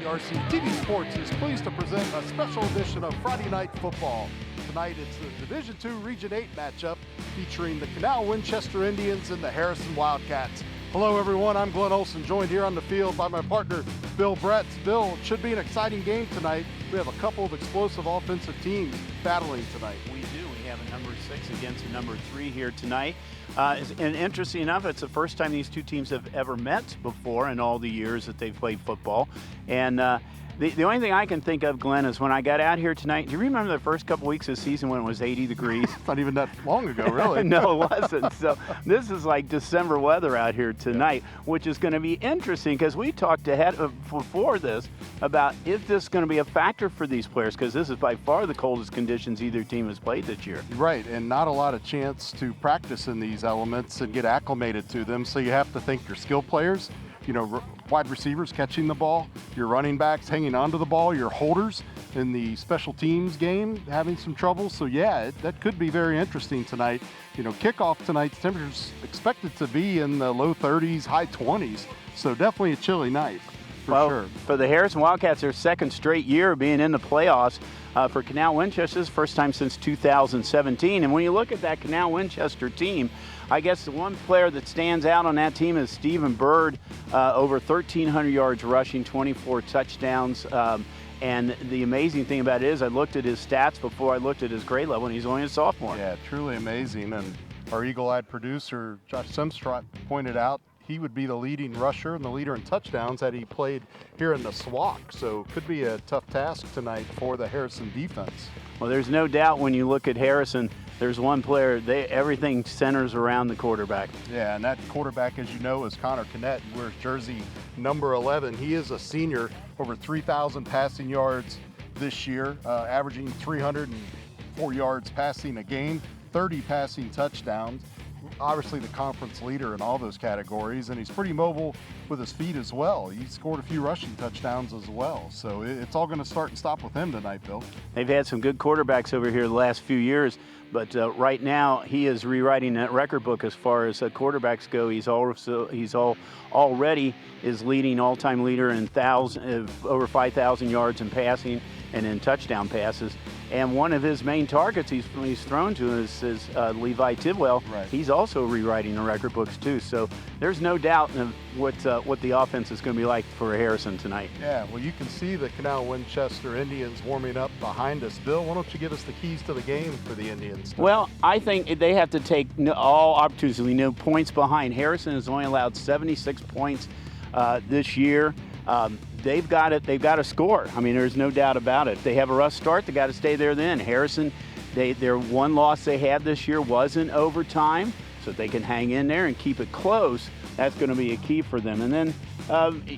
ICRC TV Sports is pleased to present a special edition of Friday Night Football. Tonight it's the Division II Region 8 matchup featuring the Canal Winchester Indians and the Harrison Wildcats. Hello everyone, I'm Glenn Olson, joined here on the field by my partner Bill Bretz. Bill, it should be an exciting game tonight. We have a couple of explosive offensive teams battling tonight. We do. We have a number 6 against a number 3 here tonight. And interesting enough, it's the first time these two teams have ever met before in all the years that they've played football. And the only thing I can think of, Glenn, is when I got out here tonight. Do you remember the first couple weeks of the season when it was 80 degrees? It's not even that long ago, really. No, it wasn't. So this is like December weather out here tonight, which is going to be interesting because we talked ahead before this about if this is going to be a factor for these players, because this is by far the coldest conditions either team has played this year. Right, and not a lot of chance to practice in these elements and get acclimated to them. So you have to think your skill players, you know, wide receivers catching the ball, your running backs hanging onto the ball, your holders in the special teams game having some trouble. So yeah, that could be very interesting tonight. You know, kickoff tonight's temperatures expected to be in the low 30s, high 20s. So definitely a chilly night for sure. For the Harrison Wildcats, their second straight year of being in the playoffs. For Canal Winchester, this is the first time since 2017. And when you look at that Canal Winchester team, I guess the one player that stands out on that team is Stephen Bird, over 1,300 yards rushing, 24 touchdowns. And the amazing thing about it is I looked at his stats before I looked at his grade level, and he's only a sophomore. Yeah, truly amazing. And our eagle-eyed producer, Josh Semstrott, pointed out he would be the leading rusher and the leader in touchdowns had he played here in the SWAC. So could be a tough task tonight for the Harrison defense. Well, there's no doubt when you look at Harrison, there's one player, everything centers around the quarterback. Yeah, and that quarterback, as you know, is Connor Kinnett, who wears jersey number 11. He is a senior, over 3,000 passing yards this year, averaging 304 yards passing a game, 30 passing touchdowns. Obviously the conference leader in all those categories, and he's pretty mobile with his feet as well. He scored a few rushing touchdowns as well. So it's all going to start and stop with him tonight, Bill. They've had some good quarterbacks over here the last few years, but right now he is rewriting that record book as far as quarterbacks go. He's already is leading all-time leader in over 5,000 yards in passing and in touchdown passes. And one of his main targets he's thrown to is Levi Tidwell. Right. He's also rewriting the record books too. So there's no doubt of what the offense is going to be like for Harrison tonight. Yeah, well, you can see the Canal Winchester Indians warming up behind us. Bill, why don't you give us the keys to the game for the Indians tonight? Well, I think they have to take all opportunities. We know points behind. Harrison has only allowed 76 points this year. They've got to score. I mean, there's no doubt about it. If they have a rough start, they got to stay there then. Harrison, their one loss they had this year was in overtime, so if they can hang in there and keep it close, that's going to be a key for them. And then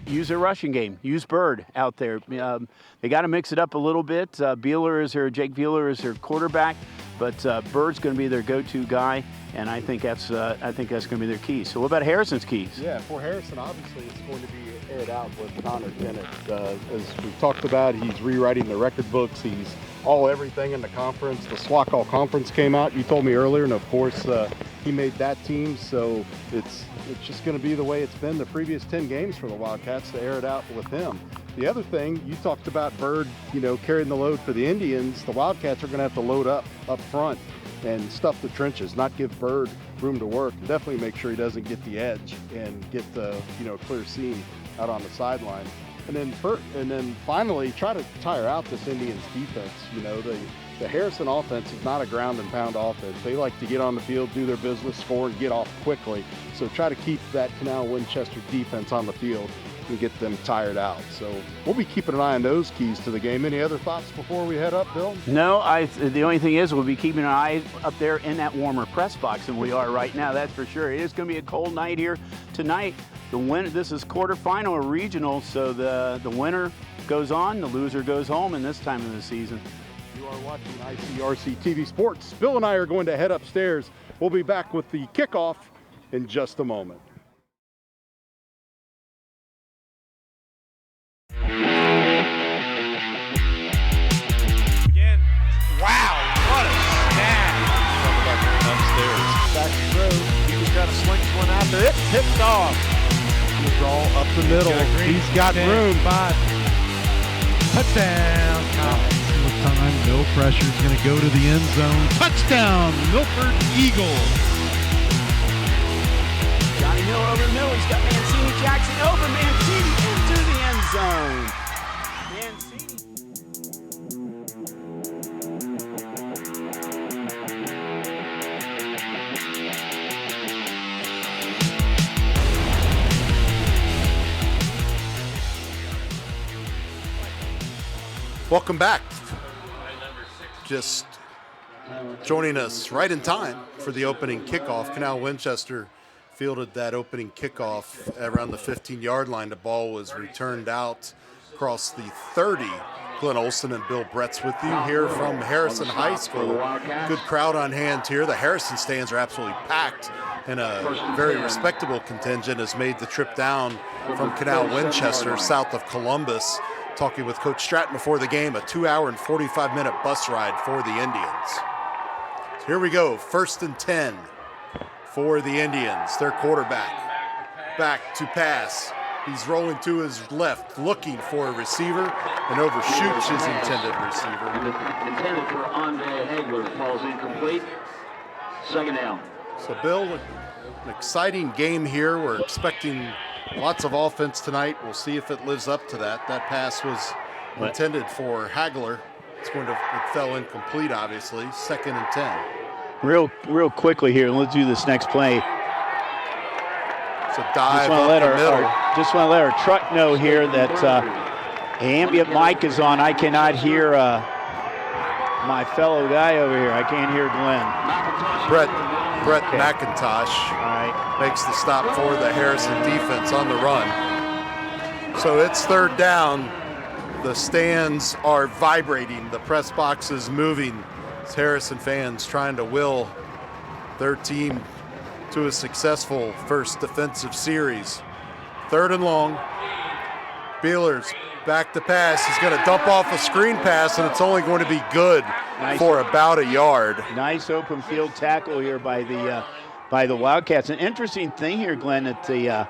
use their rushing game. Use Bird out there. They got to mix it up a little bit. Jake Beeler is their quarterback, but Bird's going to be their go-to guy. And I think that's going to be their key. So what about Harrison's keys? Yeah, for Harrison, obviously it's going to be aired out with Connor Kinnett. As we've talked about, he's rewriting the record books. He's everything in the conference. The SWAC All-Conference came out, you told me earlier, and of course he made that team. So it's just going to be the way it's been the previous 10 games for the Wildcats to air it out with him. The other thing, you talked about Bird, carrying the load for the Indians. The Wildcats are going to have to load up front and stuff the trenches, not give Bird room to work. Definitely make sure he doesn't get the edge and get the clear seam out on the sideline. And then finally try to tire out this Indians defense. The Harrison offense is not a ground and pound offense. They like to get on the field, do their business, score, and get off quickly. So try to keep that Canal Winchester defense on the field and get them tired out. So we'll be keeping an eye on those keys to the game. Any other thoughts before we head up, Bill? No, the only thing is we'll be keeping an eye up there in that warmer press box than we are right now, that's for sure. It is going to be a cold night here tonight. This is quarterfinal or regional, so the winner goes on, the loser goes home in this time of the season. You are watching ICRC TV Sports. Bill and I are going to head upstairs. We'll be back with the kickoff in just a moment. Wow, what a snag. Upstairs. Back through. He just kind of slings one out there. It's picked off. Draw up the middle. He's got room. 5. Touchdown, Collins. This time, no pressure is going to go to the end zone. Touchdown, Milford Eagles. Johnny Miller over the middle. He's got Mancini. Jackson over Mancini into the end zone. Mancini. Welcome back. Just joining us right in time for the opening kickoff. Canal Winchester fielded that opening kickoff around the 15-yard line. The ball was returned out across the 30. Glenn Olson and Bill Bretz with you here from Harrison High School. Good crowd on hand here. The Harrison stands are absolutely packed, and a very respectable contingent has made the trip down from Canal Winchester, south of Columbus. Talking with Coach Stratton before the game, a 2-hour and 45-minute bus ride for the Indians. So here we go, 1st and 10 for the Indians. Their quarterback back to pass. He's rolling to his left, looking for a receiver, and overshoots his intended receiver. Intended for Andre Hagler, falls incomplete. Second down. So Bill, an exciting game here. We're expecting lots of offense tonight. We'll see if it lives up to that. That pass was intended for Hagler. It fell incomplete, obviously. 2nd and 10. Real quickly here, let's do this next play. It's a dive up the middle. Just want to let our truck know here that ambient mic is on. I cannot hear my fellow guy over here. I can't hear Glenn. Brett McIntosh makes the stop for the Harrison defense on the run. So it's 3rd down. The stands are vibrating. The press box is moving. It's Harrison fans trying to will their team to a successful first defensive series. 3rd and long. Beeler's back to pass. He's going to dump off a screen pass, and it's only going to be good for about a yard. Nice open field tackle here by the Wildcats. An interesting thing here, Glenn, that the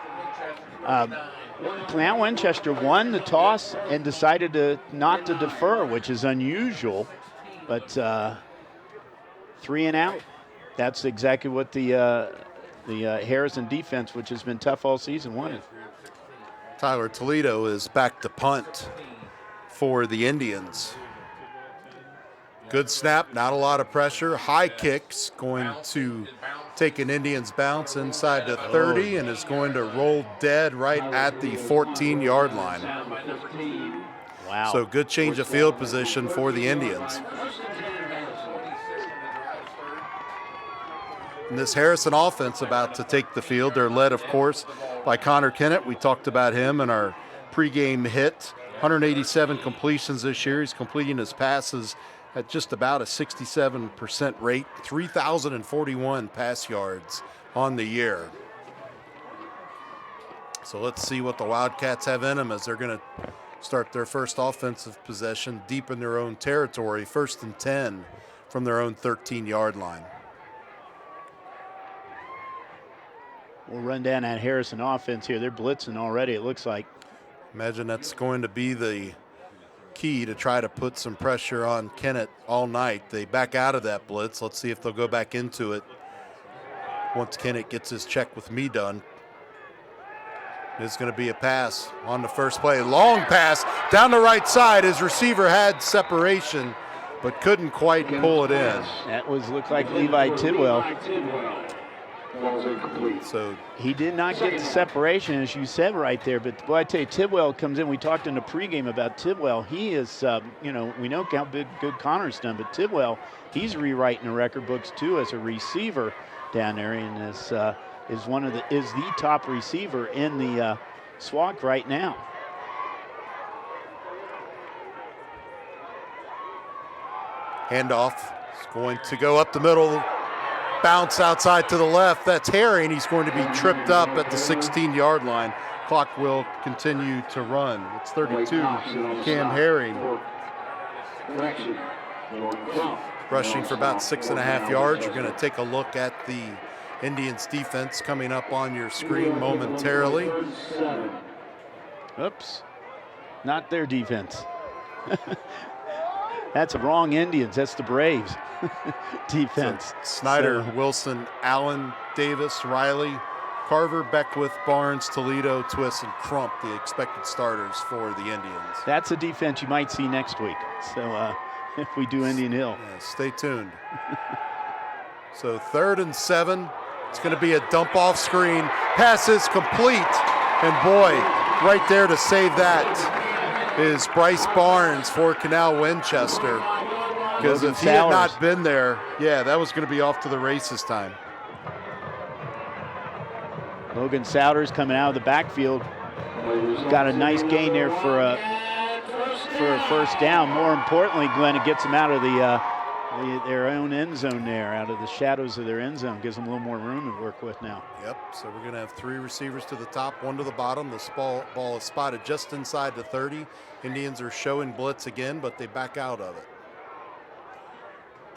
Canal Winchester won the toss and decided not to defer, which is unusual. But 3 and out. That's exactly what the Harrison defense, which has been tough all season, wanted. Tyler Toledo is back to punt for the Indians. Good snap, not a lot of pressure. High kicks, going to take an Indians bounce inside the 30 and is going to roll dead right at the 14-yard line. Wow. So good change of field position for the Indians. And this Harrison offense about to take the field. They're led, of course, by Connor Kennett. We talked about him in our pregame hit. 187 completions this year. He's completing his passes at just about a 67% rate. 3,041 pass yards on the year. So let's see what the Wildcats have in them as they're going to start their first offensive possession deep in their own territory. 1st and 10 from their own 13-yard line. We'll run down that Harrison offense here. They're blitzing already, it looks like. Imagine that's going to be the key to try to put some pressure on Kennett all night. They back out of that blitz. Let's see if they'll go back into it once Kennett gets his check with me done. It's going to be a pass on the first play. Long pass down the right side. His receiver had separation, but couldn't quite pull it in. That looked like Levi Tidwell. So he did not get the separation, as you said right there. But boy, I tell you, Tidwell comes in. We talked in the pregame about Tidwell. He is, we know how good Connor's done, but Tidwell, he's rewriting the record books too as a receiver down there, and is the top receiver in the SWAC right now. Handoff is going to go up the middle. Bounce outside to the left. That's Herring. He's going to be tripped up at the 16-yard line. Clock will continue to run. It's 32. Cam Herring. Rushing for about 6.5 yards. You're going to take a look at the Indians defense coming up on your screen momentarily. Oops. Not their defense. That's the wrong Indians. That's the Braves defense. So Snyder, So- Wilson, Allen, Davis, Riley, Carver, Beckwith, Barnes, Toledo, Twist, and Crump, the expected starters for the Indians. That's a defense you might see next week. So if we do Indian Hill. Yeah, stay tuned. So 3rd and 7. It's going to be a dump off screen. Pass is complete. And boy, right there to save that is Bryce Barnes for Canal Winchester. Because Logan if he had Sowers. not been there, yeah, that was going to be off to the races time. Logan Souders coming out of the backfield. Got a nice gain there for a first down. More importantly, Glenn, it gets them out of their own end zone there, out of the shadows of their end zone. Gives them a little more room to work with now. Yep, so we're going to have 3 receivers to the top, 1 to the bottom. The ball is spotted just inside the 30. Indians are showing blitz again, but they back out of it.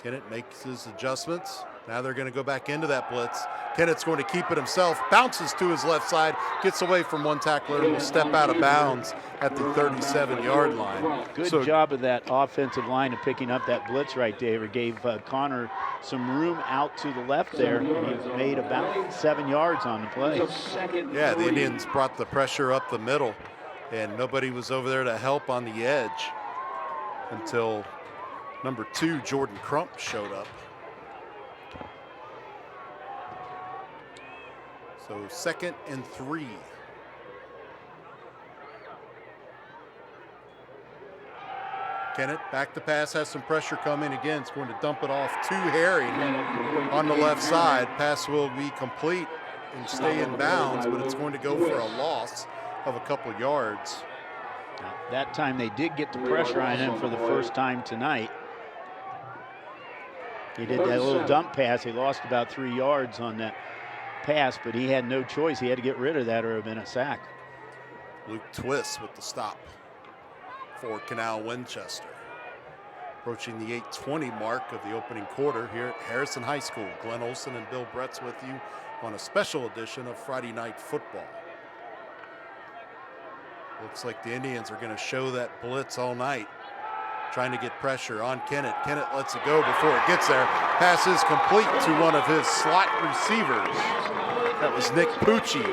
Kennett makes his adjustments. Now they're going to go back into that blitz. Kennett's going to keep it himself, bounces to his left side, gets away from one tackler, and will step out of bounds at the 37-yard line. Good job of that offensive line of picking up that blitz right there. It gave Connor some room out to the left there. He made about 7 yards on the play. Yeah, the Indians brought the pressure up the middle, and nobody was over there to help on the edge until number 2, Jordan Crump, showed up. So 2nd and 3. Kennett back to pass, has some pressure coming. Again, it's going to dump it off to Herring on the left side. Pass will be complete and stay in bounds, but it's going to go for a loss of a couple yards. That time they did get the pressure on him for the first time tonight. He did that little dump pass. He lost about 3 yards on that pass, but he had no choice. He had to get rid of that or it would have been a sack. Luke Twist with the stop for Canal Winchester. Approaching the 8:20 mark of the opening quarter here at Harrison High School. Glenn Olson and Bill Bretz with you on a special edition of Friday Night Football. Looks like the Indians are going to show that blitz all night, trying to get pressure on Kennett. Kennett lets it go before it gets there. Pass is complete to one of his slot receivers. That was Nick Pucci.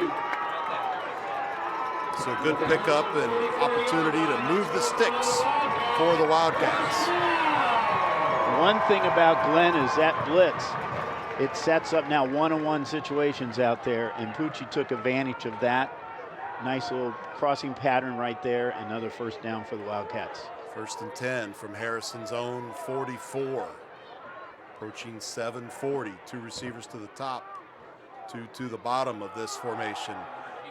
So good pickup and opportunity to move the sticks for the Wildcats. One thing about Glenn is that blitz, it sets up now one-on-one situations out there, and Pucci took advantage of that. Nice little crossing pattern right there. Another first down for the Wildcats. 1st and 10 from Harrison's own 44. Approaching 7:40. 2 receivers to the top, 2 to the bottom of this formation.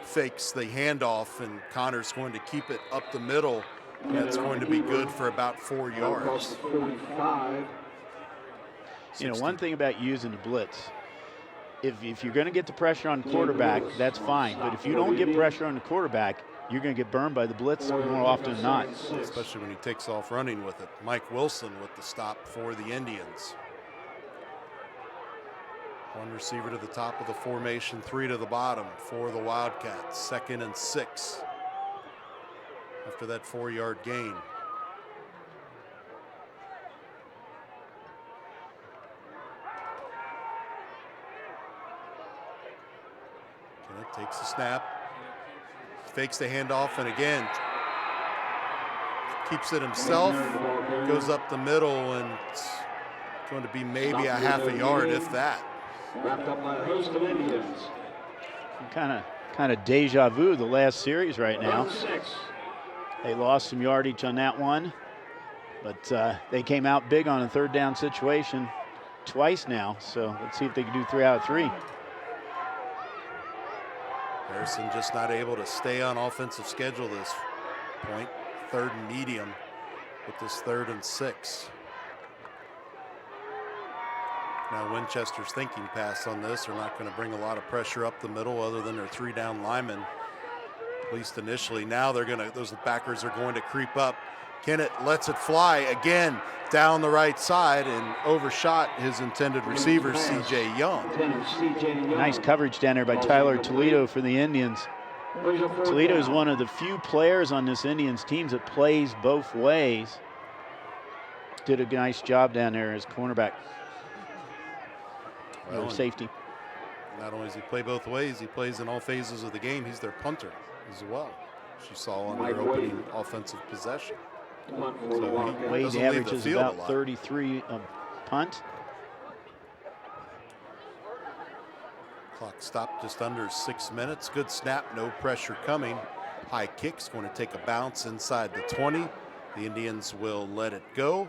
Fakes the handoff, and Connor's going to keep it up the middle. That's going to be good for about 4 yards. You know, one thing about using the blitz, if you're going to get the pressure on the quarterback, that's fine. But if you don't get pressure on the quarterback, you're going to get burned by the blitz more often than not. Especially when he takes off running with it. Mike Wilson with the stop for the Indians. 1 receiver to the top of the formation, 3 to the bottom for the Wildcats. 2nd and 6 after that 4-yard gain. Kennett takes the snap, fakes the handoff, and again keeps it himself, goes up the middle, and it's going to be maybe a half a yard, if that. Wrapped up by a host of Indians. Kind of deja vu the last series right now. They lost some yardage on that one, but they came out big on a 3rd down situation twice now. So let's see if they can do 3 out of 3. Harrison just not able to stay on offensive schedule this point. 3rd and medium with this 3rd and 6. Now Winchester's thinking pass on this. They're not going to bring a lot of pressure up the middle other than their 3 down linemen, at least initially. Now those backers are going to creep up. Kennett lets it fly again down the right side and overshot his intended receiver, C.J. Young. Nice coverage down there by Tyler Toledo for the Indians. Toledo is one of the few players on this Indians team that plays both ways. Did a nice job down there as cornerback or safety. Not only does he play both ways, he plays in all phases of the game. He's their punter as well, as you saw on their opening offensive possession. So Wade averages about 33 punt. Clock stopped just under 6 minutes. Good snap, no pressure coming. High kick's going to take a bounce inside the 20. The Indians will let it go.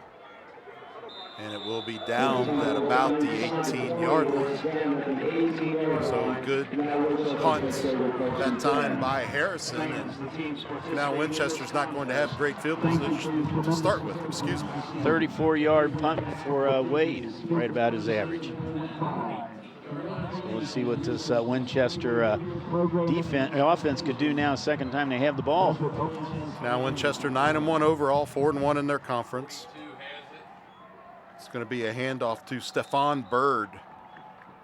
And it will be down at about the 18-yard line. So good punt that time by Harrison. And now Winchester's not going to have great field position to start with, excuse me. 34-yard punt for Wade, right about his average. So let's see what this Winchester offense could do now, second time they have the ball. Now Winchester 9-1 overall, 4-1 in their conference. It's going to be a handoff to Stephon Bird.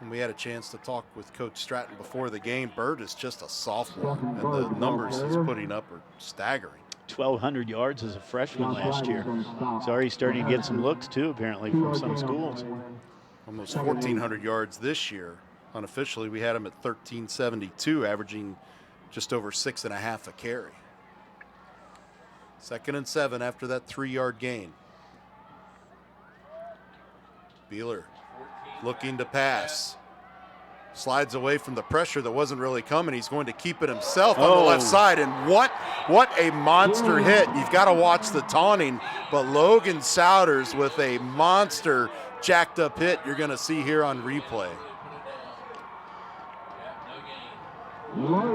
And we had a chance to talk with Coach Stratton before the game. Bird is just a sophomore, and the numbers he's putting up are staggering. 1,200 yards as a freshman last year. He's already starting to get some looks, too, apparently, from some schools. Almost 1,400 yards this year. Unofficially, we had him at 1,372, averaging just over 6.5 a carry. 2nd and 7 after that 3-yard gain. Beeler looking to pass. Slides away from the pressure that wasn't really coming. He's going to keep it himself on the left side. And what a monster hit. You've got to watch the taunting. But Logan Souders with a monster jacked up hit you're going to see here on replay.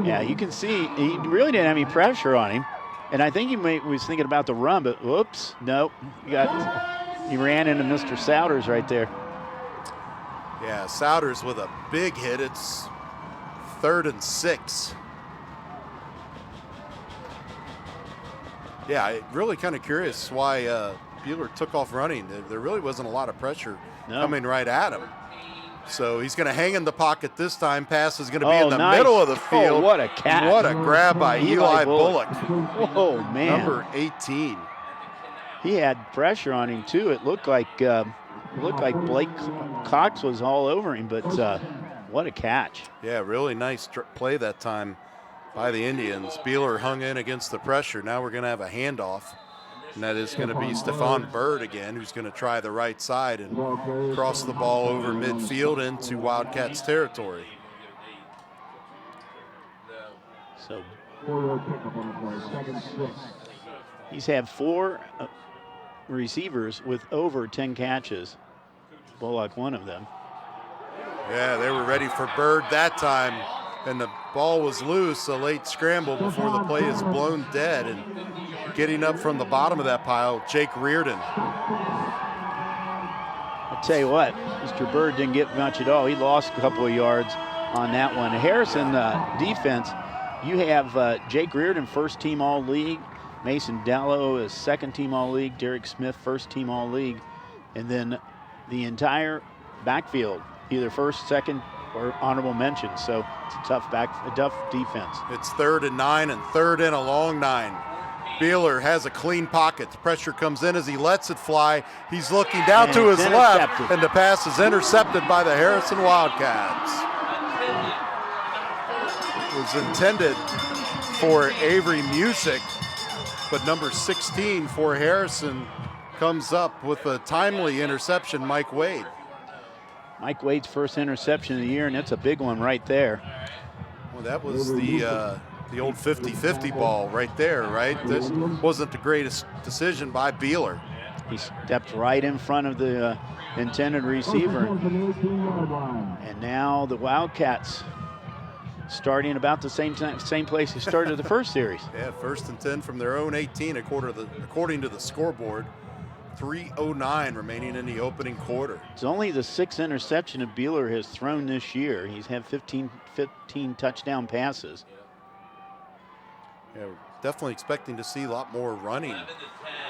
Yeah, you can see he really didn't have any pressure on him. And I think he was thinking about the run, but whoops, nope. He ran into Mr. Souders right there. Yeah, Souders with a big hit. It's 3rd and 6. Yeah, really kind of curious why Beeler took off running. There really wasn't a lot of pressure coming right at him. So he's going to hang in the pocket this time. Pass is going to be in the middle of the field. Oh, what a catch. What a grab by Eli Bullock. Oh, man. Number 18. He had pressure on him, too. It looked like Blake Cox was all over him, but what a catch. Yeah, really nice play that time by the Indians. Beeler hung in against the pressure. Now we're going to have a handoff, and that is going to be Stephon Bird again, who's going to try the right side and cross the ball over midfield into Wildcats territory. So he's had 4 receivers with over 10 catches. Bullock, one of them. Yeah, they were ready for Bird that time, and the ball was loose. A late scramble before the play is blown dead, and getting up from the bottom of that pile, Jake Reardon. I'll tell you what, Mr. Bird didn't get much at all. He lost a couple of yards on that one. Harrison defense, you have Jake Reardon, first team all-league. Mason Dallow is second team all-league. Derek Smith, first team all-league. And then the entire backfield, either first, second, or honorable mention. So it's a tough defense. It's 3rd and 9 and 3rd and a long 9. Beeler has a clean pocket. The pressure comes in as he lets it fly. He's looking down to his left, and the pass is intercepted by the Harrison Wildcats. It was intended for Avery Music, but number 16 for Harrison comes up with a timely interception, Mike Wade. Mike Wade's first interception of the year, and that's a big one right there. Well, that was the old 50-50 ball right there, right? This wasn't the greatest decision by Beeler. He stepped right in front of the intended receiver. And now the Wildcats starting about the same place they started the first series. Yeah, 1st and 10 from their own 18 according to the scoreboard. 3:09 remaining in the opening quarter. It's only the 6th interception that Beeler has thrown this year. He's had 15 touchdown passes. Yeah, definitely expecting to see a lot more running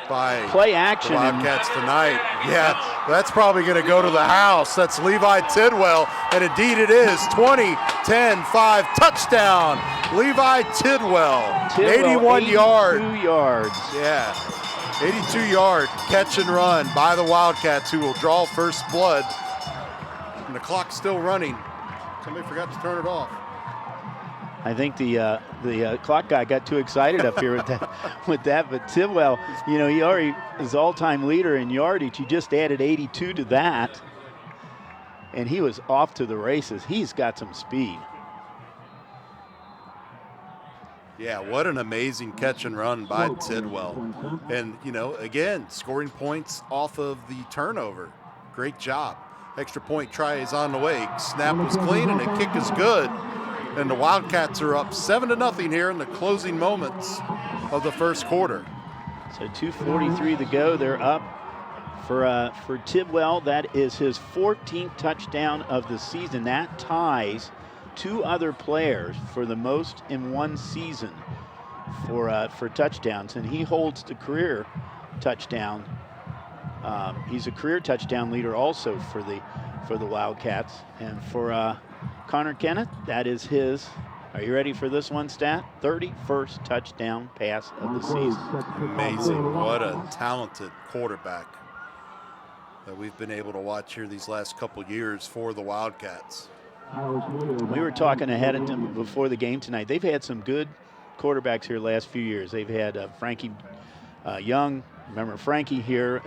by Play action. the Wildcats tonight. Yeah, that's probably going to go to the house. That's Levi Tidwell, and indeed it is. 20, 10, 5, touchdown. Levi Tidwell, 81 yards. 82 yards. Yeah, 82-yard catch and run by the Wildcats, who will draw first blood. And the clock's still running. Somebody forgot to turn it off. I think the clock guy got too excited up here with that. But Tidwell, you know, he already is all-time leader in yardage. He just added 82 to that, and he was off to the races. He's got some speed. Yeah, what an amazing catch and run by Tidwell. And, you know, again, scoring points off of the turnover. Great job. Extra point try is on the way. Snap was clean and the kick is good. And the Wildcats are up 7-0 here in the closing moments of the first quarter. So 2:43 to go. They're up for Tidwell. That is his 14th touchdown of the season. That ties two other players for the most in one season for touchdowns, and he holds the career touchdown. He's a career touchdown leader also for the Wildcats. And for Connor Kenneth, that is his, are you ready for this one stat? 31st touchdown pass of the season. Amazing. What a talented quarterback that we've been able to watch here these last couple years for the Wildcats. We were talking ahead of them before the game tonight. They've had some good quarterbacks here last few years. They've had Frankie Young, remember Frankie here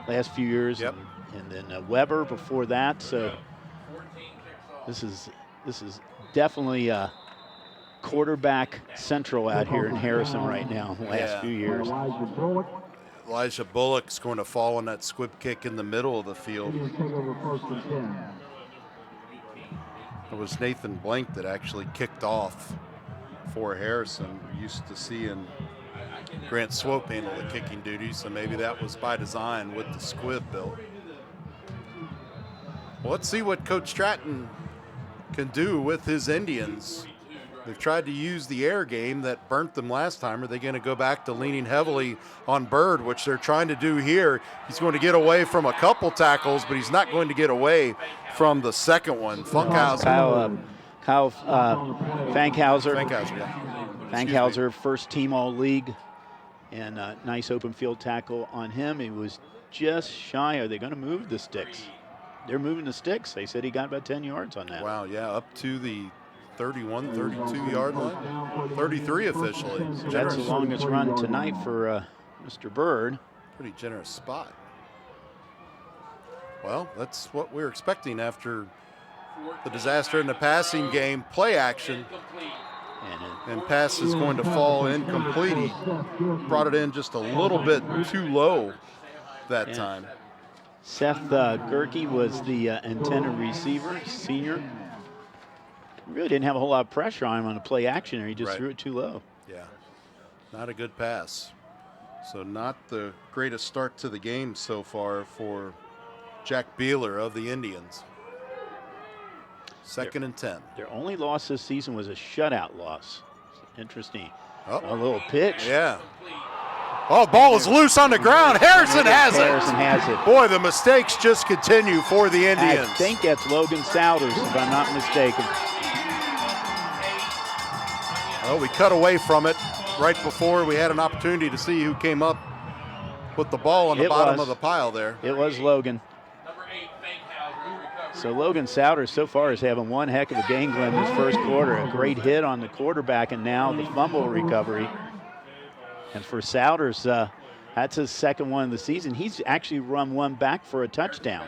last few years, yep. and then Weber before that. So this is definitely quarterback central out here in Harrison right now in the last few years. Elijah Bullock's going to fall on that squib kick in the middle of the field. It was Nathan Blank that actually kicked off for Harrison. We're used to seeing Grant Swope handle the kicking duties, so maybe that was by design with the squib built. Well, let's see what Coach Stratton can do with his Indians. They've tried to use the air game that burnt them last time. Are they going to go back to leaning heavily on Bird, which they're trying to do here? He's going to get away from a couple tackles, but he's not going to get away from the second one. Kyle Fankhauser. Fankhauser, yeah. Fankhauser, first team all-league, and a nice open field tackle on him. He was just shy. Are they going to move the sticks? They're moving the sticks. They said he got about 10 yards on that. Wow, yeah, up to the 31, 32-yard line. 33 officially. That's the longest run tonight for Mr. Bird. Pretty generous spot. Well, that's what we're expecting after the disaster in the passing game. Play action. And pass is going to fall incomplete. He brought it in just a little bit too low that time. Seth Gerke was the intended receiver, senior. Really didn't have a whole lot of pressure on him on the play action there. He just threw it too low. Yeah, not a good pass. So not the greatest start to the game so far for Jack Beeler of the Indians. Second and 10. Their only loss this season was a shutout loss. Interesting. Oh. A little pitch. Yeah. Oh, ball is loose on the ground. Harrison has it. Harrison has it. Boy, the mistakes just continue for the Indians. I think that's Logan Souders, if I'm not mistaken. Well, we cut away from it right before we had an opportunity to see who came up with the ball on the bottom of the pile there. It was Logan. So Logan Souders so far is having one heck of a game, Glenn, this first quarter. A great hit on the quarterback, and now the fumble recovery. And for Souders, that's his second one of the season. He's actually run one back for a touchdown.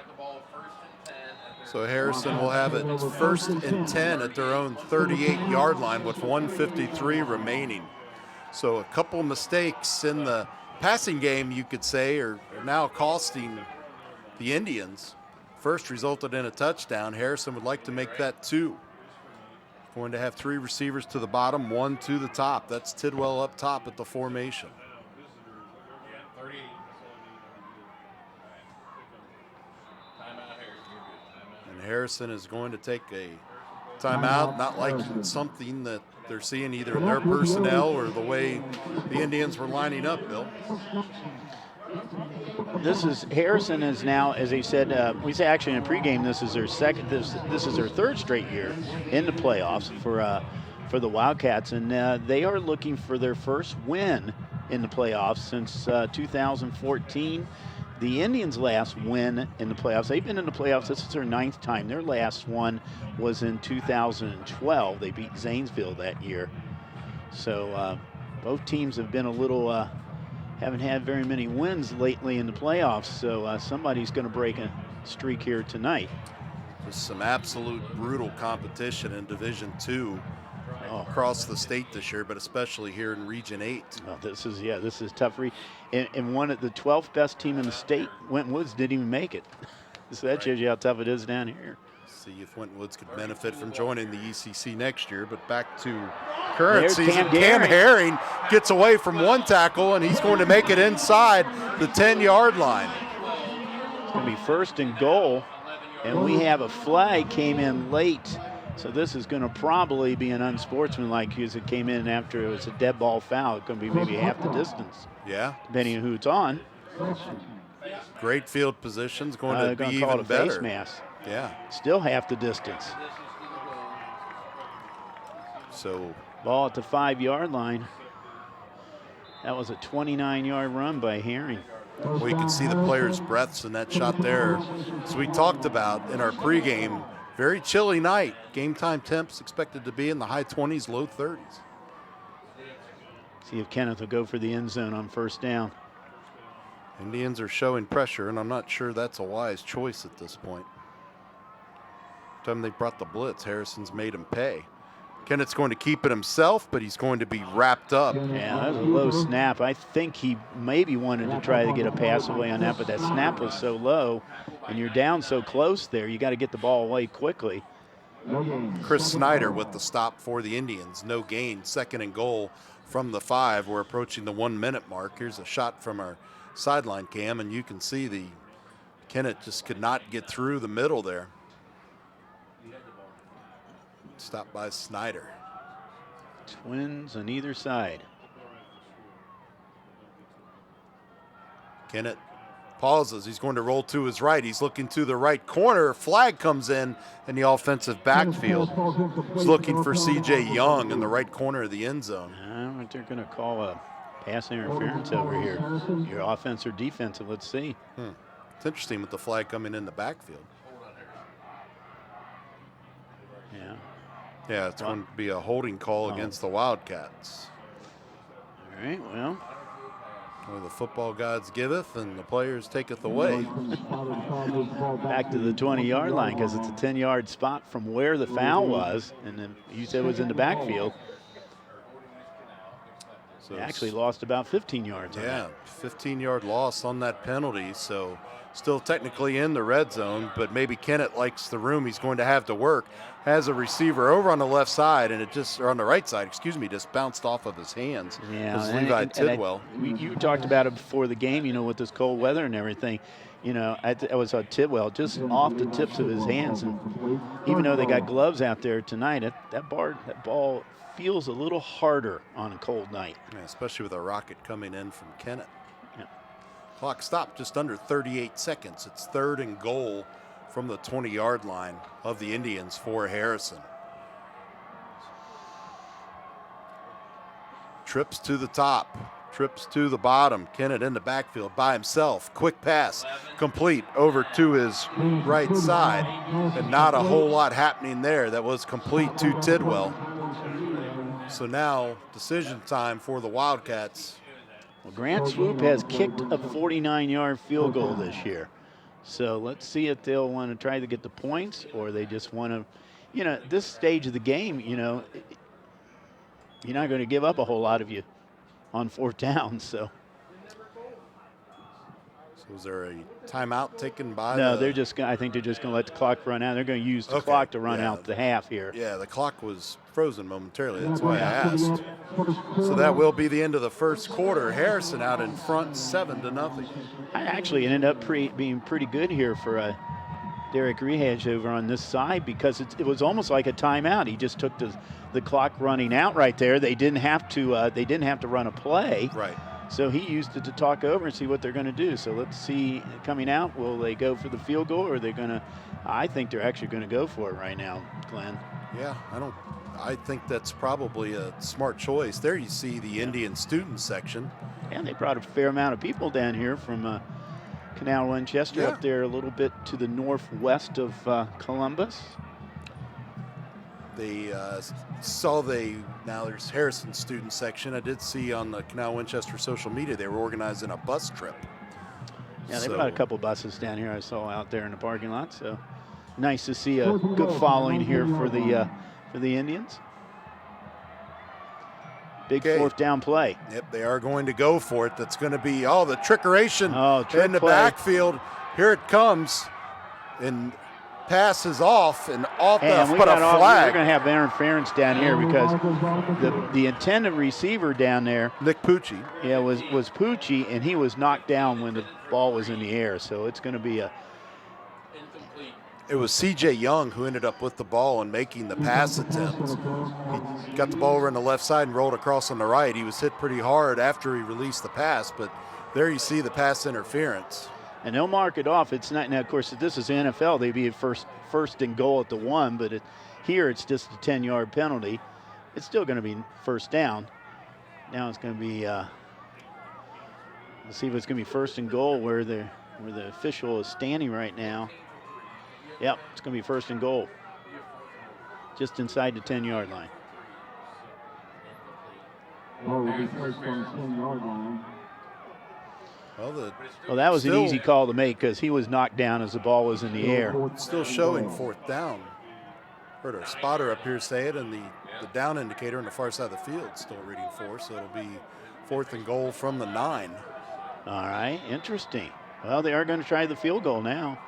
So Harrison will have it first and 10 at their own 38-yard line with 1:53 remaining. So a couple mistakes in the passing game, you could say, are now costing the Indians. First resulted in a touchdown. Harrison would like to make that two. Going to have three receivers to the bottom, one to the top. That's Tidwell up top at the formation. And Harrison is going to take a timeout, not liking something that they're seeing either in their personnel or the way the Indians were lining up, Bill. Harrison is now, as he said, we say actually in pregame, this is their second, this is their third straight year in the playoffs for the Wildcats, and they are looking for their first win in the playoffs since 2014. The Indians' last win in the playoffs, they've been in the playoffs, this is their 9th time. Their last one was in 2012. They beat Zanesville that year. So both teams have been a little, haven't had very many wins lately in the playoffs. So somebody's going to break a streak here tonight. There's some absolute brutal competition in Division II across the state this year, but especially here in Region 8. Oh, this is tough. And one of the 12th best team in the state, Winton Woods, didn't even make it. So that shows you how tough it is down here. See if Winton Woods could benefit from joining the ECC next year. But back to current There's season, Cam Herring gets away from one tackle, and he's going to make it inside the 10-yard line. It's going to be 1st and goal, and we have a flag came in late. So this is going to probably be an unsportsmanlike because it came in after it was a dead ball foul. It's going to be maybe half the distance. Yeah. Depending on who it's on. Great field positions, going to be call even it a better. face mask. Yeah. Still half the distance. So ball at the 5-yard line. That was a 29-yard run by Herring. Well, you can see the players' breaths in that shot there. As we talked about in our pregame, very chilly night. Game time temps expected to be in the high 20s, low 30s. See if Kenneth will go for the end zone on 1st down. Indians are showing pressure, and I'm not sure that's a wise choice at this point. Time they brought the blitz, Harrison's made him pay. Kenneth's going to keep it himself, but he's going to be wrapped up. Yeah, that was a low snap. I think he maybe wanted to try to get a pass away on that, but that snap was so low, and you're down so close there, you got to get the ball away quickly. Chris Snyder with the stop for the Indians. No gain, 2nd and goal from the 5. We're approaching the 1-minute mark. Here's a shot from our sideline cam, and you can see Kenneth just could not get through the middle there. Stopped by Snyder. Twins on either side. Kenneth pauses. He's going to roll to his right. He's looking to the right corner. Flag comes in the offensive backfield. He's looking for C.J. Young in the right corner of the end zone. I don't think they're going to call a pass interference over here. Your offense or defensive, let's see. It's interesting with the flag coming in the backfield. Yeah. Yeah, it's going to be a holding call against the Wildcats. All right, well. Where the football gods giveth and the players taketh away. Back to the 20-yard line because it's a 10-yard spot from where the foul was, and then you said it was in the backfield. So actually lost about 15 yards. Yeah, 15-yard loss on that penalty, so still technically in the red zone, but maybe Kenneth likes the room he's going to have to work. Has a receiver over on the left side, and or on the right side, excuse me, just bounced off of his hands. Yeah, it was Levi Tidwell. You talked about it before the game, with this cold weather and everything. I was on Tidwell, just off the tips of his hands. And even though they got gloves out there tonight, that ball feels a little harder on a cold night. Yeah, especially with a rocket coming in from Kenneth. Yeah. Clock stopped just under 38 seconds. It's 3rd and goal from the 20-yard line of the Indians for Harrison. Trips to the top, trips to the bottom. Kenneth in the backfield by himself. Quick pass complete over to his right side. And not a whole lot happening there. That was complete to Tidwell. So now decision time for the Wildcats. Well, Grant Swoop has kicked a 49-yard field goal this year. So let's see if they'll want to try to get the points or they just want to, this stage of the game, you're not going to give up a whole lot of you on 4th down. So was there a timeout taken by No, I think they're just going to let the clock run out. They're going to use the clock to run out the half here. Yeah, the clock was frozen momentarily. That's why I asked. So that will be the end of the first quarter. Harrison out in front, 7-0. I actually ended up being pretty good here for a Derek Rehage over on this side because it was almost like a timeout. He just took the clock running out right there. They didn't have to run a play. Right. So he used it to talk over and see what they're going to do. So let's see coming out, will they go for the field goal or are they going to? I think they're actually going to go for it right now, Glenn. Yeah, I think that's probably a smart choice. There you see the Indian student section. And they brought a fair amount of people down here from Canal Winchester up there a little bit to the northwest of Columbus. They now there's Harrison student section. I did see on the Canal Winchester social media they were organizing a bus trip. Yeah, they brought a couple buses down here I saw out there in the parking lot. So nice to see a good following here for the Indians. Big fourth down play. Yep, they are going to go for it. That's going to be the trickeration trick in the play. backfield. Here it comes, and passes off and off the And but a we're flag. going to have interference down here because the intended receiver down there, Nick Pucci. yeah, was Pucci, and he was knocked down when the ball was in the air. So it's going to be It was C.J. Young who ended up with the ball and making the pass attempt. He got the ball over on the left side and rolled across on the right. He was hit pretty hard after he released the pass, but there you see the pass interference. And they'll mark it off. It's not now. Of course, if this is NFL, they'd be first and goal at the 1. But here, it's just a 10-yard penalty. It's still going to be first down. Now it's going to be. Let's see if it's going to be first and goal where the official is standing right now. Yep, it's going to be first and goal. Just inside the 10-yard line. Well, that was an easy call to make because he was knocked down as the ball was in the air. Still showing fourth down. Heard our spotter up here say it, and the down indicator on the far side of the field still reading 4, so it'll be fourth and goal from the 9. All right, interesting. Well, they are going to try the field goal now.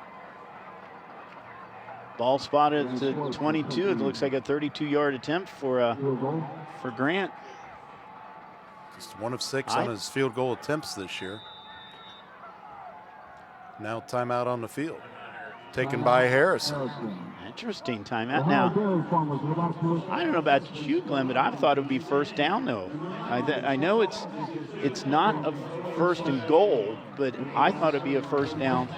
Ball spotted at 22. It looks like a 32-yard attempt for Grant. Just 1 of 6 on his field goal attempts this year. Now timeout on the field, taken by Harrison. Interesting timeout. Now, I don't know about you, Glenn, but I thought it would be first down, though. I know it's not a first and goal, but I thought it would be a first down,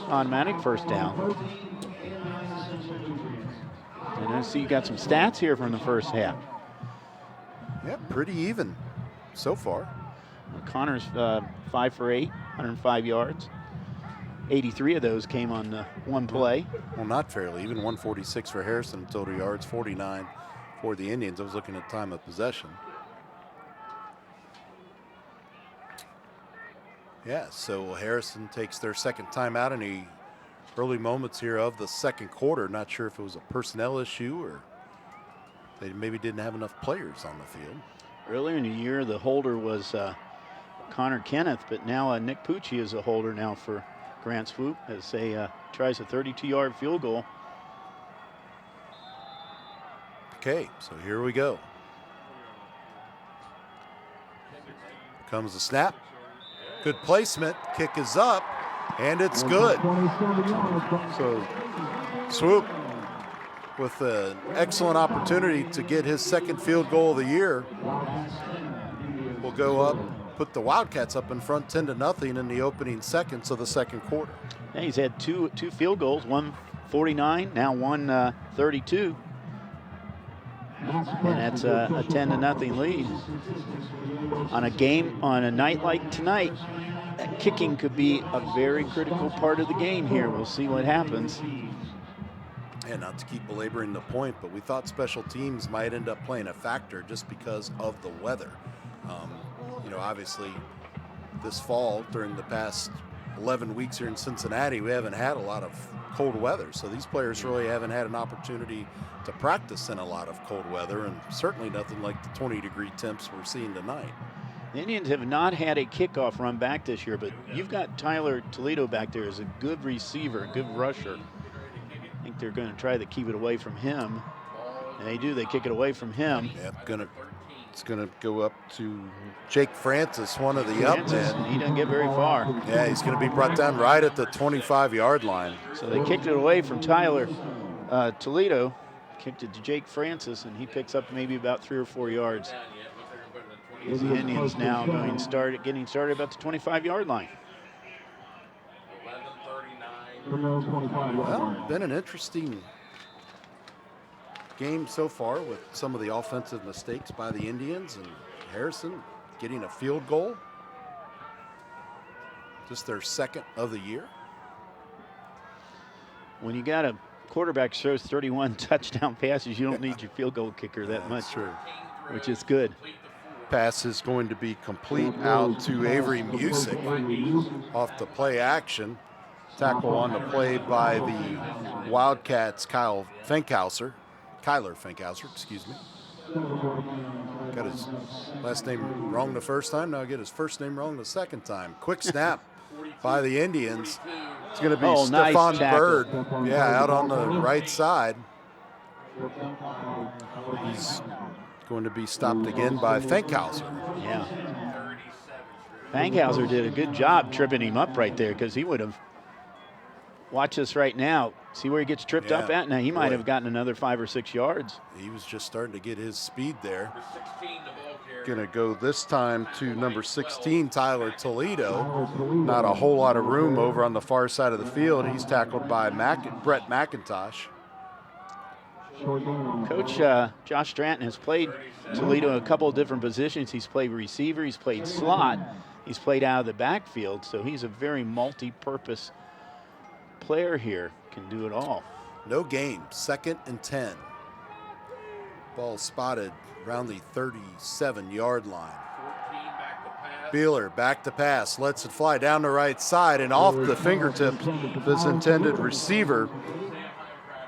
automatic first down. And I see you got some stats here from the first half. Yeah, pretty even so far. Connor's 5 for 8, 105 yards. 83 of those came on one play. Well, not fairly even. 146 for Harrison total yards, 49 for the Indians. I was looking at time of possession. Yeah, so Harrison takes their second timeout in the early moments here of the second quarter. Not sure if it was a personnel issue or they maybe didn't have enough players on the field. Earlier in the year, the holder was Connor Kenneth, but now Nick Pucci is a holder now for Grant Swoop as they tries a 32-yard field goal. Okay, so here we go. Comes the snap. Good placement. Kick is up, and it's good. So Swoop with an excellent opportunity to get his second field goal of the year. Will go up, put the Wildcats up in front 10-0 in the opening seconds of the second quarter. Yeah, he's had two field goals, one 49, now one 32. And that's a 10-0 lead. On a night like tonight, kicking could be a very critical part of the game here. We'll see what happens. And not to keep belaboring the point, but we thought special teams might end up playing a factor just because of the weather. Obviously, this fall, during the past 11 weeks here in Cincinnati, we haven't had a lot of cold weather. So these players really haven't had an opportunity to practice in a lot of cold weather, and certainly nothing like the 20-degree temps we're seeing tonight. The Indians have not had a kickoff run back this year, but you've got Tyler Toledo back there as a good receiver, a good rusher. I think they're going to try to keep it away from him. And they do. They kick it away from him. Yep, going to It's going to go up to Jake Francis, one of the up Francis, men. he didn't get very far. Yeah, he's going to be brought down right at the 25-yard line. So they kicked it away from Tyler Toledo, kicked it to Jake Francis, and he picks up maybe about 3 or 4 yards. As the Indians now getting started about the 25-yard line. Well, been an interesting game so far with some of the offensive mistakes by the Indians, and Harrison getting a field goal. Just their second of the year. When you got a quarterback throws 31 touchdown passes, you don't need your field goal kicker that much, True. which is good. Pass is going to be complete out to Avery Music off the play action. Tackle on the play by the Wildcats, Kyler Finkhauser, excuse me. Got his last name wrong the first time, now I get his first name wrong the second time. Quick snap by the Indians. It's going to be nice Stephon tackle. Bird, out on the right side. He's going to be stopped again by Finkhauser. Yeah. Finkhauser did a good job tripping him up right there, because he would have. Watch this right now. See where he gets tripped up at? Now he might have gotten another 5 or 6 yards. He was just starting to get his speed there. Going to go this time to number 16, Tyler Toledo. Not a whole lot of room over on the far side of the field. He's tackled by Brett McIntosh. Coach Josh Stratton has played Toledo in a couple of different positions. He's played receiver, he's played slot, he's played out of the backfield, so he's a very multi-purpose player here, can do it all. No gain, 2nd and 10. Ball spotted around the 37-yard line. Beeler back to pass, lets it fly down the right side and off the fingertips of his intended receiver.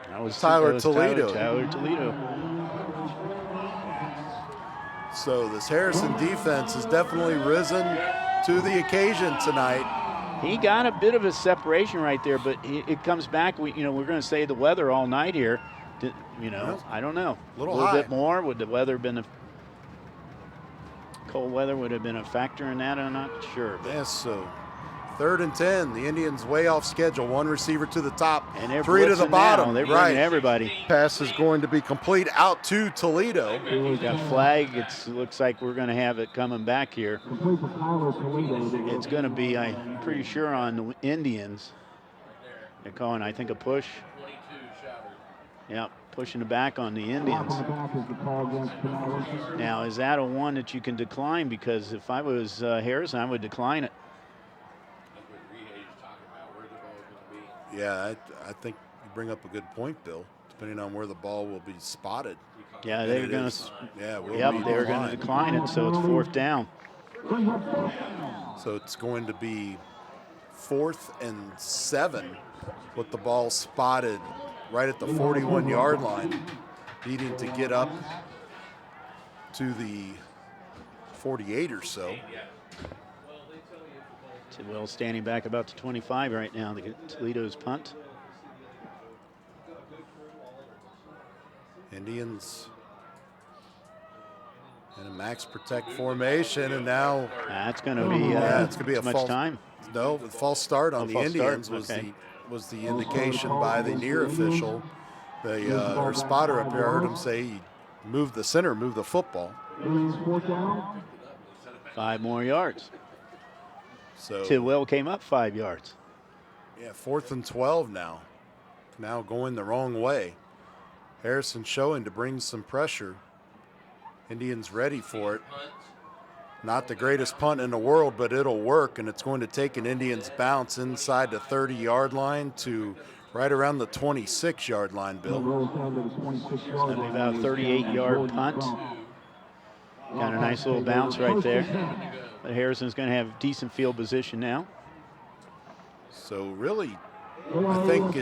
That was Tyler Toledo. Tyler Toledo. So this Harrison defense has definitely risen to the occasion tonight. He got a bit of a separation right there, but it comes back. We're going to say the weather all night here. I don't know. A little bit more. Would the weather been cold weather would have been a factor in that? I'm not sure. Yes, so 3rd and 10. The Indians way off schedule. 1 receiver to the top, And they're 3 to the blitzing bottom. now. They're bringing everybody. Pass is going to be complete out to Toledo. Got flag. It looks like we're going to have it coming back here. It's going to be, I'm pretty sure, on the Indians. They're calling, I think, a push. Yep, pushing it back on the Indians. Now, is that a one that you can decline? Because if I was Harrison, I would decline it. Yeah, I think you bring up a good point, Bill. Depending on where the ball will be spotted. Yeah, they're going to. Yep, they're going to decline it, so it's 4th down. So it's going to be 4th and 7 with the ball spotted right at the 41-yard line, needing to get up to the 48 or so. Tidwell standing back about to 25 right now. The Toledo's punt. Indians in a max protect formation, and now That's going to be it's going to be a too much false time. No, the false start on the false Indians start, was okay. the indication by the near official. Our spotter up here, I heard him say he moved the football. 5 more yards. So Tidwell came up 5 yards. yeah, 4th and 12 now. Now going the wrong way. Harrison showing to bring some pressure. Indians ready for it. Not the greatest punt in the world, but it'll work, and it's going to take an Indians bounce inside the 30-yard line to right around the 26-yard line, Bill. It's going to be about a 38-yard punt. Got a nice little bounce right there. But Harrison's going to have decent field position now. So really, I think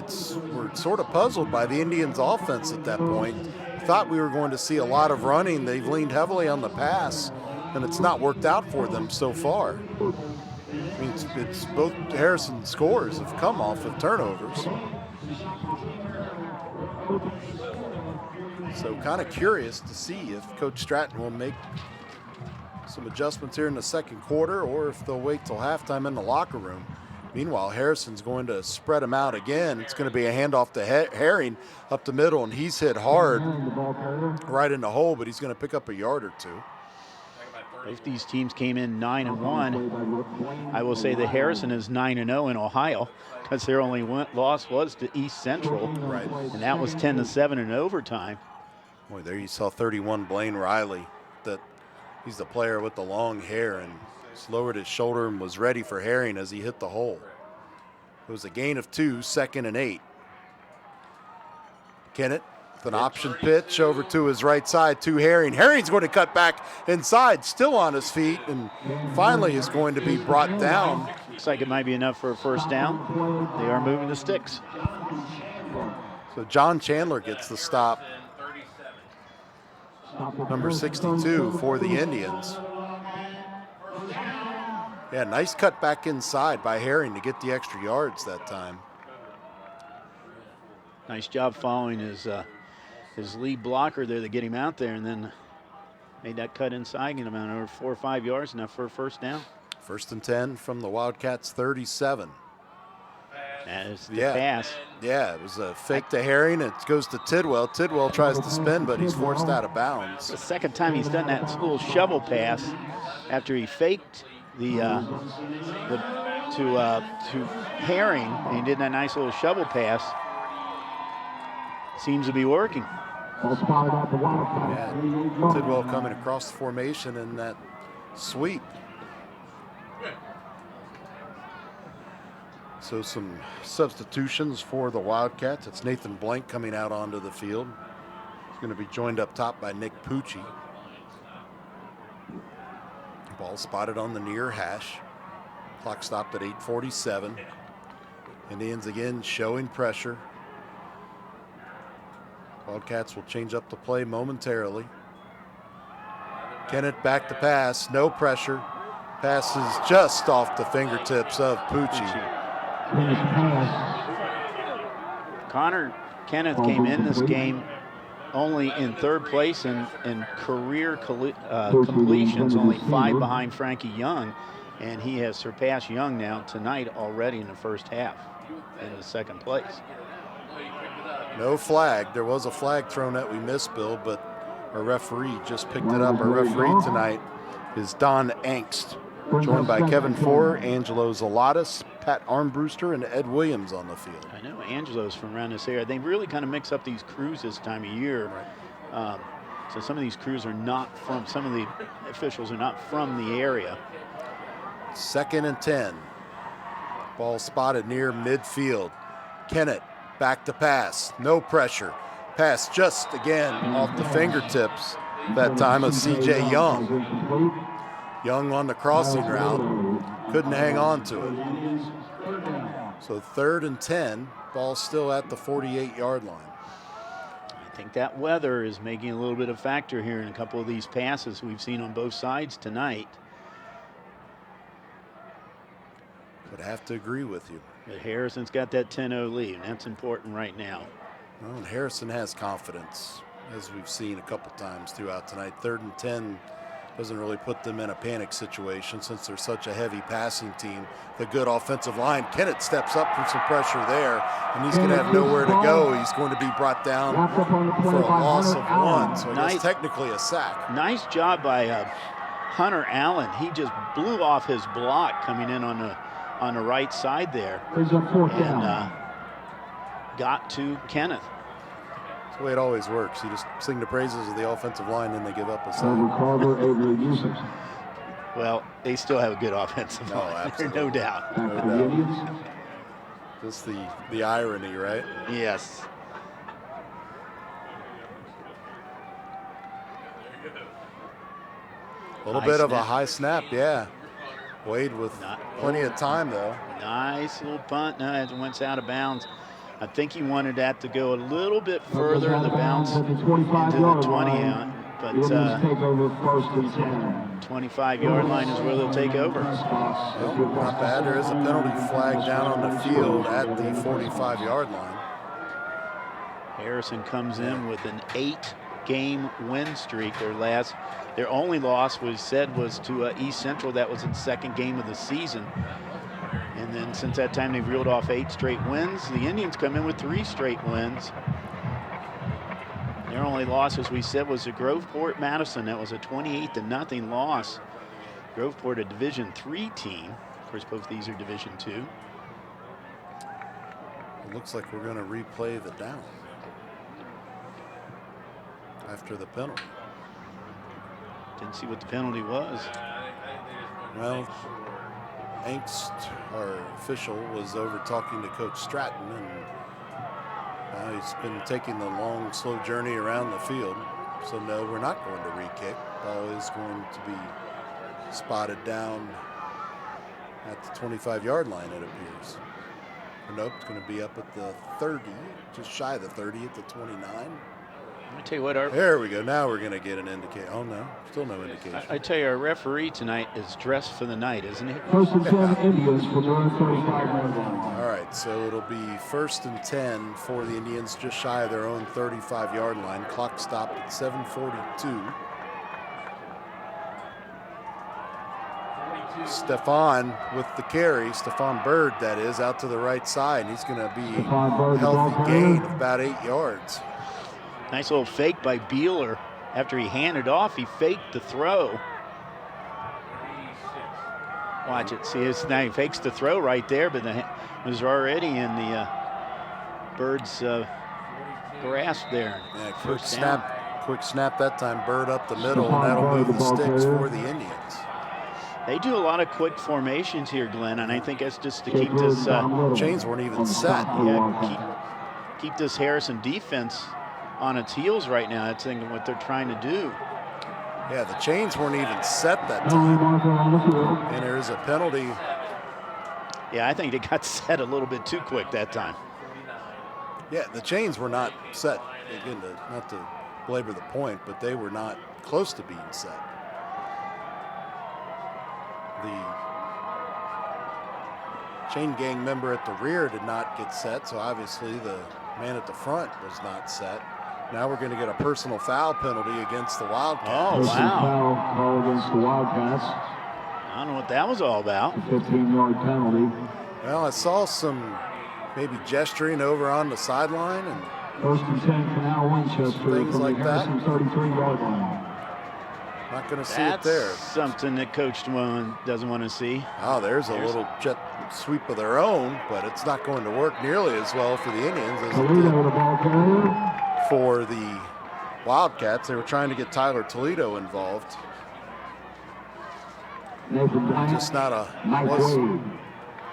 we're sort of puzzled by the Indians' offense at that point. Thought we were going to see a lot of running. They've leaned heavily on the pass, and it's not worked out for them so far. I mean, it's both Harrison's scores have come off of turnovers. So kind of curious to see if Coach Stratton will make some adjustments here in the second quarter or if they'll wait till halftime in the locker room. Meanwhile, Harrison's going to spread them out again. It's going to be a handoff to Herring up the middle, and he's hit hard right in the hole, but he's going to pick up a yard or two. Both these teams came in 9-1. I will say that Harrison is 9-0 in Ohio because their only loss was to East Central. Right. And that was 10-7 in overtime. Boy, there you saw 31 Blaine Riley. That he's the player with the long hair, and just lowered his shoulder and was ready for Herring as he hit the hole. It was a gain of 2, 2nd and 8. Kennett with an option pitch over to his right side to Herring. Herring's going to cut back inside, still on his feet, and finally is going to be brought down. Looks like it might be enough for a first down. They are moving the sticks. So John Chandler gets the stop. Number 62 for the Indians. Yeah, nice cut back inside by Herring to get the extra yards that time. Nice job following his lead blocker there to get him out there, and then made that cut inside, get him out over 4 or 5 yards, enough for a first down. 1st and 10 from the Wildcats 37. That is the pass. Yeah, it was a fake to Herring. It goes to Tidwell. Tidwell tries to spin, but he's forced out of bounds. The second time he's done that little shovel pass after he faked to Herring, and he did that nice little shovel pass. Seems to be working. Yeah, Tidwell coming across the formation in that sweep. So some substitutions for the Wildcats. It's Nathan Blank coming out onto the field. He's going to be joined up top by Nick Pucci. Ball spotted on the near hash. Clock stopped at 8:47. Indians again showing pressure. Wildcats will change up the play momentarily. Kennett back to pass, no pressure. Passes just off the fingertips of Pucci. Connor Kenneth came in this game only in 3rd place in career completions, only 5 behind Frankie Young, and he has surpassed Young now tonight already in the first half in the 2nd place. No flag. There was a flag thrown that we missed, Bill, but our referee just picked it up. Our referee tonight is Don Angst, joined by Kevin Forer, Angelo Zalatis, Pat Armbruster, and Ed Williams on the field. I know Angelo's from around this area. They really kind of mix up these crews this time of year. Right. So some of these crews are not from, some of the officials are not from the area. 2nd and 10. Ball spotted near midfield. Kennett back to pass, no pressure. Pass just again off the fingertips, that time of C.J. Young. Young on the crossing route, couldn't hang on to it. So 3rd and 10, ball still at the 48-yard line. I think that weather is making a little bit of factor here in a couple of these passes we've seen on both sides tonight. Would have to agree with you. But Harrison's got that 10-0 lead, and that's important right now. Well, and Harrison has confidence, as we've seen a couple times throughout tonight. 3rd and 10 doesn't really put them in a panic situation since they're such a heavy passing team. The good offensive line. Kennett steps up from some pressure there, and he's going to have nowhere to go. He's going to be brought down for a loss of 1, so it's technically a sack. Nice job by Hunter Allen. He just blew off his block coming in on the right side there and got to Kenneth. That's the way it always works. You just sing the praises of the offensive line, and they give up a sack. Well, they still have a good offensive line. Absolutely. No doubt. No doubt. Just the irony, right? Yes. A little bit of a high snap, yeah. Wade with plenty of time, though. Nice little punt. No, it went out of bounds. I think he wanted that to go a little bit further in the bounce into the 20, but 25-yard line is where they'll take over. Well, not bad. There is a penalty flag down on the field at the 45-yard line. Harrison comes in with an 8-game win streak. Their only loss was to East Central. That was in second game of the season. And then since that time, they've reeled off 8 straight wins. The Indians come in with 3 straight wins. Their only loss, as we said, was to Groveport Madison. That was a 28-0 loss. Groveport, a Division III team. Of course, both these are Division II. It looks like we're going to replay the down after the penalty. Didn't see what the penalty was. Well, Angst, our official, was over talking to Coach Stratton, and he's been taking the long, slow journey around the field. So no, we're not going to re-kick. Ball is going to be spotted down at the 25-yard line, it appears. Or nope, it's going to be up at the 30, just shy of the 30 at the 29. I'm going to tell you what, There we go. Now we're going to get an indication. Oh, no, still no indication. I tell you, our referee tonight is dressed for the night, isn't he? First and 10 Indians from their own 35-yard line. All right, so it'll be 1st and 10 for the Indians, just shy of their own 35-yard line. Clock stopped at 7:42. Stefan with the carry. Stefan Bird, that is, out to the right side. He's going to be a healthy gain of about 8 yards. Nice little fake by Beeler. After he handed off, he faked the throw. Watch it. See, now he fakes the throw right there, but it was already in the Bird's grasp there. Yeah, quick snap that time. Bird up the middle, and that'll move the sticks for the Indians. They do a lot of quick formations here, Glenn, and I think that's just to keep this chains weren't even set. Yeah, keep this Harrison defense on its heels right now. That's what they're trying to do. Yeah, the chains weren't even set that time. And there is a penalty. Yeah, I think they got set a little bit too quick that time. Yeah, the chains were not set. Again, not to belabor the point, but they were not close to being set. The chain gang member at the rear did not get set, so obviously the man at the front was not set. Now we're going to get a personal foul penalty against the Wildcats. Oh, wow. Foul call against the Wildcats. I don't know what that was all about. 15-yard penalty. Well, I saw some maybe gesturing over on the sideline and 1st and 10 Canal Winchester things from like the that. Harrison 33-yard line. Not going to see That's it there. something that Coach doesn't want to see. Oh, there's a little jet sweep of their own, but it's not going to work nearly as well for the Indians as it did Toledo, the ball carrier. for the Wildcats. They were trying to get Tyler Toledo involved. Nathan Bryant, Just not a Mike Wade.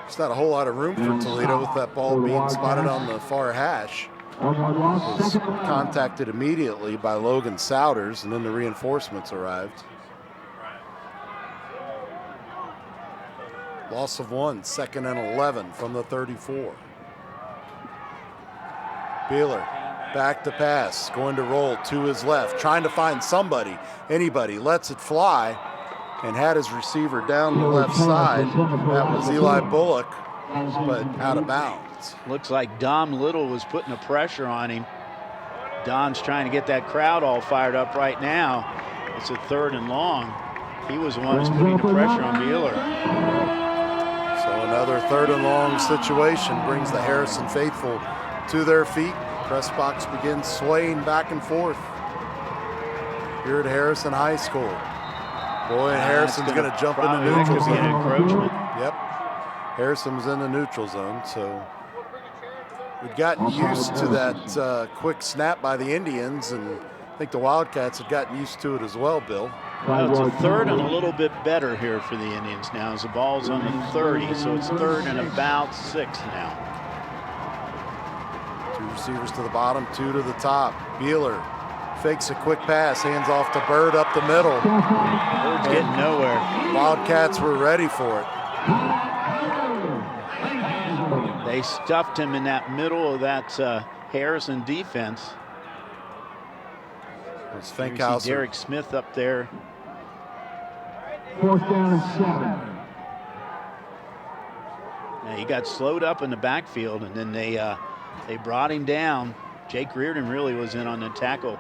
just not a whole lot of room for Toledo with that ball being spotted on the far hash. 1 yard loss, Was second down. contacted immediately by Logan Souders, and then the reinforcements arrived. Loss of 1, 2nd and 11 from the 34. Beeler back to pass, going to roll to his left, trying to find somebody, anybody, lets it fly, and had his receiver down the left side. That was Eli Bullock, but out of bounds. Looks like Dom Little was putting the pressure on him. Dom's trying to get that crowd all fired up right now. It's a 3rd and long. He was the one who's putting the pressure on Beeler. So another 3rd and long situation brings the Harrison faithful to their feet. Press box begins swaying back and forth here at Harrison High School. Boy, and Harrison's going to jump in the neutral Be an zone. encroachment. Yep, Harrison was in the neutral zone, so we'd gotten used to that quick snap by the Indians, and I think the Wildcats had gotten used to it as well, Bill. Well, it's a 3rd and a little bit better here for the Indians now as the ball's on the 30, so it's 3rd and about 6 now. 2 receivers to the bottom, 2 to the top. Beeler fakes a quick pass, hands off to Bird up the middle. Bird's getting nowhere. Wildcats were ready for it. They stuffed him in that middle of that Harrison defense. It was You see Finkhauser. Derek Smith up there. 4th down and 7. He got slowed up in the backfield, and then they brought him down. Jake Reardon really was in on the tackle.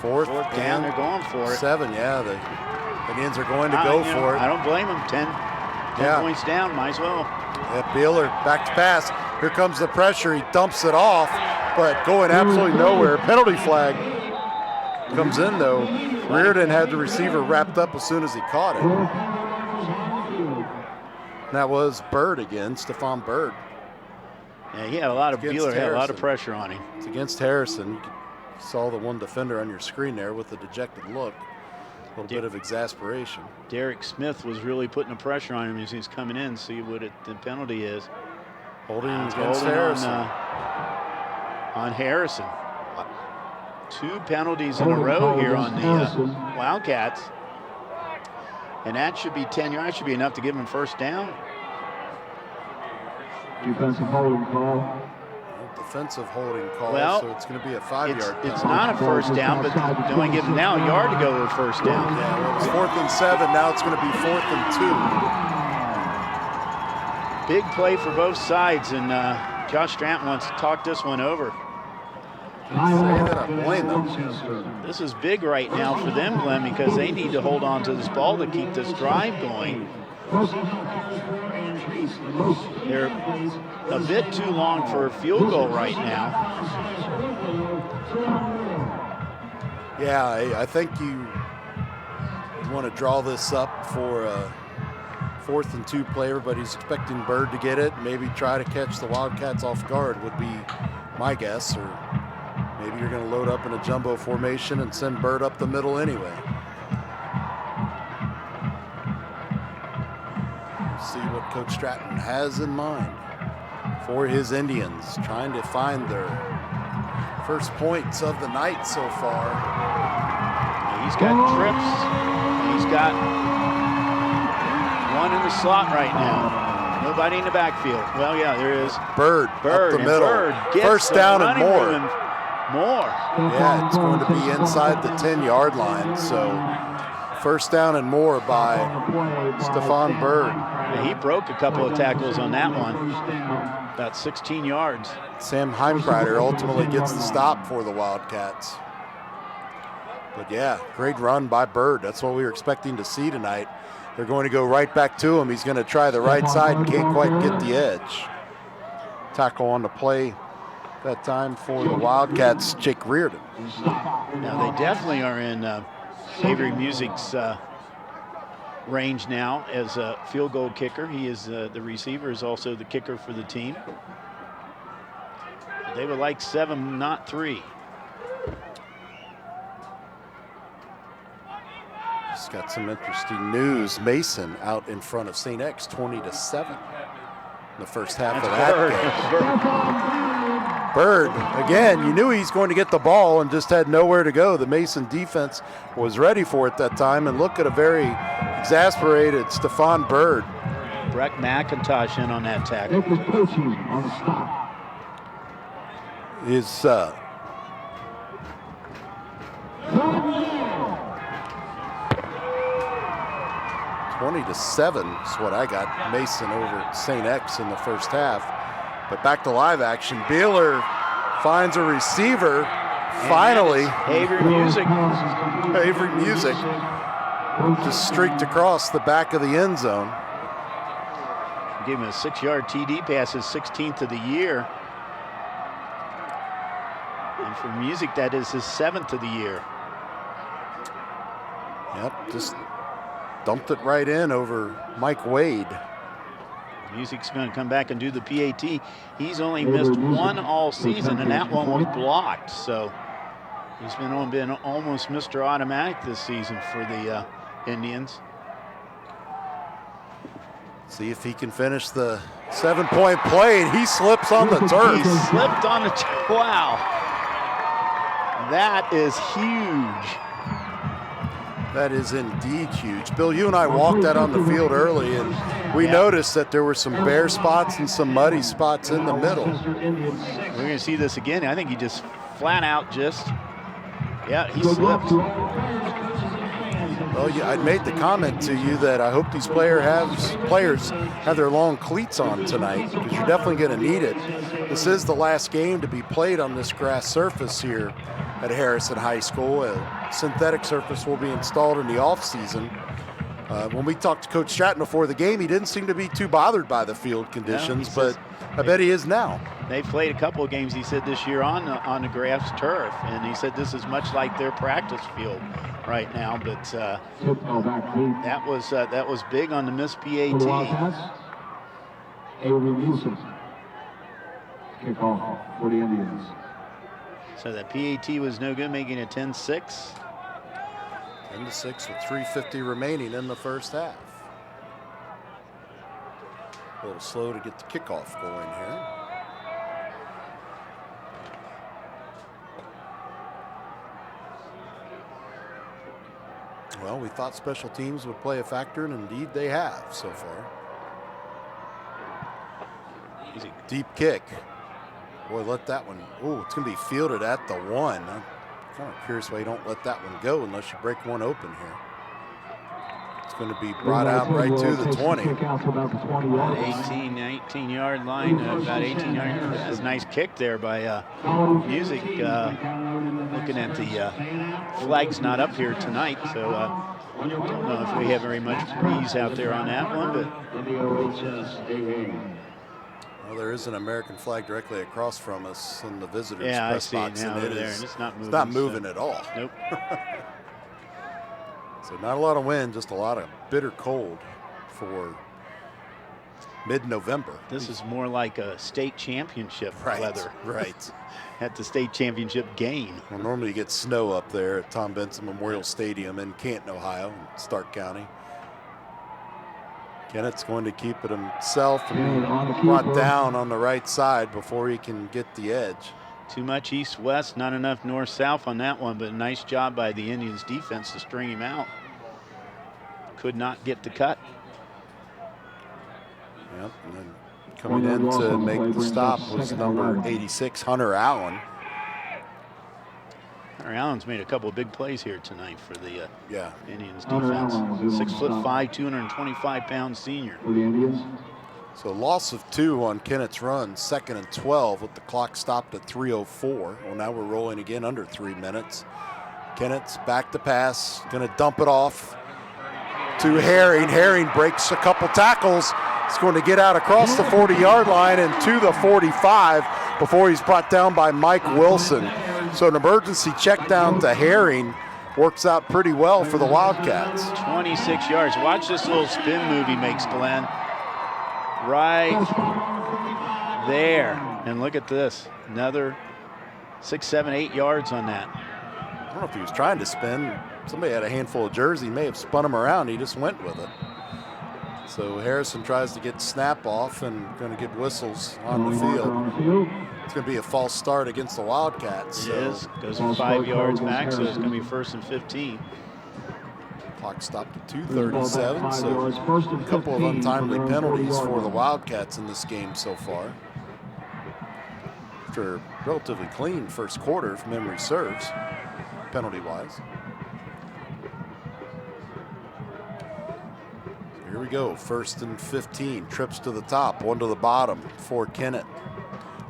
Fourth down, they're going for it. 7, yeah. The Indians are going to go for it. I don't blame them. 10 points down, might as well. Yeah, Beeler back to pass. Here comes the pressure. He dumps it off, but going absolutely nowhere. Penalty flag comes in, though. Reardon had the receiver wrapped up as soon as he caught it. That was Bird again, Stephon Bird. Yeah, he had a lot of Against Beeler had a lot of Harrison. pressure on him. It's against Harrison. You saw the one defender on your screen there with the dejected look. A little bit of exasperation. Derek Smith was really putting the pressure on him as he's coming in. See what the penalty is. Holding against Holding Harrison. on Harrison. 2 penalties in a row here on the Wildcats. And that should be 10 yards. Should be enough to give him first down. Defensive holding call. Defensive holding call, Well, so it's going to be a 5-yard It's penalty. not a first down, but they only give him now a yard to go to the first down. Yeah, well, it was 4th and 7. Now it's going to be 4th and 2. Big play for both sides, and Josh Stratton wants to talk this one over. Say that I blame them. This is big right now for them, Glenn, because they need to hold on to this ball to keep this drive going. They're a bit too long for a field goal right now. Yeah, I think you want to draw this up for a 4th and 2 play. Everybody's expecting Bird to get it. Maybe try to catch the Wildcats off guard would be my guess. Or maybe you're going to load up in a jumbo formation and send Bird up the middle anyway. See what Coach Stratton has in mind for his Indians, trying to find their first points of the night so far. He's got trips. He's got one in the slot right now. Nobody in the backfield. Well, yeah, there is. Bird up the and middle. Bird gets First the down and running more. room more. Yeah, it's going to be inside the 10-yard line. So first down and more by Stephon Bird. Yeah, he broke a couple of tackles on that one. About 16 yards. Sam Heimkreider ultimately gets the stop for the Wildcats. But yeah, great run by Bird. That's what we were expecting to see tonight. They're going to go right back to him. He's going to try the right side and can't quite get the edge. Tackle on the play that time for the Wildcats, Jake Reardon. Now they definitely are in Avery Music's range now as a field goal kicker. He is the receiver, is also the kicker for the team. They would like 7, not 3. Just got some interesting news. Mason out in front of St. X 20-7 in the first half of that game. Bird, again, you knew he's going to get the ball and just had nowhere to go. The Mason defense was ready for it that time, and look at a very exasperated Stephon Bird. Breck McIntosh in on that tackle. Coaching on the stop. His 20-7 is what I got. Mason over at St. X in the first half. But back to live action. Beeler finds a receiver. Finally, Avery Music. Avery Music just streaked across the back of the end zone. Gave him a 6-yard TD pass, his 16th of the year. And for Music, that is his 7th of the year. Yep, just dumped it right in over Mike Wade. Music's going to come back and do the PAT. He's only missed one all season, and that one was blocked. So he's been almost Mr. Automatic this season for the Indians. See if he can finish the 7-point play, and he slips on the turf. He slipped on the wow. That is huge. That is indeed huge. Bill, you and I walked out on the field early, and we noticed that there were some bare spots and some muddy spots in the middle. We're going to see this again. I think he just flat out he slipped. Well, yeah, I made the comment to you that I hope these players have their long cleats on tonight, because you're definitely going to need it. This is the last game to be played on this grass surface here at Harrison High School. A synthetic surface will be installed in the off-season. When we talked to Coach Stratton before the game, he didn't seem to be too bothered by the field conditions, but I bet he is now. They played a couple of games, he said, this year on the grass turf, and he said this is much like their practice field right now. But that was big on the missed PAT. Kickoff for the Indians. So that PAT was no good, making it 10-6. 10-6 with 3:50 remaining in the first half. A little slow to get the kickoff going here. Well, we thought special teams would play a factor, and indeed they have so far. Easy. Deep kick. Boy, let that one. Oh, it's going to be fielded at the 1. I'm kind of curious why you don't let that one go unless you break one open here. It's going to be brought out right to the 20. 18, 19-yard line, about 18 yards. That's a nice kick there by Music. Looking at the flag's not up here tonight, so I don't know if we have very much breeze out there on that one. But well, there is an American flag directly across from us in the visitors' yeah, press I box, see it now and over there, and it's not moving. It's not moving at all. Nope. So not a lot of wind, just a lot of bitter cold for mid-November. This is more like a state championship weather. Right. At the state championship game. Well, normally you get snow up there at Tom Benson Memorial Stadium in Canton, Ohio, Stark County. Kennett's going to keep it himself and brought down on the right side before he can get the edge. Too much east-west, not enough north-south on that one, but a nice job by the Indians defense to string him out. Could not get the cut. Yep, and then coming in to make the stop was number 86, Hunter Allen. Hunter Allen's made a couple of big plays here tonight for the Indians Hunter defense. Allen 6'5", 225-pound senior. For the Indians. So loss of 2 on Kennett's run, 2nd and 12 with the clock stopped at 3:04. Well, now we're rolling again under 3 minutes. Kennett's back to pass, gonna dump it off to Herring. Herring breaks a couple tackles. He's going to get out across the 40-yard line and to the 45 before he's brought down by Mike Wilson. So an emergency check down to Herring works out pretty well for the Wildcats. 26 yards. Watch this little spin move he makes, Glenn. Right there. And look at this. Another 6, 7, 8 yards on that. I don't know if he was trying to spin. Somebody had a handful of jersey, may have spun him around. He just went with it. So Harrison tries to get snap off and going to get whistles on the field. It's going to be a false start against the Wildcats. It is. Goes 5 yards back, so it's going to be 1st and 15. Clock stopped at 2:37, so a couple of untimely penalties for the Wildcats in this game so far. After a relatively clean first quarter, if memory serves, penalty-wise. Here we go, 1st and 15. Trips to the top, 1 to the bottom for Kennett.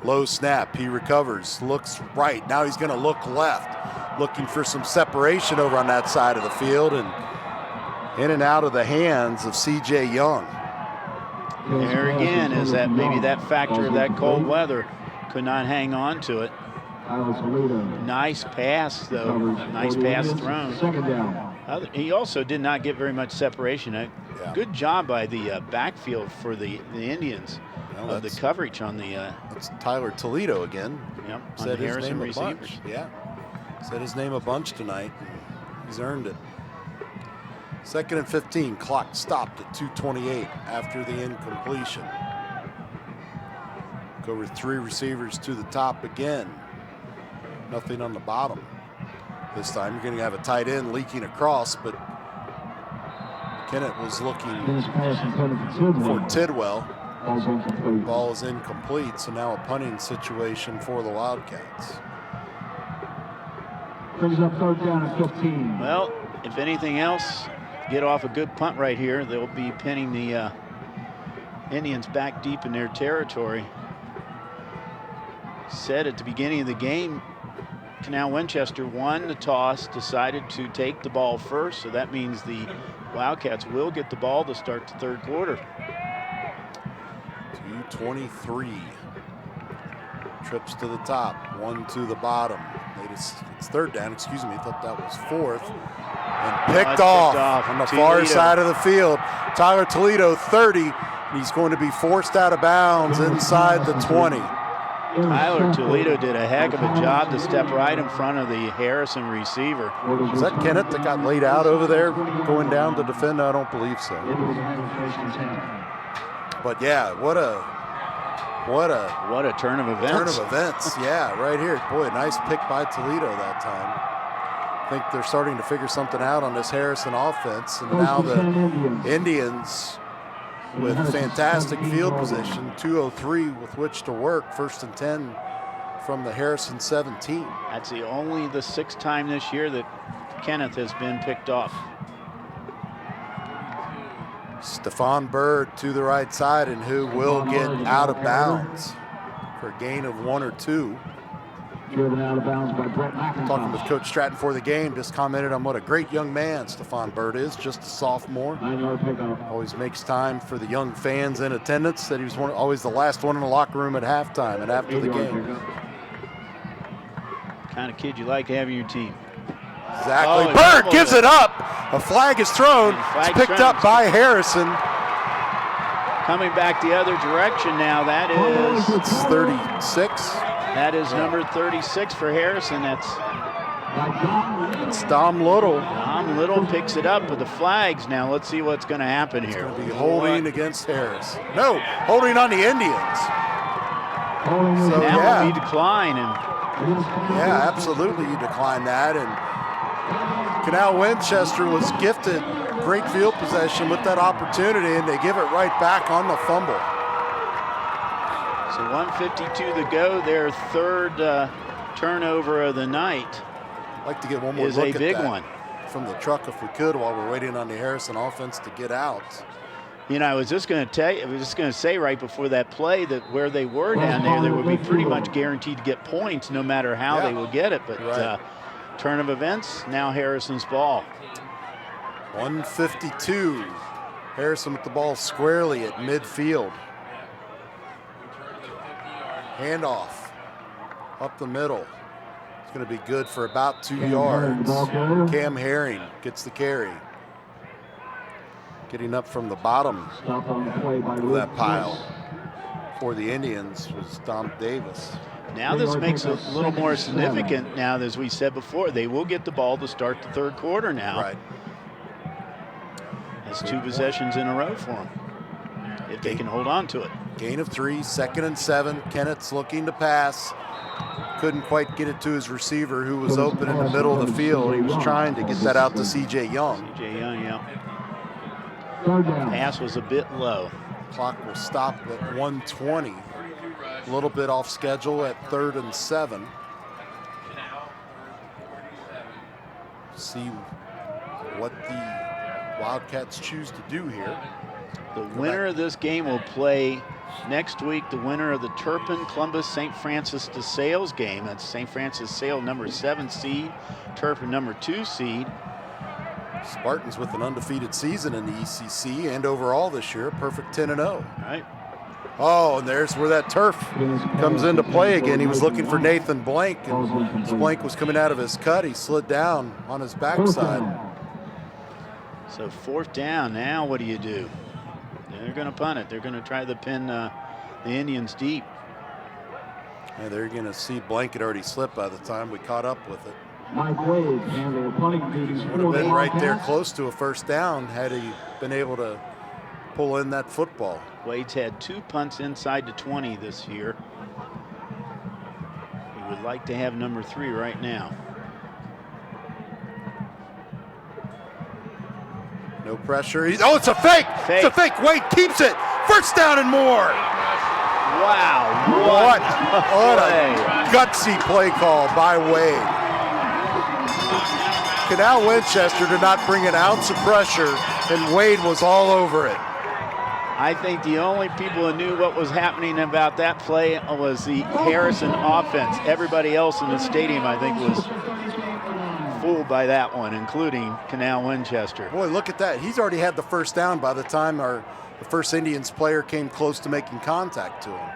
Low snap, he recovers, looks right. Now he's going to look left, looking for some separation over on that side of the field, and in and out of the hands of C.J. Young. There again is that maybe that factor of that cold weather. Could not hang on to it. Nice pass, though. Nice pass thrown. He also did not get very much separation. Good job by the backfield for the Indians of the coverage on the. That's Tyler Toledo again. Yep. Said his name a bunch. Yeah. Said his name a bunch tonight. He's earned it. 2nd and 15. Clock stopped at 2:28 after the incompletion. Go over 3 receivers to the top again. Nothing on the bottom. This time you're going to have a tight end leaking across, but Kennett was looking for Tidwell. Ball is incomplete, so now a punting situation for the Wildcats. Brings up 3rd down and 15. Well, if anything else, get off a good punt right here. They'll be pinning the Indians back deep in their territory. said at the beginning of the game, Canal Winchester won the toss, decided to take the ball first, so that means the Wildcats will get the ball to start the third quarter. 2:23. Trips to the top, one to the bottom. It's third down, excuse me, I thought that was fourth. And picked off on the far side of the field. Tyler Toledo, 30, and he's going to be forced out of bounds inside the 20. Tyler Toledo did a heck of a job to step right in front of the Harrison receiver. Was that Kenneth that got laid out over there going down to defend? I don't believe so. But yeah, what a turn of events. Turn of events, yeah, right here. Boy, a nice pick by Toledo that time. I think they're starting to figure something out on this Harrison offense. And now the Indians with fantastic field position, 2:03 with which to work, 1st and 10 from the Harrison 17. That's only the 6th time this year that Kenneth has been picked off. Stephon Bird to the right side, and who will get out of bounds for a gain of 1 or 2. Driven out of bounds by Brett McIntosh. Talking with Coach Stratton before the game, just commented on what a great young man Stephon Bird is, just a sophomore. 9-yard pickup. Always makes time for the young fans in attendance. Said he was always the last one in the locker room at halftime and after the game. Kind of kid you like having your team. Exactly. Bird gives it up. A flag is thrown. It's picked up by Harrison. Coming back the other direction now. That is 36. That is number 36 for Harrison. It's Dom Little. Dom Little picks it up with the flags. Now let's see what's going to happen here. It's going to be holding against Harris. No, holding on the Indians. So that will be decline. Yeah, absolutely you decline that. And Canal Winchester was gifted great field possession with that opportunity, and they give it right back on the fumble. So 1:52 to go. Their third turnover of the night. I'd like to get one more is look a at big that one from the truck if we could, while we're waiting on the Harrison offense to get out. You know, I was just going to say right before that play that where they were down there, they would be pretty much guaranteed to get points no matter how they would get it. But turn of events, now Harrison's ball. 1:52. Harrison with the ball squarely at midfield. Handoff up the middle. It's going to be good for about 2 yards. Cam Herring gets the carry. Getting up from the bottom of that pile for the Indians was Dom Davis. Now this makes it a little more significant now, as we said before. They will get the ball to start the third quarter now. Right. That's 2 possessions in a row for them, if they can hold on to it. Gain of 3, 2nd and 7. Kenneth's looking to pass. Couldn't quite get it to his receiver, who was open in the middle of the field. He was trying to get that out to C.J. Young. C.J. Young, yeah. Pass was a bit low. Clock will stop at 1:20. A little bit off schedule at 3rd and 7. See what the Wildcats choose to do here. The winner of this game will play next week the winner of the Turpin Columbus St. Francis de Sales game. That's St. Francis Sale number 7 seed, Turpin number 2 seed. Spartans with an undefeated season in the ECC and overall this year, perfect 10-0. Right. Oh, and there's where that turf comes into play again. He was looking for Nathan Blank, and Blank was coming out of his cut. He slid down on his backside. So 4th down. Now what do you do? They're going to punt it. They're going to try to pin the Indians deep. Yeah, they're going to see Blank had already slipped by the time we caught up with it. Mike Wade handled punting duties. Would have been right there close to a 1st down had he been able to pull in that football. Wade's had 2 punts inside the 20 this year. He would like to have number 3 right now. No pressure. Oh, it's a fake. It's a fake. Wade keeps it. 1st down and more. Wow. What a gutsy play call by Wade. Canal Winchester did not bring an ounce of pressure, and Wade was all over it. I think the only people who knew what was happening about that play was the Harrison offense. Everybody else in the stadium, I think, was fooled by that one, including Canal Winchester. Boy, look at that. He's already had the first down by the time the first Indians player came close to making contact to him.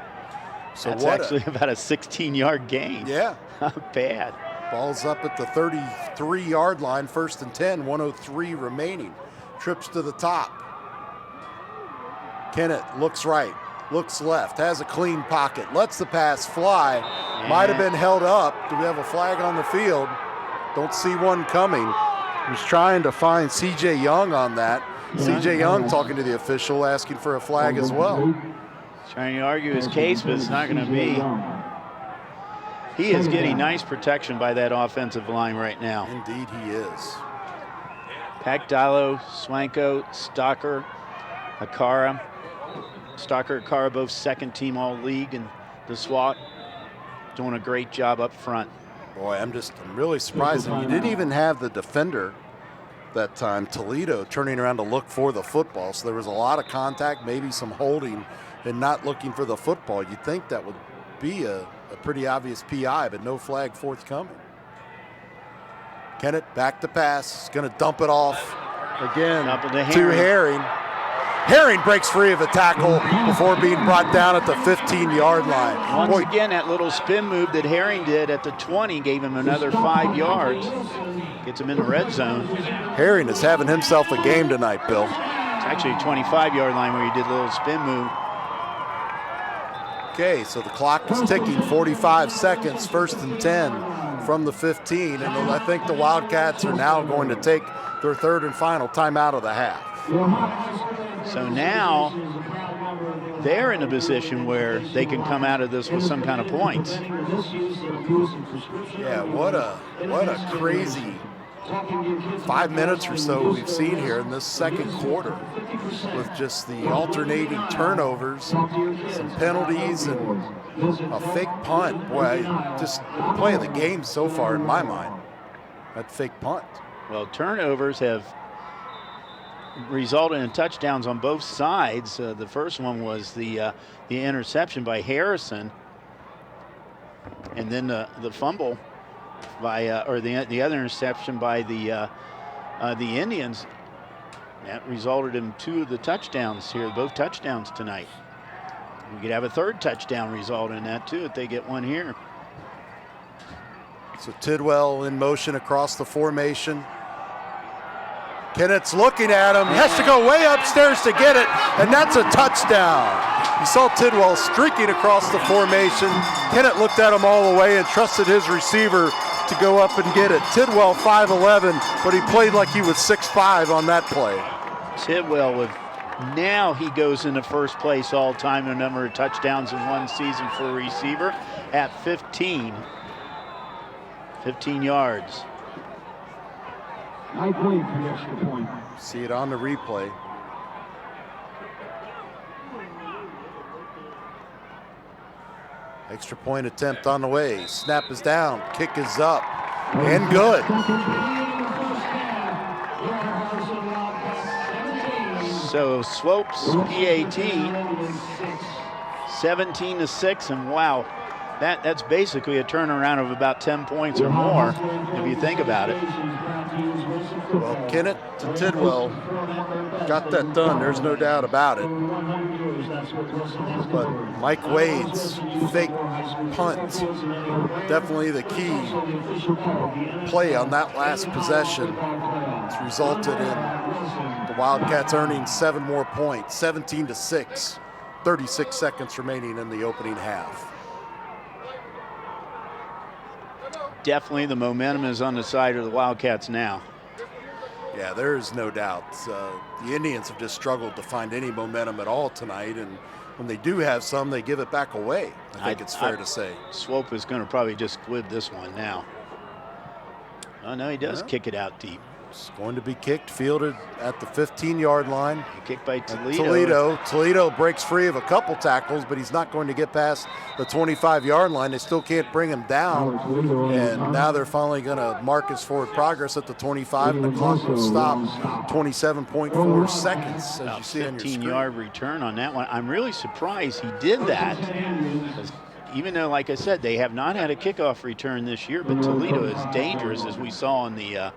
So that's actually about a 16-yard gain. Yeah. Not bad. Ball's up at the 33-yard line, 1st and 10, 1:03 remaining. Trips to the top. Kennett looks right, looks left, has a clean pocket, lets the pass fly. Might have been held up. Do we have a flag on the field? Don't see one coming. He was trying to find C.J. Young on that. C.J. Young talking to the official, asking for a flag as well. Trying to argue his case, but it's not going to be. He is getting nice protection by that offensive line right now. Indeed he is. Pagdalo, Swanko, Stocker, Akara. Stocker, Akara, both second team all league in the SWAT. Doing a great job up front. Boy, I'm really surprised. And you didn't even have the defender that time, Toledo, turning around to look for the football. So there was a lot of contact, maybe some holding, and not looking for the football. You'd think that would be a pretty obvious PI, but no flag forthcoming. Kennett back to pass, is going to dump it off again to Herring. Herring breaks free of a tackle before being brought down at the 15-yard line. Once again, that little spin move that Herring did at the 20 gave him another 5 yards. Gets him in the red zone. Herring is having himself a game tonight, Bill. It's actually a 25-yard line where he did a little spin move. Okay, so the clock is ticking, 45 seconds, 1st and 10 from the 15. And I think the Wildcats are now going to take their third and final timeout of the half. So now they're in a position where they can come out of this with some kind of points. Yeah, what a crazy 5 minutes or so we've seen here in this second quarter, with just the alternating turnovers, some penalties, and a fake punt. Boy, just playing the game so far in my mind, that fake punt. Well, turnovers have resulted in touchdowns on both sides. The first one was the interception by Harrison, and then the fumble by or the other interception by the Indians. That resulted in 2 of the touchdowns here, both touchdowns tonight. We could have a third touchdown result in that too if they get one here. So Tidwell in motion across the formation. Kennett's looking at him. He has to go way upstairs to get it, and that's a touchdown. You saw Tidwell streaking across the formation. Kennett looked at him all the way and trusted his receiver to go up and get it. Tidwell 5'11", but he played like he was 6'5" on that play. Tidwell now he goes into first place all time in a number of touchdowns in one season for a receiver at 15 yards. Mike Wade for the extra point. See it on the replay. Extra point attempt on the way. Snap is down, kick is up, and good. So Swopes PAT 17-6, and wow, that's basically a turnaround of about 10 points or more if you think about it. Well, Kennett to Tidwell got that done, there's no doubt about it. But Mike Wade's fake punt, definitely the key play on that last possession. It's resulted in the Wildcats earning 7 more points, 17-6, 36 seconds remaining in the opening half. Definitely the momentum is on the side of the Wildcats now. Yeah, there is no doubt. The Indians have just struggled to find any momentum at all tonight, and when they do have some, they give it back away. I think it's fair to say. Swope is going to probably just squib this one now. Oh, no, he does kick it out deep. It's going to be kicked, fielded at the 15-yard line. Kicked by Toledo. Toledo breaks free of a couple tackles, but he's not going to get past the 25-yard line. They still can't bring him down. And now they're finally going to mark his forward progress at the 25, and the clock will stop 27.4 seconds, as you see on your screen. 15-yard return on that one. I'm really surprised he did that. Even though, like I said, they have not had a kickoff return this year, but Toledo is dangerous, as we saw in the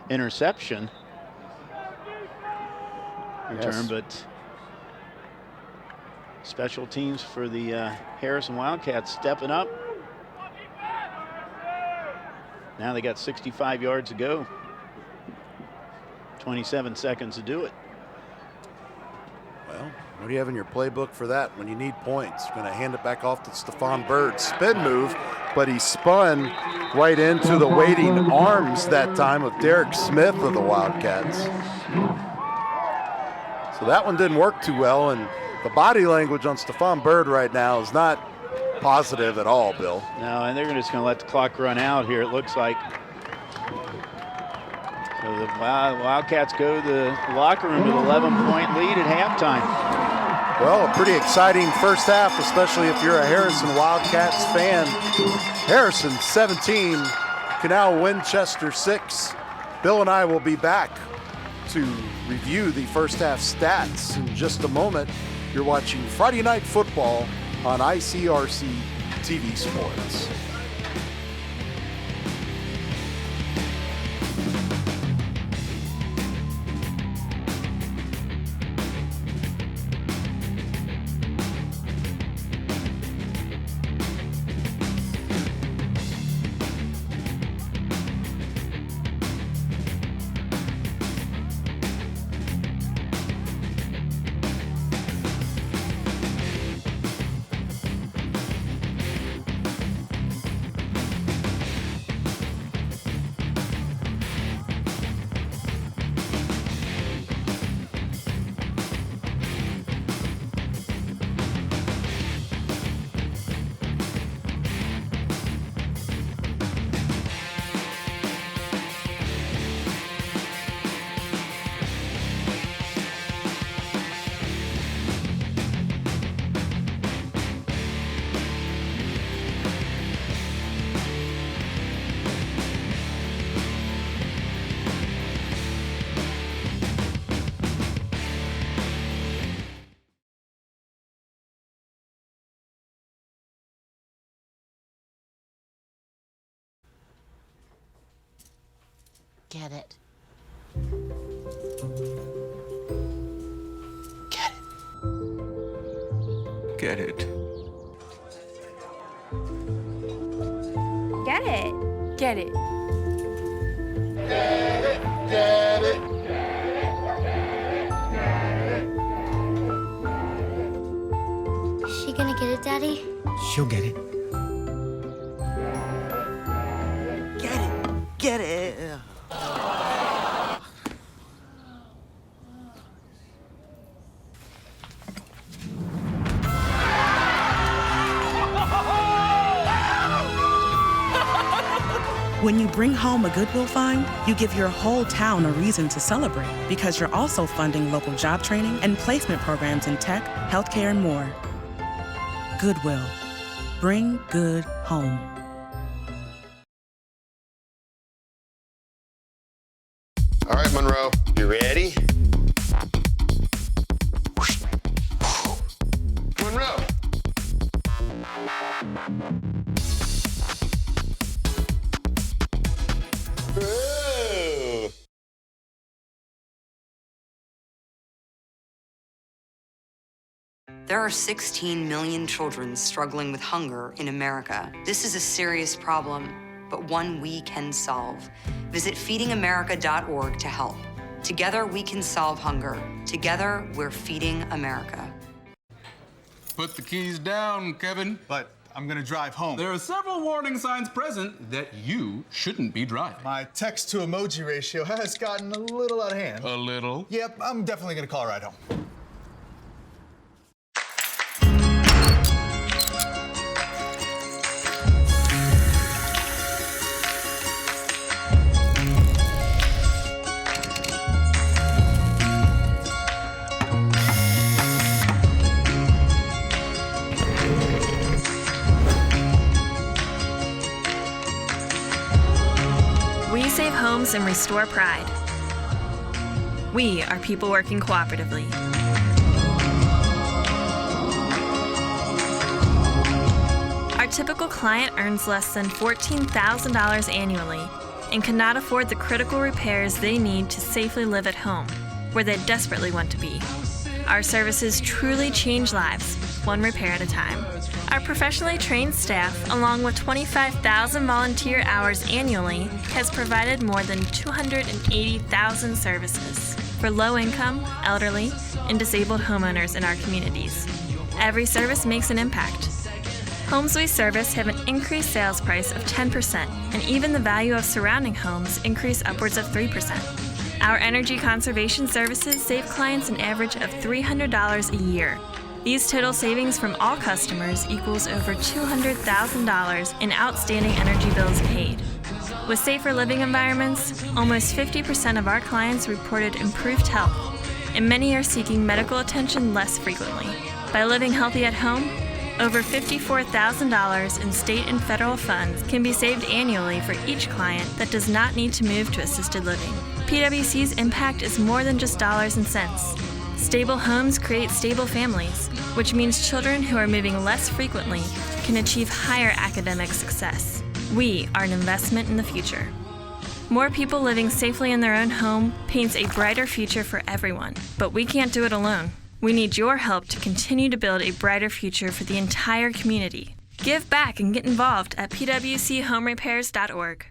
interception return. Yes. But special teams for the Harrison Wildcats stepping up. Now they got 65 yards to go. 27 seconds to do it. Well, what do you have in your playbook for that when you need points? You're going to hand it back off to Stephon Bird. Spin move, but he spun right into the waiting arms that time of Derek Smith of the Wildcats. So that one didn't work too well, and the body language on Stephon Bird right now is not positive at all, Bill. No, and they're just going to let the clock run out here, it looks like. So the Wildcats go to the locker room with an 11-point lead at halftime. Well, a pretty exciting first half, especially if you're a Harrison Wildcats fan. Harrison 17, Canal Winchester 6. Bill and I will be back to review the first half stats in just a moment. You're watching Friday Night Football on ICRC TV Sports. Get it. Get it. Get it. Get it. Get it. Get it. Is she gonna get it, Daddy? She'll get it. Get it. Get it. When you bring home a Goodwill find, you give your whole town a reason to celebrate because you're also funding local job training and placement programs in tech, healthcare, and more. Goodwill. Bring good home. All right, Monroe, you ready? Monroe. Ooh. There are 16 million children struggling with hunger in America. This is a serious problem, but one we can solve. Visit feedingamerica.org to help. Together we can solve hunger. Together we're feeding America. Put the keys down, Kevin. But I'm gonna drive home. There are several warning signs present that you shouldn't be driving. My text to emoji ratio has gotten a little out of hand. A little? Yep, I'm definitely gonna call a ride home. save homes and restore pride. We are people working cooperatively. Our typical client earns less than $14,000 annually and cannot afford the critical repairs they need to safely live at home, where they desperately want to be. Our services truly change lives, one repair at a time. Our professionally trained staff, along with 25,000 volunteer hours annually, has provided more than 280,000 services for low-income, elderly, and disabled homeowners in our communities. Every service makes an impact. Homes we service have an increased sales price of 10%, and even the value of surrounding homes increase upwards of 3%. Our energy conservation services save clients an average of $300 a year. These total savings from all customers equals over $200,000 in outstanding energy bills paid. With safer living environments, almost 50% of our clients reported improved health, and many are seeking medical attention less frequently. By living healthy at home, over $54,000 in state and federal funds can be saved annually for each client that does not need to move to assisted living. PwC's impact is more than just dollars and cents. Stable homes create stable families, which means children who are moving less frequently can achieve higher academic success. We are an investment in the future. More people living safely in their own home paints a brighter future for everyone, but we can't do it alone. We need your help to continue to build a brighter future for the entire community. Give back and get involved at pwchomrepairs.org.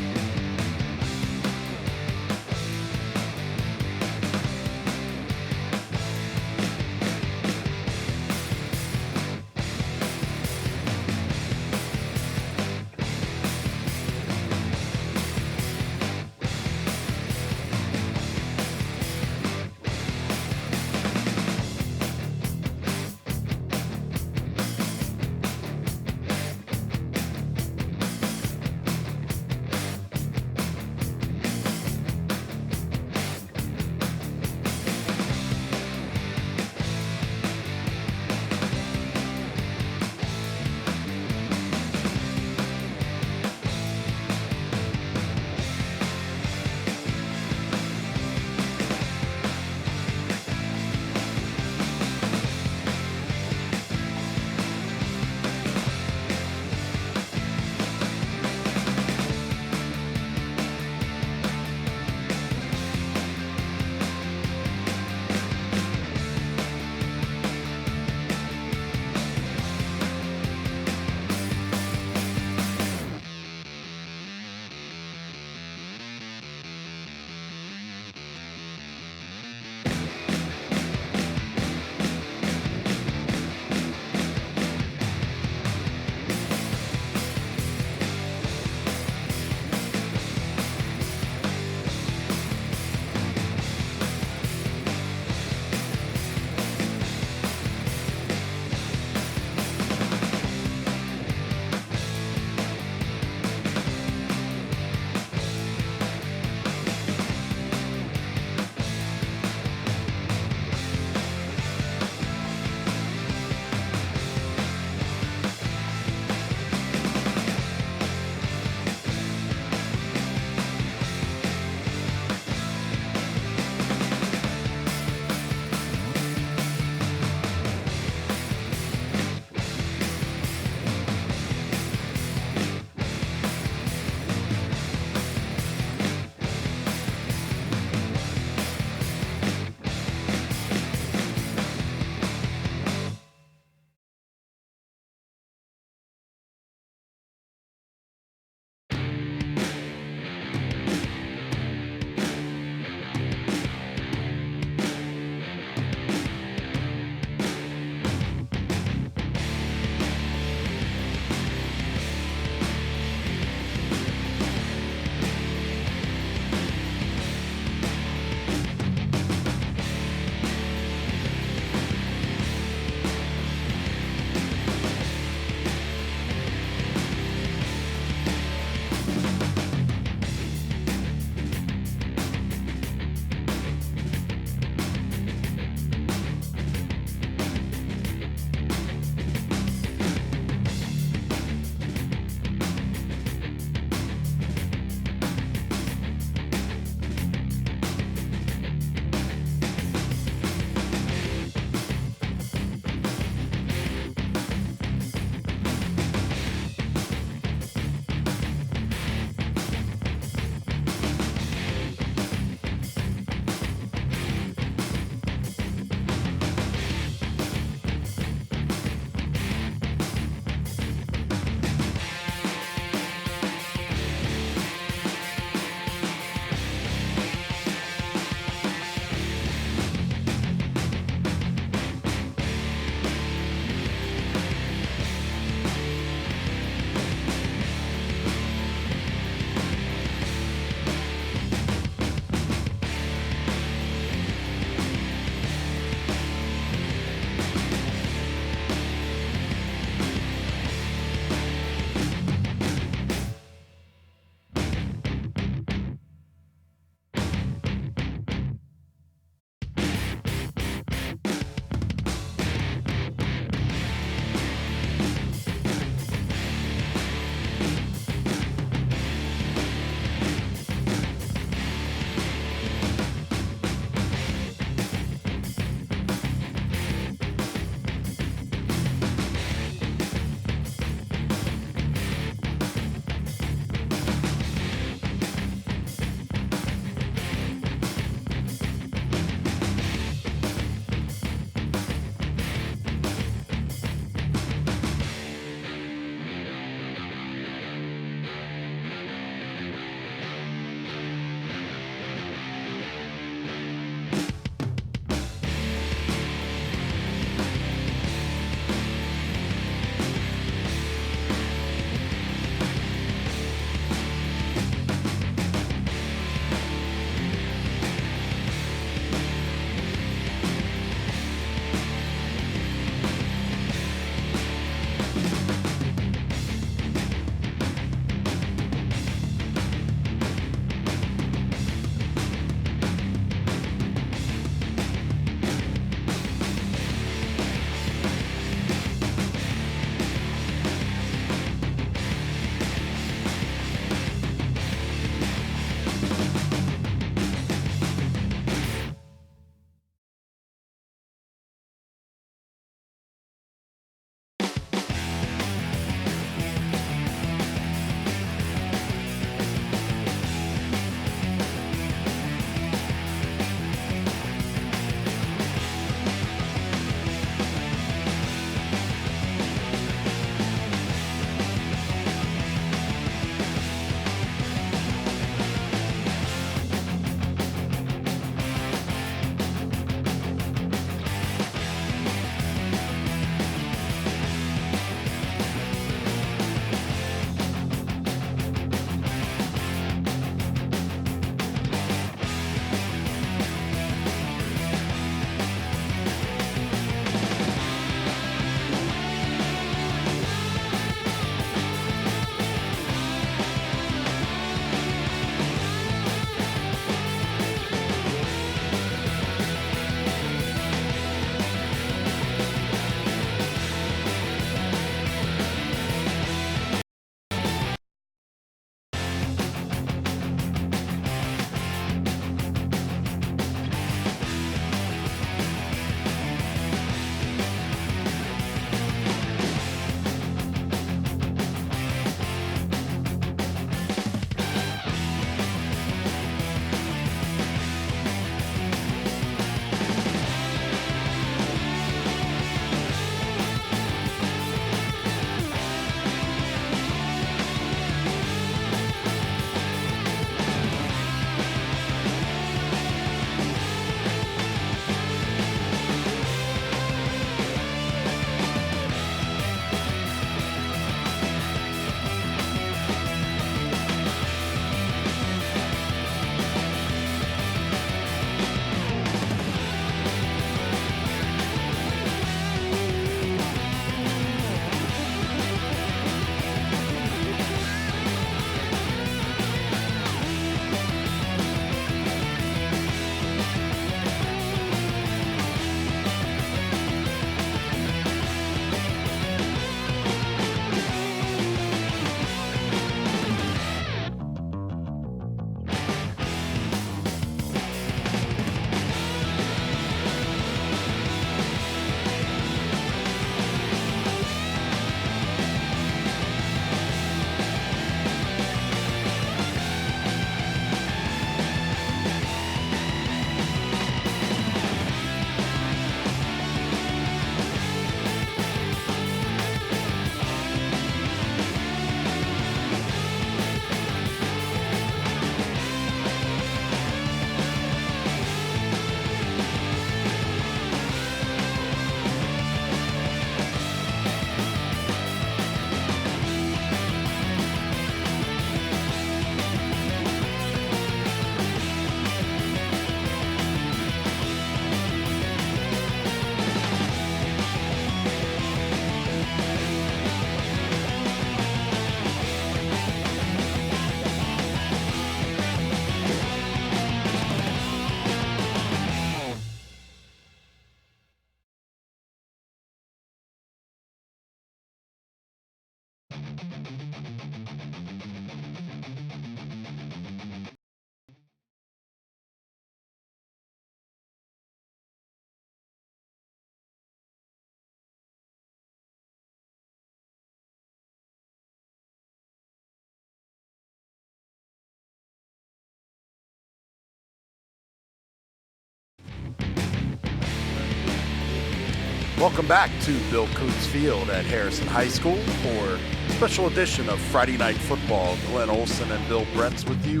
Welcome back to Bill Coontz Field at Harrison High School for a special edition of Friday Night Football. Glenn Olson and Bill Bretz with you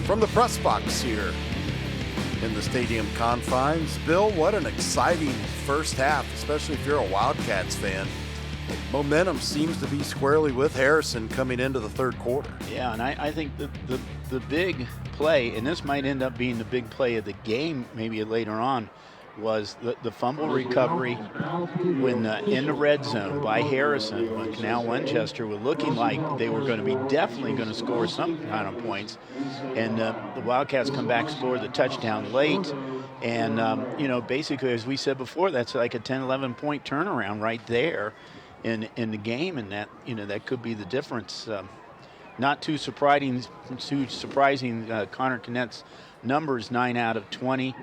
from the press box here in the stadium confines. Bill, what an exciting first half, especially if you're a Wildcats fan. Momentum seems to be squarely with Harrison coming into the third quarter. Yeah, and I think the big play, and this might end up being the big play of the game maybe later on, was the fumble recovery when in the red zone by Harrison, when Canal Winchester were looking like they were going to be definitely going to score some kind of points. And the Wildcats come back, score the touchdown late. And, basically, as we said before, that's like a 10, 11-point turnaround right there in the game. And that, that could be the difference. Not too surprising, Connor Kinnett's numbers, 9 out of 20.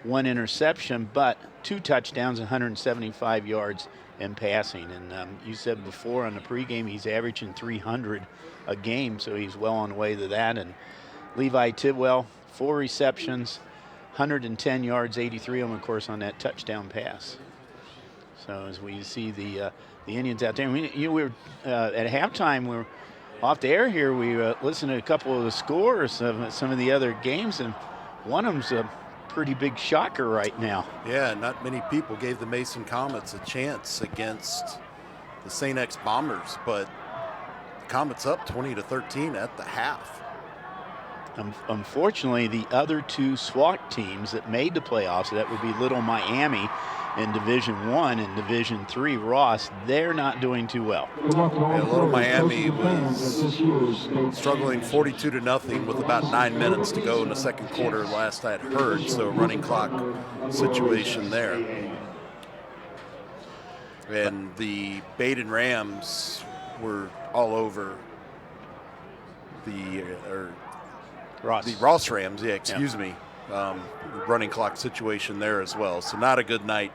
1 interception, but 2 touchdowns, 175 yards in passing. And you said before on the pregame he's averaging 300 a game, so he's well on the way to that. And Levi Tidwell, 4 receptions, 110 yards, 83 of them, of course, on that touchdown pass. So as we see the Indians out there, we were at halftime, we were off the air here, we listened to a couple of the scores of some of the other games, and one of them's pretty big shocker right now. Yeah, not many people gave the Mason Comets a chance against the St. X Bombers, but the Comets up 20-13 at the half. Unfortunately, the other 2 SWAC teams that made the playoffs, that would be Little Miami in Division 1 and Division 3 Ross, they're not doing too well. Yeah, Little Miami was struggling 42-0 with about 9 minutes to go in the second quarter last I had heard, so a running clock situation there. And the Baden Rams were all over the Ross Rams, excuse me. Running clock situation there as well. So not a good night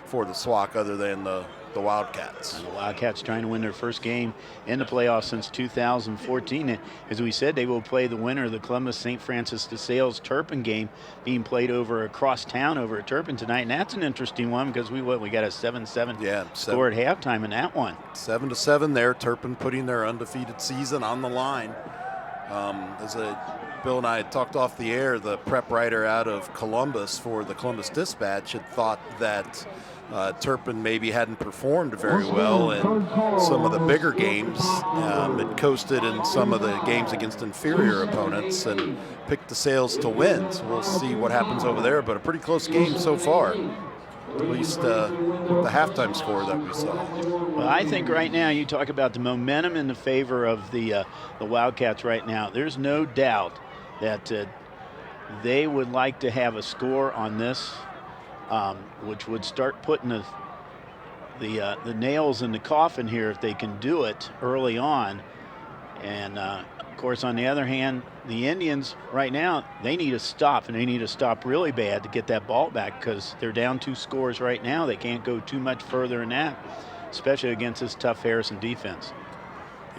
for the SWAC other than the Wildcats. And the Wildcats trying to win their first game in the playoffs since 2014. And as we said, they will play the winner of the Columbus St. Francis de Sales Turpin game being played over across town over at Turpin tonight. And that's an interesting one because we got a 7-7 score at halftime in that one. 7-7 there. Turpin putting their undefeated season on the line. Bill and I had talked off the air, the prep writer out of Columbus for the Columbus Dispatch had thought that Turpin maybe hadn't performed very well in some of the bigger games. It coasted in some of the games against inferior opponents and picked the Sales to win. So we'll see what happens over there, but a pretty close game so far. At least the halftime score that we saw. Well, I think right now you talk about the momentum in the favor of the Wildcats right now. There's no doubt that they would like to have a score on this, which would start putting the nails in the coffin here if they can do it early on. And of course, on the other hand, the Indians right now, they need to stop, and they need to stop really bad to get that ball back because they're down 2 scores right now. They can't go too much further than that, especially against this tough Harrison defense.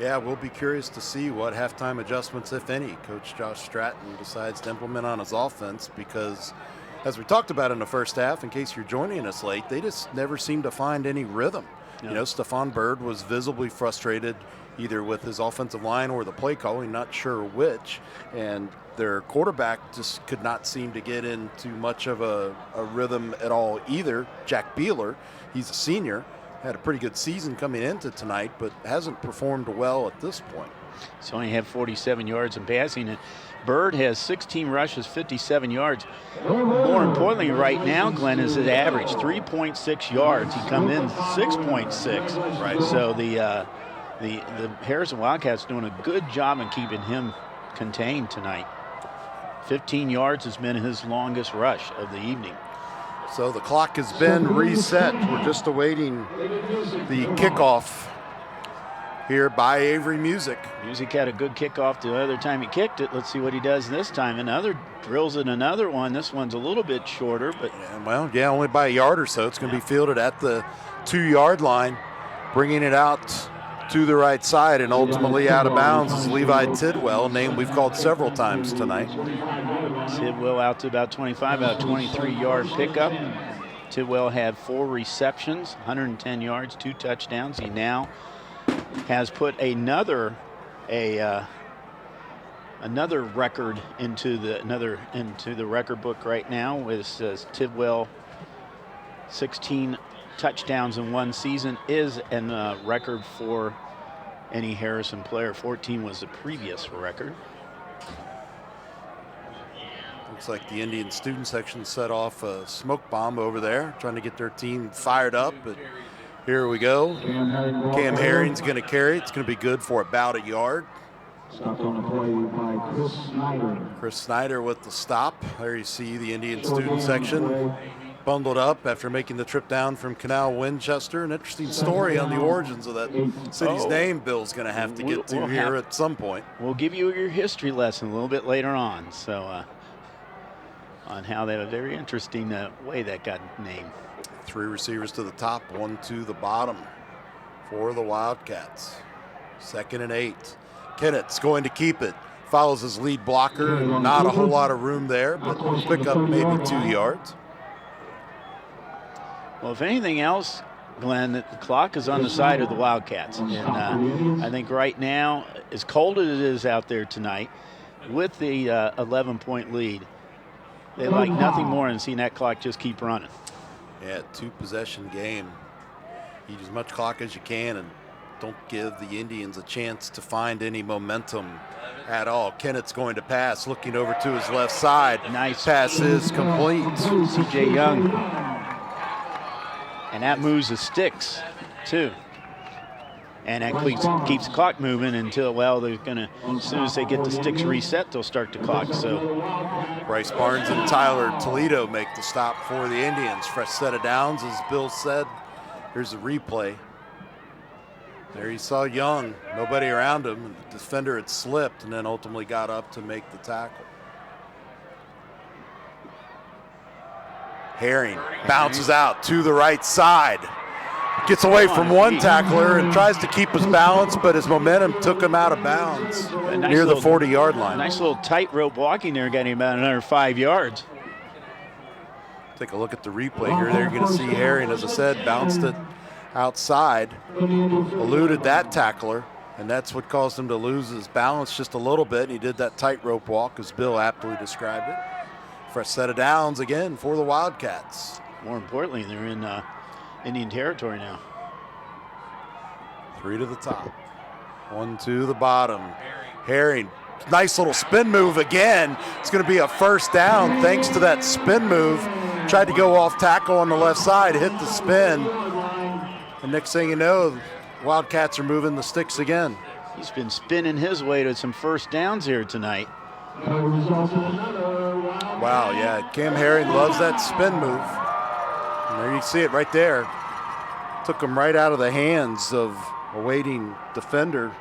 Yeah, we'll be curious to see what halftime adjustments, if any, Coach Josh Stratton decides to implement on his offense because, as we talked about in the first half, in case you're joining us late, they just never seem to find any rhythm. No. Stephon Bird was visibly frustrated either with his offensive line or the play calling, not sure which, and their quarterback just could not seem to get into much of a rhythm at all either. Jack Beeler, he's a senior, had a pretty good season coming into tonight, but hasn't performed well at this point. He's only had 47 yards in passing, and Bird has 16 rushes, 57 yards. More importantly right now, Glenn, is his average, 3.6 yards. He come in 6.6. Right. So the Harrison Wildcats doing a good job in keeping him contained tonight. 15 yards has been his longest rush of the evening. So the clock has been reset. We're just awaiting the kickoff here by Avery Music. Music had a good kickoff the other time he kicked it. Let's see what he does this time. Another drills in another one. This one's a little bit shorter, but only by a yard or so. It's going to be fielded at the 2-yard line, bringing it out to the right side and ultimately out of bounds is Levi Tidwell, a name we've called several times tonight. Tidwell out to about 25, about 23-yard pickup. Tidwell had 4 receptions, 110 yards, 2 touchdowns. He now has put another record into the record book right now, with Tidwell 16 touchdowns in one season is a record for any Harrison player. 14 was the previous record. Looks like the Indian student section set off a smoke bomb over there, trying to get their team fired up. But here we go. Cam Herring's going to carry it. It's going to be good for about a yard. Stopped on the play by Chris Snyder. Chris Snyder with the stop. There you see the Indian student section bundled up after making the trip down from Canal Winchester. An interesting story on the origins of that city's name Bill's going to have to get to here at some point. We'll give you your history lesson a little bit later on. So on how that, a very interesting way that got named. 3 receivers to the top, 1 to the bottom for the Wildcats. 2nd and 8. Kennett's going to keep it. Follows his lead blocker. Not a whole lot of room there, but pick up maybe 2 yards. Well, if anything else, Glenn, the clock is on the side of the Wildcats. And I think right now, as cold as it is out there tonight, with the 11-point lead, they like nothing more than seeing that clock just keep running. Yeah, 2-possession game. Eat as much clock as you can and don't give the Indians a chance to find any momentum at all. Kennett's going to pass, looking over to his left side. Nice. Pass is complete. C.J. Young. And that moves the sticks, too. And that keeps the clock moving until, well, they're going to, as soon as they get the sticks reset, they'll start the clock. So Bryce Barnes and Tyler Toledo make the stop for the Indians. Fresh set of downs, as Bill said. Here's a replay. There you saw Young, nobody around him. The defender had slipped and then ultimately got up to make the tackle. Herring bounces out to the right side. Gets away from one tackler and tries to keep his balance, but his momentum took him out of bounds near the 40-yard line. Nice little tightrope walking there, got him about another 5 yards. Take a look at the replay here. There you're going to see Herring, as I said, bounced it outside, eluded that tackler, and that's what caused him to lose his balance just a little bit. And he did that tightrope walk, as Bill aptly described it. Fresh set of downs again for the Wildcats. More importantly, they're in Indian territory now. 3 to the top, 1 to the bottom. Herring, nice little spin move again. It's going to be a first down thanks to that spin move. Tried to go off tackle on the left side, hit the spin. And next thing you know, Wildcats are moving the sticks again. He's been spinning his way to some first downs here tonight. Wow, yeah, Cam Herring loves that spin move. And there you see it right there. Took him right out of the hands of a waiting defender,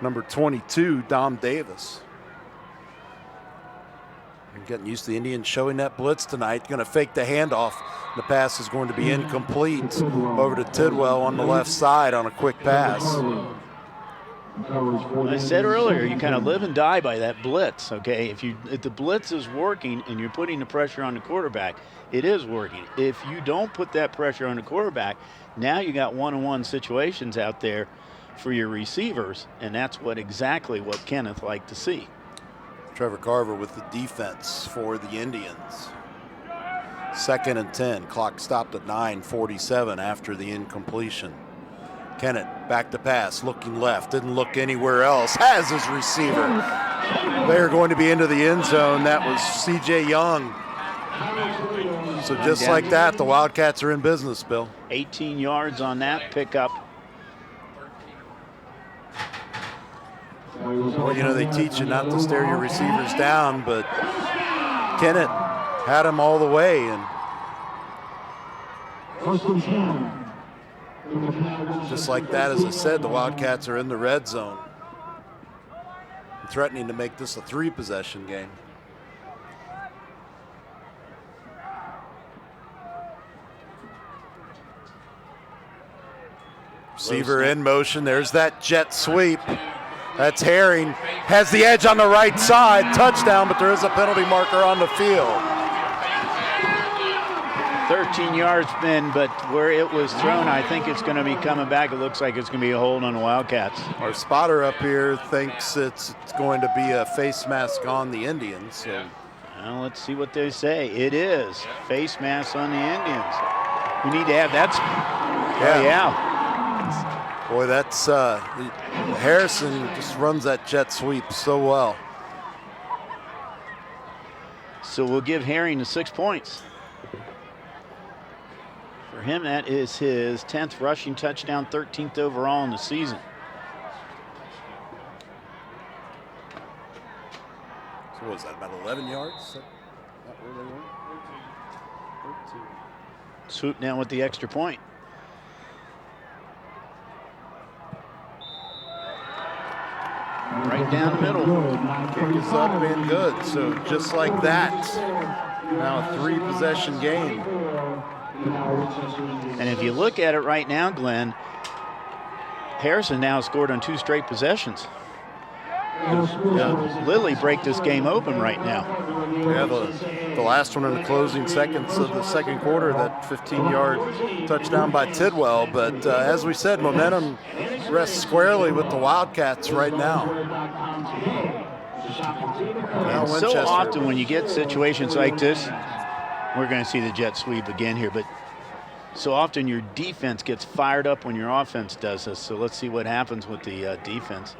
number 22, Dom Davis. I'm getting used to the Indians showing that blitz tonight. Going to fake the handoff. The pass is going to be incomplete over to Tidwell on the left side on a quick pass. I said earlier, you kind of live and die by that blitz, okay? If the blitz is working and you're putting the pressure on the quarterback, it is working. If you don't put that pressure on the quarterback, now you got one-on-one situations out there for your receivers, and that's exactly what Kenneth liked to see. Trevor Carver with the defense for the Indians. 2nd and 10. Clock stopped at 9:47 after the incompletion. Kennett back to pass, looking left, didn't look anywhere else, has his receiver. They're going to be into the end zone. That was C.J. Young. So just like that, the Wildcats are in business, Bill. 18 yards on that pickup. Well, you know, they teach you not to stare your receivers down, but Kennett had him all the way. And just like that, as I said, the Wildcats are in the red zone, threatening to make this a 3-possession game. Receiver in motion. There's that jet sweep. That's Herring. Has the edge on the right side. Touchdown, but there is a penalty marker on the field. 13-yard spin, but where it was thrown, I think it's going to be coming back. It looks like it's going to be a hold on the Wildcats. Our spotter up here thinks it's going to be a face mask on the Indians. So. Well, let's see what they say. It is face mask on the Indians. We need to have that. Oh, yeah. Boy, that's Harrison just runs that jet sweep so well. So we'll give Herring the 6 points. For him, that is his 10th rushing touchdown, 13th overall in the season. So what was that, about 11 yards? Is that where they went? 13. Swoop down with the extra point. Right down the middle. Kick is up and good. So just like that, now a 3-possession game. And if you look at it right now, Glenn, Harrison now scored on 2 straight possessions. Lilly break this game open right now. Yeah, the last one in the closing seconds of the second quarter, that 15-yard touchdown by Tidwell. But as we said, momentum rests squarely with the Wildcats right now. And so often when you get situations like this, we're going to see the jet sweep again here, but so often your defense gets fired up when your offense does this. So let's see what happens with the defense.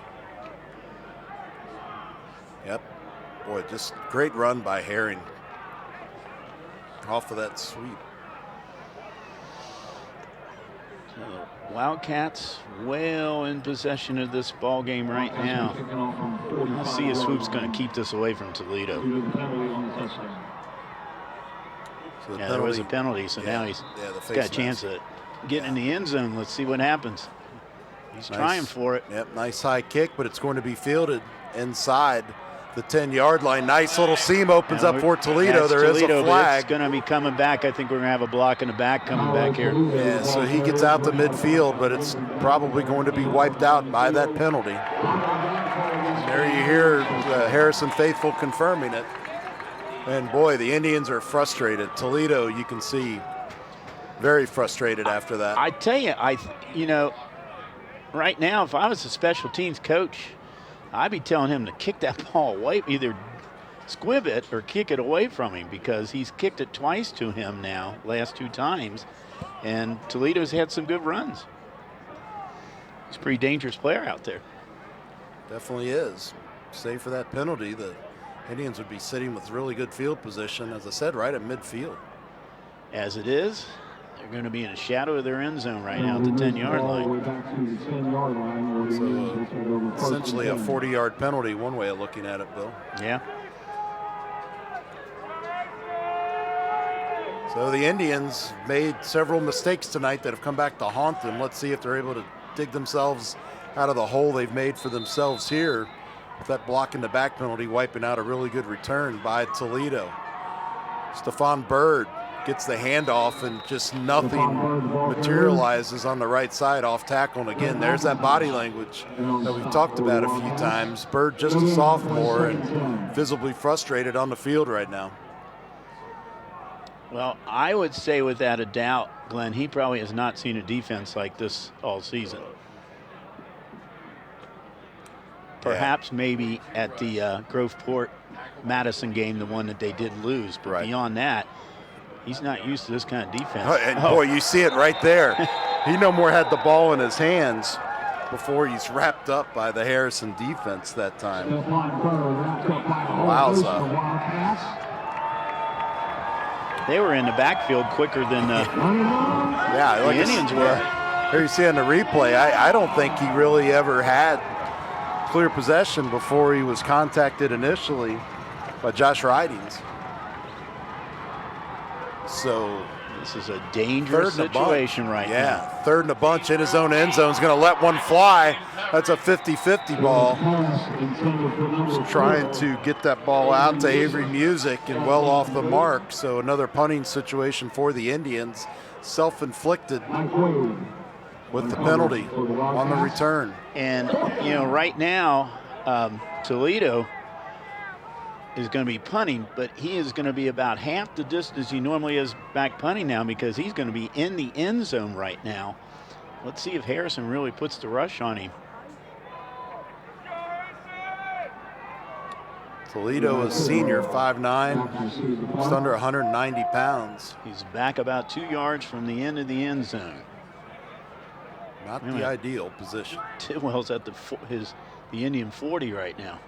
Yep. Boy, just great run by Herring off of that sweep. So the Wildcats well in possession of this ball game right now. Let's see if Swoop's going to keep this away from Toledo. So yeah, there was a penalty, so now he's got a chance at getting in the end zone. Let's see what happens. He's trying for it. Yep, nice high kick, but it's going to be fielded inside the 10-yard line. Nice little seam opens up for Toledo. There is a flag. It's going to be coming back. I think we're going to have a block in the back coming back here. Yeah, so he gets out to midfield, but it's probably going to be wiped out by that penalty. There you hear Harrison Faithful confirming it. And boy, the Indians are frustrated. Toledo, you can see, very frustrated after that. I tell you, right now, if I was a special teams coach, I'd be telling him to kick that ball away, either squib it or kick it away from him, because he's kicked it twice to him now, last 2 times, and Toledo's had some good runs. He's a pretty dangerous player out there. Definitely is. Save for that penalty, the Indians would be sitting with really good field position, as I said, right at midfield. As it is, they're going to be in the shadow of their end zone right now at the 10-yard line. So essentially a 40-yard penalty, one way of looking at it, Bill. Yeah. So the Indians made several mistakes tonight that have come back to haunt them. Let's see if they're able to dig themselves out of the hole they've made for themselves here. With that block in the back penalty, wiping out a really good return by Toledo. Stephon Bird gets the handoff and just nothing materializes on the right side off tackle. And again, there's that body language that we've talked about a few times. Bird just a sophomore and visibly frustrated on the field right now. Well, I would say without a doubt, Glenn, he probably has not seen a defense like this all season. Perhaps maybe at the Groveport-Madison game, the one that they did lose. But beyond that, he's not used to this kind of defense. And boy, you see it right there. He no more had the ball in his hands before he's wrapped up by the Harrison defense that time. Wowza. They were in the backfield quicker than the Indians were. Here you see on the replay, I don't think he really ever had clear possession before he was contacted initially by Josh Ridings. So this is a dangerous situation right now. Yeah, 3rd and a bunch in his own end zone. He's going to let one fly. That's a 50-50 ball. Just trying to get that ball out to Avery Music and well off the mark. So another punting situation for the Indians. Self-inflicted with the penalty on the return. And, right now, Toledo is going to be punting, but he is going to be about half the distance he normally is back punting now because he's going to be in the end zone right now. Let's see if Harrison really puts the rush on him. Toledo is senior, 5'9", just under 190 pounds. He's back about 2 yards from the end of the end zone. Not the ideal position. Tidwell's at the Indian 40 right now.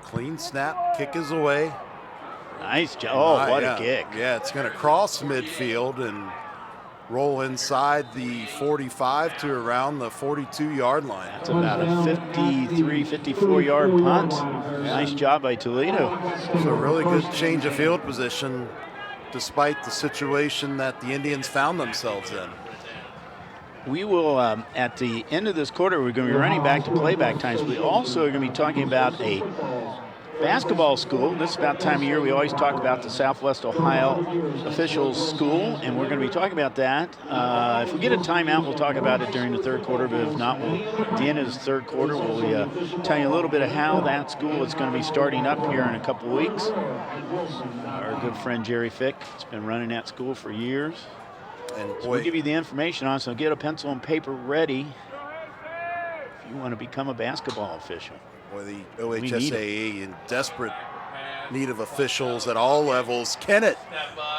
Clean snap, kick is away. Nice job. Oh, what a kick. Yeah, it's going to cross midfield and roll inside the 45 to around the 42-yard line. That's about a 53, 54-yard punt. Nice job by Toledo. So a really good change of field position despite the situation that the Indians found themselves in. We will, at the end of this quarter, we're going to be running back to playback times. We also are going to be talking about a basketball school. This is about the time of year we always talk about the Southwest Ohio Officials School, and we're going to be talking about that. If we get a timeout, we'll talk about it during the third quarter, but if not, at the end of the third quarter, we'll tell you a little bit of how that school is going to be starting up here in a couple weeks. Our good friend Jerry Fick has been running that school for years. And so we'll give you the information on it, so get a pencil and paper ready if you want to become a basketball official. Boy, the OHSAA in desperate need of officials at all levels. Kennett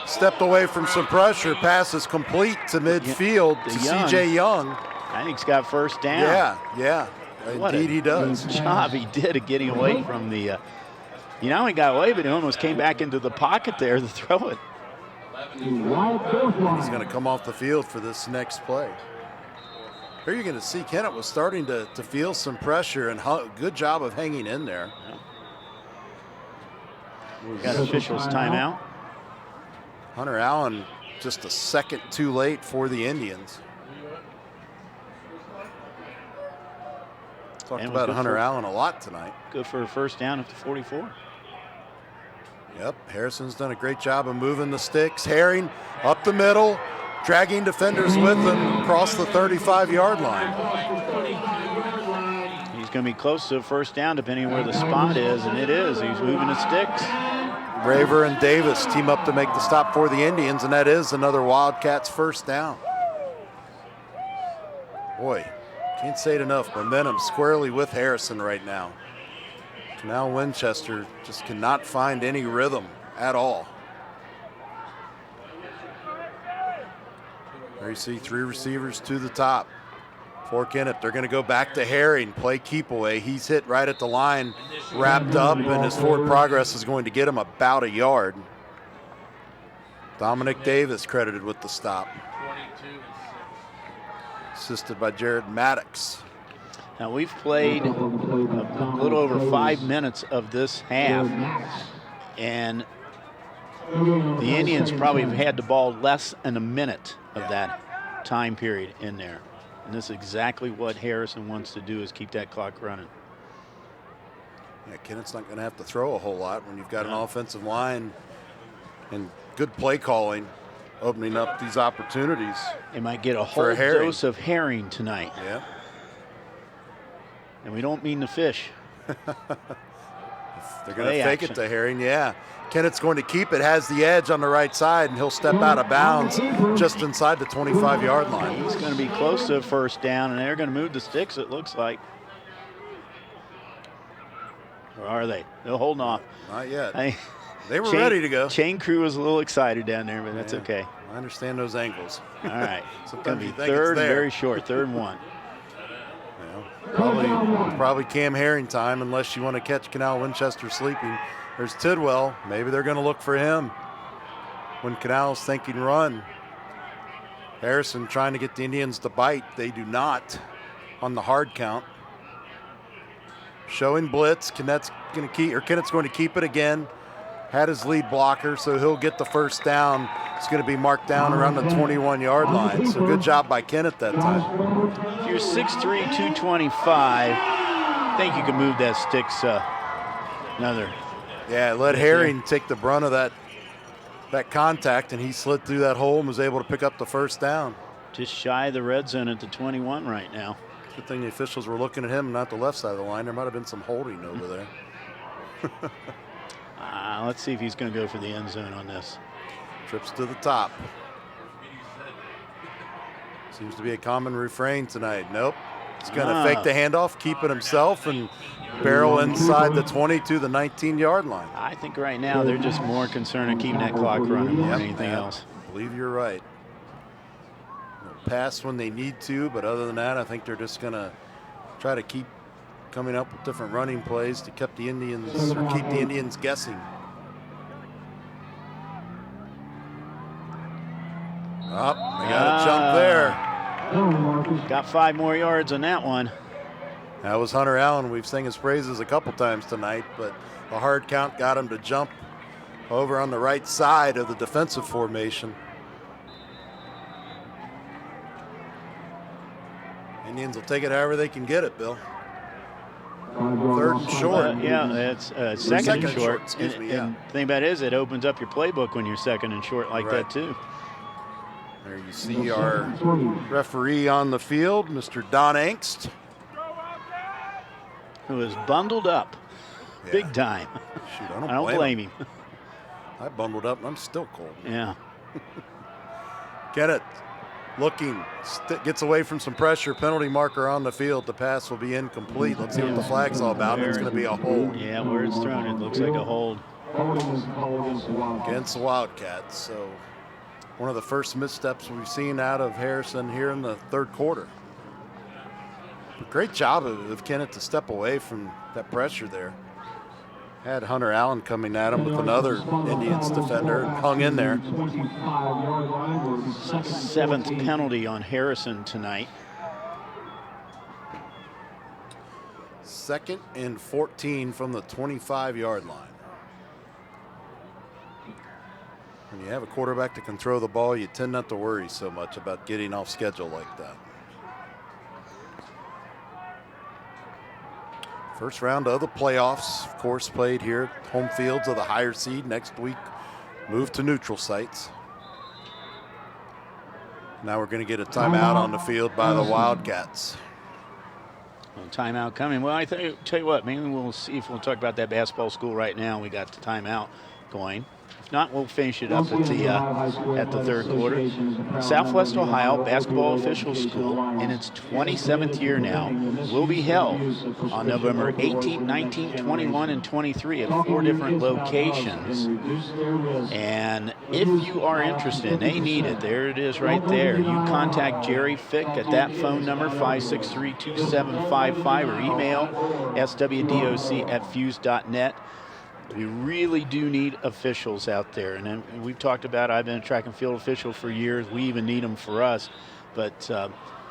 stepped away from some pressure. Pass is complete to midfield to C.J. Young. I think he's got first down. Yeah. Indeed he does. Good job he did of getting away from the he not only got away, but he almost came back into the pocket there to throw it. He's going to come off the field for this next play. Here you're going to see Kennett was starting to feel some pressure, and good job of hanging in there. We got officials timeout. Hunter Allen just a second too late for the Indians. Talked about Hunter Allen a lot tonight. Good for a first down at the 44. Yep, Harrison's done a great job of moving the sticks. Herring up the middle, dragging defenders with him across the 35-yard line. He's going to be close to a first down depending on where the spot is, and it is. He's moving the sticks. Raver and Davis team up to make the stop for the Indians, and that is another Wildcats first down. Boy, can't say it enough. Momentum squarely with Harrison right now. Now Winchester just cannot find any rhythm at all. There you see three receivers to the top for Kennett. They're going to go back to Herring, play keep away. He's hit right at the line, wrapped up, and his forward progress is going to get him about a yard. Dominic Davis credited with the stop. Assisted by Jared Maddox. Now we've played a little over 5 minutes of this half, and the Indians probably have had the ball less than a minute of that time period in there. And this is exactly what Harrison wants to do, is keep that clock running. Yeah, Kennett's not going to have to throw a whole lot when you've got an offensive line and good play calling, opening up these opportunities. They might get a whole dose of Herring tonight. Yeah. And we don't mean the fish. They're going to fake it to Herring, yeah. Kennett's going to keep it, has the edge on the right side, and he'll step out of bounds just inside the 25-yard line. He's going to be close to a first down, and they're going to move the sticks, it looks like. Or are they? They're holding off. Not yet. They were ready to go. Chain crew was a little excited down there, but that's okay. I understand those angles. All right. Sometimes It's going to you be think third it's and there. very short, 3rd and 1. Probably Cam Herring time, unless you want to catch Canal Winchester sleeping. There's Tidwell. Maybe they're going to look for him when Canal's thinking run. Harrison trying to get the Indians to bite. They do not on the hard count. Showing blitz. Kennett's going to keep it again. Had his lead blocker, so he'll get the first down. It's going to be marked down around the 21-yard line. So good job by Kennett that time. If you're 6'3", 225, I think you can move that sticks another. Yeah, let Herring take the brunt of that contact, and he slid through that hole and was able to pick up the first down. Just shy of the red zone at the 21 right now. Good thing the officials were looking at him, not the left side of the line. There might have been some holding over there. Let's see if he's going to go for the end zone on this. Trips to the top. Seems to be a common refrain tonight. Nope. He's going to fake the handoff, keep it himself, and barrel inside the 20 to the 19-yard line. I think right now they're just more concerned in keeping that clock running more than anything else. I believe you're right. They'll pass when they need to, but other than that, I think they're just going to try to keep coming up with different running plays to keep the Indians guessing. Oh, they got a jump there. Got 5 more yards on that one. That was Hunter Allen. We've sang his praises a couple times tonight, but the hard count got him to jump over on the right side of the defensive formation. Indians will take it however they can get it, Bill. 3rd and short. Yeah, it's second and short. Excuse me, yeah. And the thing about it is it opens up your playbook when you're 2nd and short like that too. There you see our referee on the field, Mr. Don Angst. Who is bundled up big time. Shoot, I don't blame him. I bundled up and I'm still cold. Yeah. Kennett looking, gets away from some pressure, penalty marker on the field. The pass will be incomplete. Let's see what the flag's all about. It's going to be a hold. Yeah, where it's thrown, it looks like a hold. Against the Wildcats. So one of the first missteps we've seen out of Harrison here in the 3rd quarter. Great job of Kennett to step away from that pressure there. Had Hunter Allen coming at him with another Indians defender and hung in there. 7th penalty on Harrison tonight. 2nd and 14 from the 25-yard line. When you have a quarterback that can throw the ball, you tend not to worry so much about getting off schedule like that. First round of the playoffs, of course, played here at home fields of the higher seed. Next week, move to neutral sites. Now we're going to get a timeout on the field by the Wildcats. Well, timeout coming. Well, I tell you what, maybe we'll see if we'll talk about that basketball school right now. We got the timeout going. If not, we'll finish it up at the 3rd quarter. Southwest Ohio Basketball Officials School, in its 27th year now, will be held on November 18, 19, 21, and 23 at 4 different locations. And if you are interested, they need it. There it is right there. You contact Jerry Fick at that phone number, 563-2755, or email swdoc@fuse.net. We really do need officials out there. And then we've talked about, I've been a track and field official for years. We even need them for us. But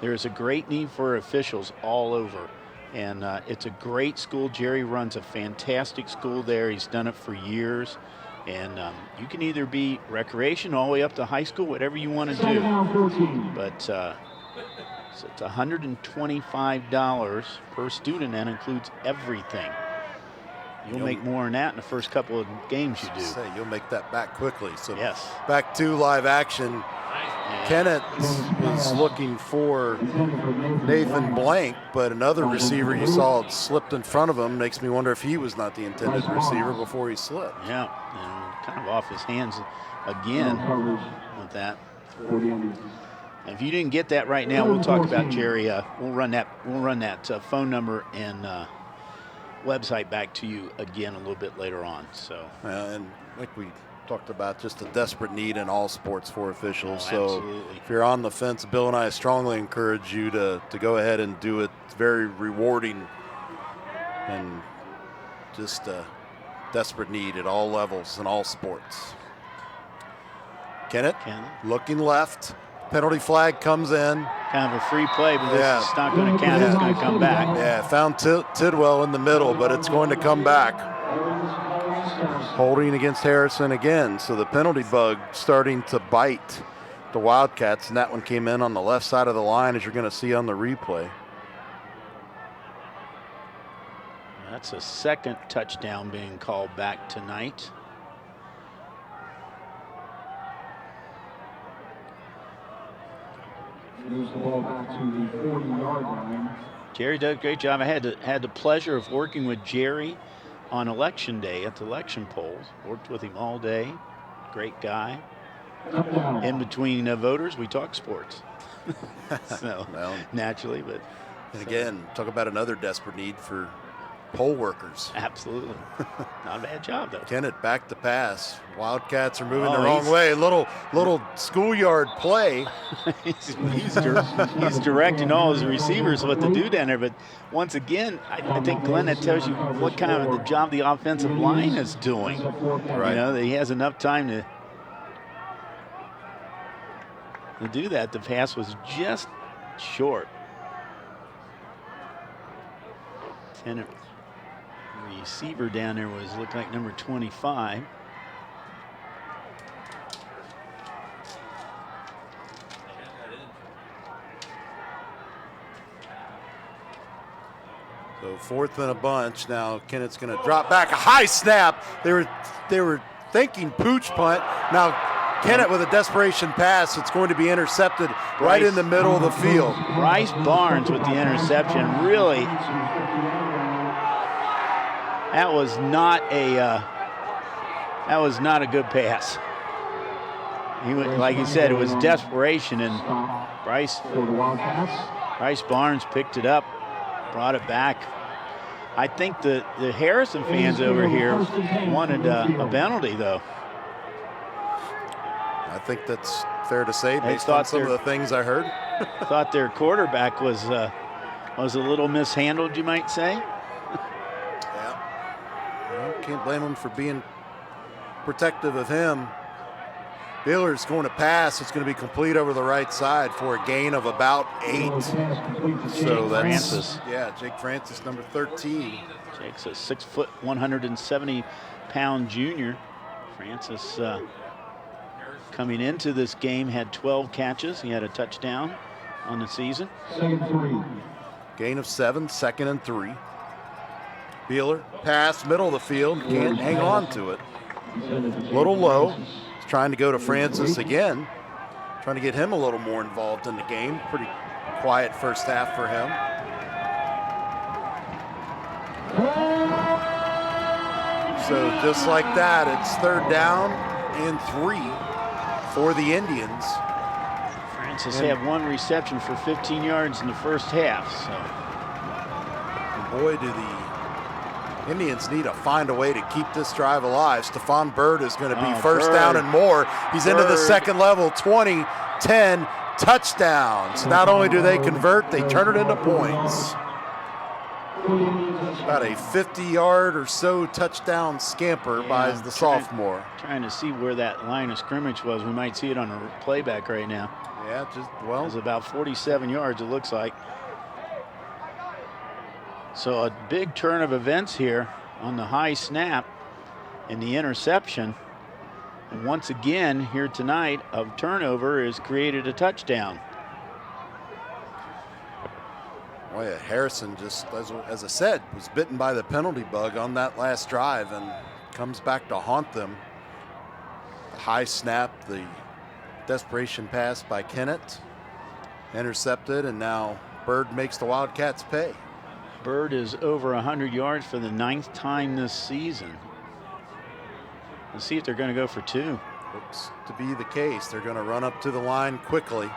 there's a great need for officials all over. And it's a great school. Jerry runs a fantastic school there. He's done it for years. And you can either be recreation all the way up to high school, whatever you want to do. But so it's $125 per student. That includes everything. You'll make more than that in the first couple of games you do. Say, you'll make that back quickly. So yes. Back to live action. Kennett was looking for Nathan Blank, but another receiver you saw slipped in front of him. Makes me wonder if he was not the intended receiver before he slipped. Yeah, and kind of off his hands again with that. And if you didn't get that right now, we'll talk about Jerry. We'll run that phone number and website back to you again a little bit later on. So and like we talked about, just a desperate need in all sports for officials. Absolutely. If you're on the fence, Bill and I strongly encourage you to go ahead and do it. It's very rewarding and just a desperate need at all levels in all sports. Kennett looking left. Penalty flag comes in. Kind of a free play, but this is not going to count. It's going to come back. Yeah, found Tidwell in the middle, but it's going to come back. Holding against Harrison again. So the penalty bug starting to bite the Wildcats, and that one came in on the left side of the line, as you're going to see on the replay. That's a 2nd touchdown being called back tonight. Moves the ball back to the 40-yard line. Jerry does a great job. I had the pleasure of working with Jerry on election day at the election polls. Worked with him all day. Great guy. In between voters, we talk sports. So, well, naturally, but. And again, talk about another desperate need for poll workers. Absolutely. Not a bad job, though. Kennett back to pass. Wildcats are moving the wrong way. Little schoolyard play. he's directing all his receivers what to do down there. But once again, I think, Glenn, that tells you what kind of the job the offensive line is doing. Right. You know, that he has enough time to do that. The pass was just short. Tennant receiver down there looked like number 25. So 4th and a bunch. Now Kennett's going to drop back. A high snap. They were thinking pooch punt. Now Kennett with a desperation pass. It's going to be intercepted right in the middle of the field. Bryce Barnes with the interception. Really, that was not a good pass. He went, like you said, it was desperation, and Bryce Barnes picked it up, brought it back. I think the Harrison fans over here wanted a penalty, though. I think that's fair to say based on some of the things I heard. Thought their quarterback was a little mishandled, you might say. Yeah. Well, can't blame him for being protective of him. Beeler's going to pass. It's going to be complete over the right side for a gain of about 8. So that's Francis. Yeah, Jake Francis, number 13. Jake's a 6 foot, 170-pound junior. Francis coming into this game had 12 catches. He had a touchdown on the season. Gain of 7, 2nd and 3. Beeler, pass, middle of the field, can't hang on to it. A little low. He's trying to go to Francis again, trying to get him a little more involved in the game. Pretty quiet first half for him. So just like that, it's 3rd down and 3 for the Indians. Francis had 1 reception for 15 yards in the first half. So, boy, do the Indians need to find a way to keep this drive alive. Stephon Bird is going to be first down and more. He's into the second level, 20, 10, touchdowns. Not only do they convert, they turn it into points. About a 50-yard or so touchdown scamper by the sophomore. Trying to see where that line of scrimmage was. We might see it on a playback right now. Yeah, it was about 47 yards, it looks like. So a big turn of events here on the high snap and the interception. And once again, here tonight, a turnover has created a touchdown. Boy, Harrison just, as I said, was bitten by the penalty bug on that last drive and comes back to haunt them. The high snap, the desperation pass by Kennett, intercepted, and now Bird makes the Wildcats pay. Bird is over 100 yards for the 9th time this season. Let's see if they're going to go for 2. Looks to be the case. They're going to run up to the line quickly.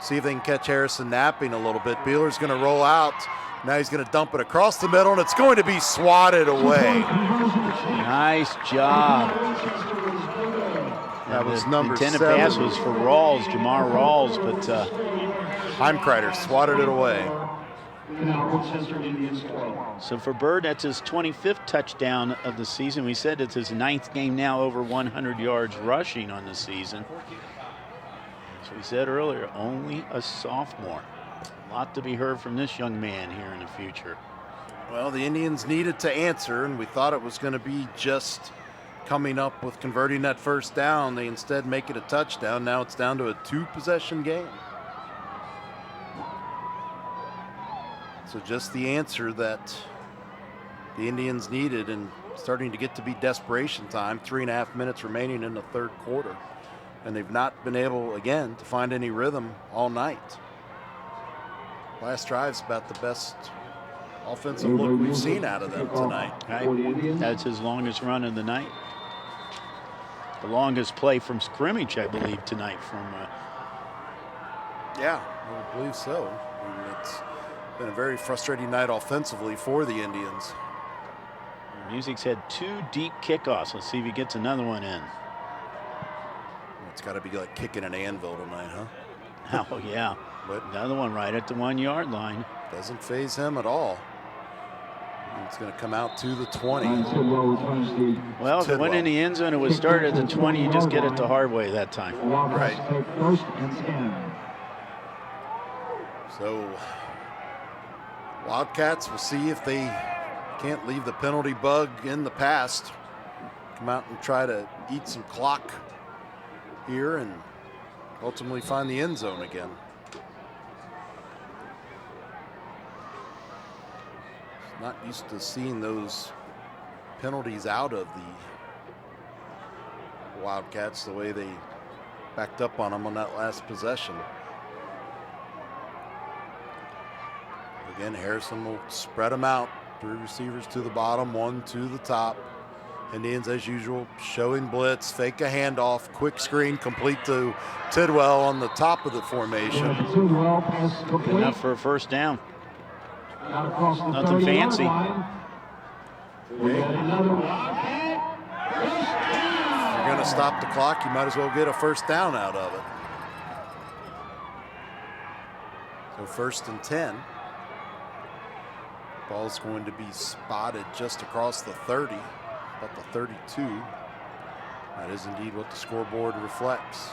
See if they can catch Harrison napping a little bit. Beeler's going to roll out. Now he's going to dump it across the middle, and it's going to be swatted away. Nice job. That was number 7. The intended pass was for Rawls, Jamar Rawls, but Heimkreider swatted it away. So for Bird, that's his 25th touchdown of the season. We said it's his 9th game now over 100 yards rushing on the season. As we said earlier, only a sophomore. A lot to be heard from this young man here in the future. Well, the Indians needed to answer, and we thought it was going to be just coming up with converting that first down. They instead make it a touchdown. Now it's down to a 2-possession game. So just the answer that the Indians needed, and starting to get to be desperation time. 3.5 minutes remaining in the 3rd quarter. And they've not been able, again, to find any rhythm all night. Last drive's about the best offensive look we've seen out of them tonight. Right. That's his longest run of the night. The longest play from scrimmage, I believe, tonight from. Yeah, I believe so. I mean, it's been a very frustrating night offensively for the Indians. Music's had 2 deep kickoffs. Let's see if he gets another one in. It's got to be like kicking an anvil tonight, huh? Oh, yeah. But another one right at the 1-yard line. Doesn't phase him at all. It's going to come out to the 20. Well, if it went in the end zone, it would start at the 20. You just get it the hard way that time. Right. So, Wildcats will see if they can't leave the penalty bug in the past. Come out and try to eat some clock here and ultimately find the end zone again. Not used to seeing those penalties out of the Wildcats the way they backed up on them on that last possession. Again, Harrison will spread them out. 3 receivers to the bottom, 1 to the top. Indians, as usual, showing blitz, fake a handoff, quick screen, complete to Tidwell on the top of the formation. Enough for a first down. Nothing fancy. If you're going to stop the clock, you might as well get a first down out of it. So 1st and 10. Ball's going to be spotted just across the 30, about the 32. That is indeed what the scoreboard reflects.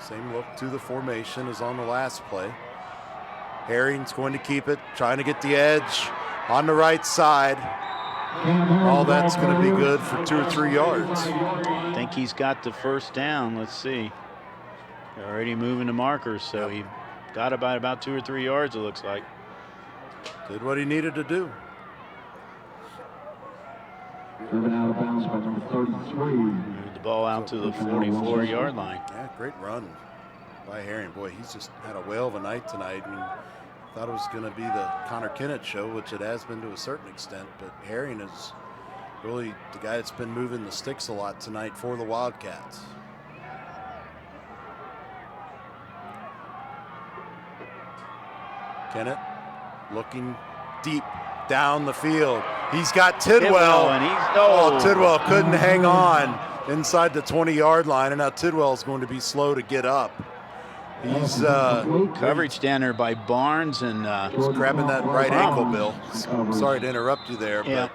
Same look to the formation as on the last play. Herring's going to keep it, trying to get the edge on the right side. All that's going to be good for 2 or 3 yards. I think he's got the first down. Let's see. They're already moving the markers, so he got about 2 or 3 yards, it looks like. Did what he needed to do. Driven out of bounds by number 33. Moved the ball out to the 44-yard line. Yeah, great run by Herring. Boy, he's just had a whale of a night tonight. I mean, thought it was going to be the Connor Kennett show, which it has been to a certain extent, but Herring is really the guy that's been moving the sticks a lot tonight for the Wildcats. Kennett looking deep down the field. He's got Tidwell. And he's, Tidwell couldn't hang on inside the 20-yard line, and now Tidwell's going to be slow to get up. He's coverage down there by Barnes and he's grabbing that right ankle, Bill. Sorry to interrupt you there, but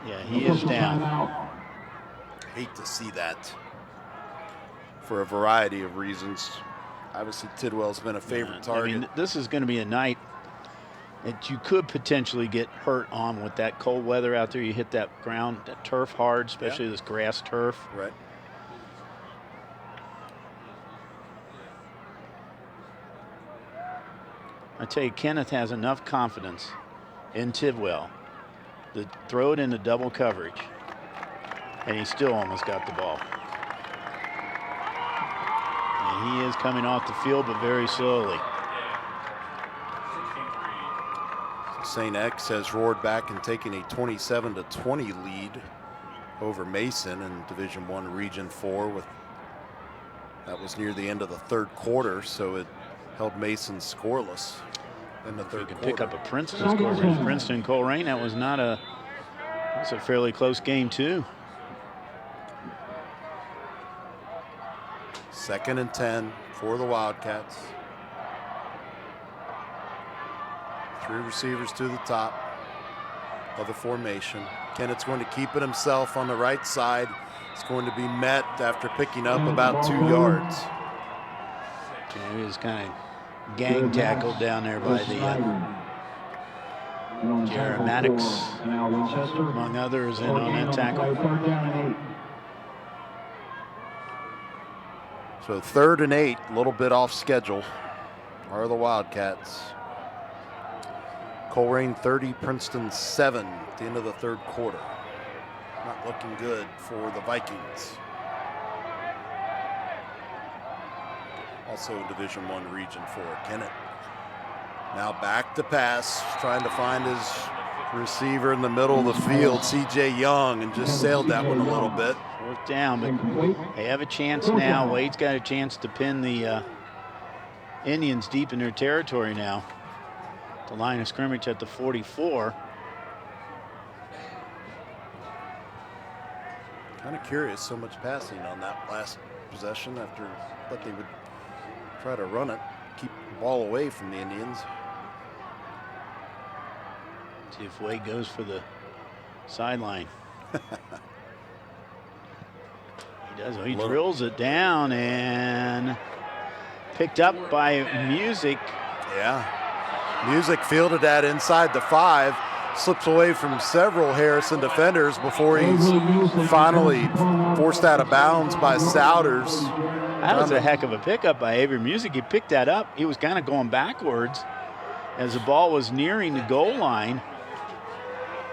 yeah, he is down. Hate to see that for a variety of reasons. Obviously, Tidwell's been a favorite target. I mean, this is going to be a night that you could potentially get hurt on with that cold weather out there. You hit that ground, that turf hard, especially this grass turf. Right. I tell you, Kenneth has enough confidence in Tidwell to throw it into double coverage, and he still almost got the ball. And he is coming off the field, but very slowly. St. X has roared back and taken a 27-20 lead over Mason in Division I Region 4. That was near the end of the 3rd quarter, so it held Mason scoreless in the 3rd quarter. You can pick up a Princeton score versus Princeton Colerain. That was not a. It's a fairly close game too. 2nd and 10 for the Wildcats. 3 receivers to the top of the formation. Kennett's going to keep it himself on the right side. It's going to be met after picking up about 2 yards. Yeah, he was kind of gang tackled down there by the Jared Maddox, among others, in on that tackle. So 3rd and 8, a little bit off schedule, are the Wildcats. Colerain 30, Princeton 7 at the end of the 3rd quarter. Not looking good for the Vikings. Also Division I Region 4. Kennett Now back to pass, trying to find his receiver in the middle of the field, C.J. Young, and just sailed that one a little bit. Fourth down, but they have a chance now. Wade's got a chance to pin the Indians deep in their territory now. The line of scrimmage at the 44. Kind of curious, so much passing on that last possession after that they would try to run it, keep the ball away from the Indians. See if Wade goes for the sideline. He does. He drills it down and picked up by Music. Yeah. Music fielded that inside the 5. Slips away from several Harrison defenders before he's finally forced out of bounds by Souders. That was a heck of a pickup by Avery Music. He picked that up. He was kind of going backwards as the ball was nearing the goal line.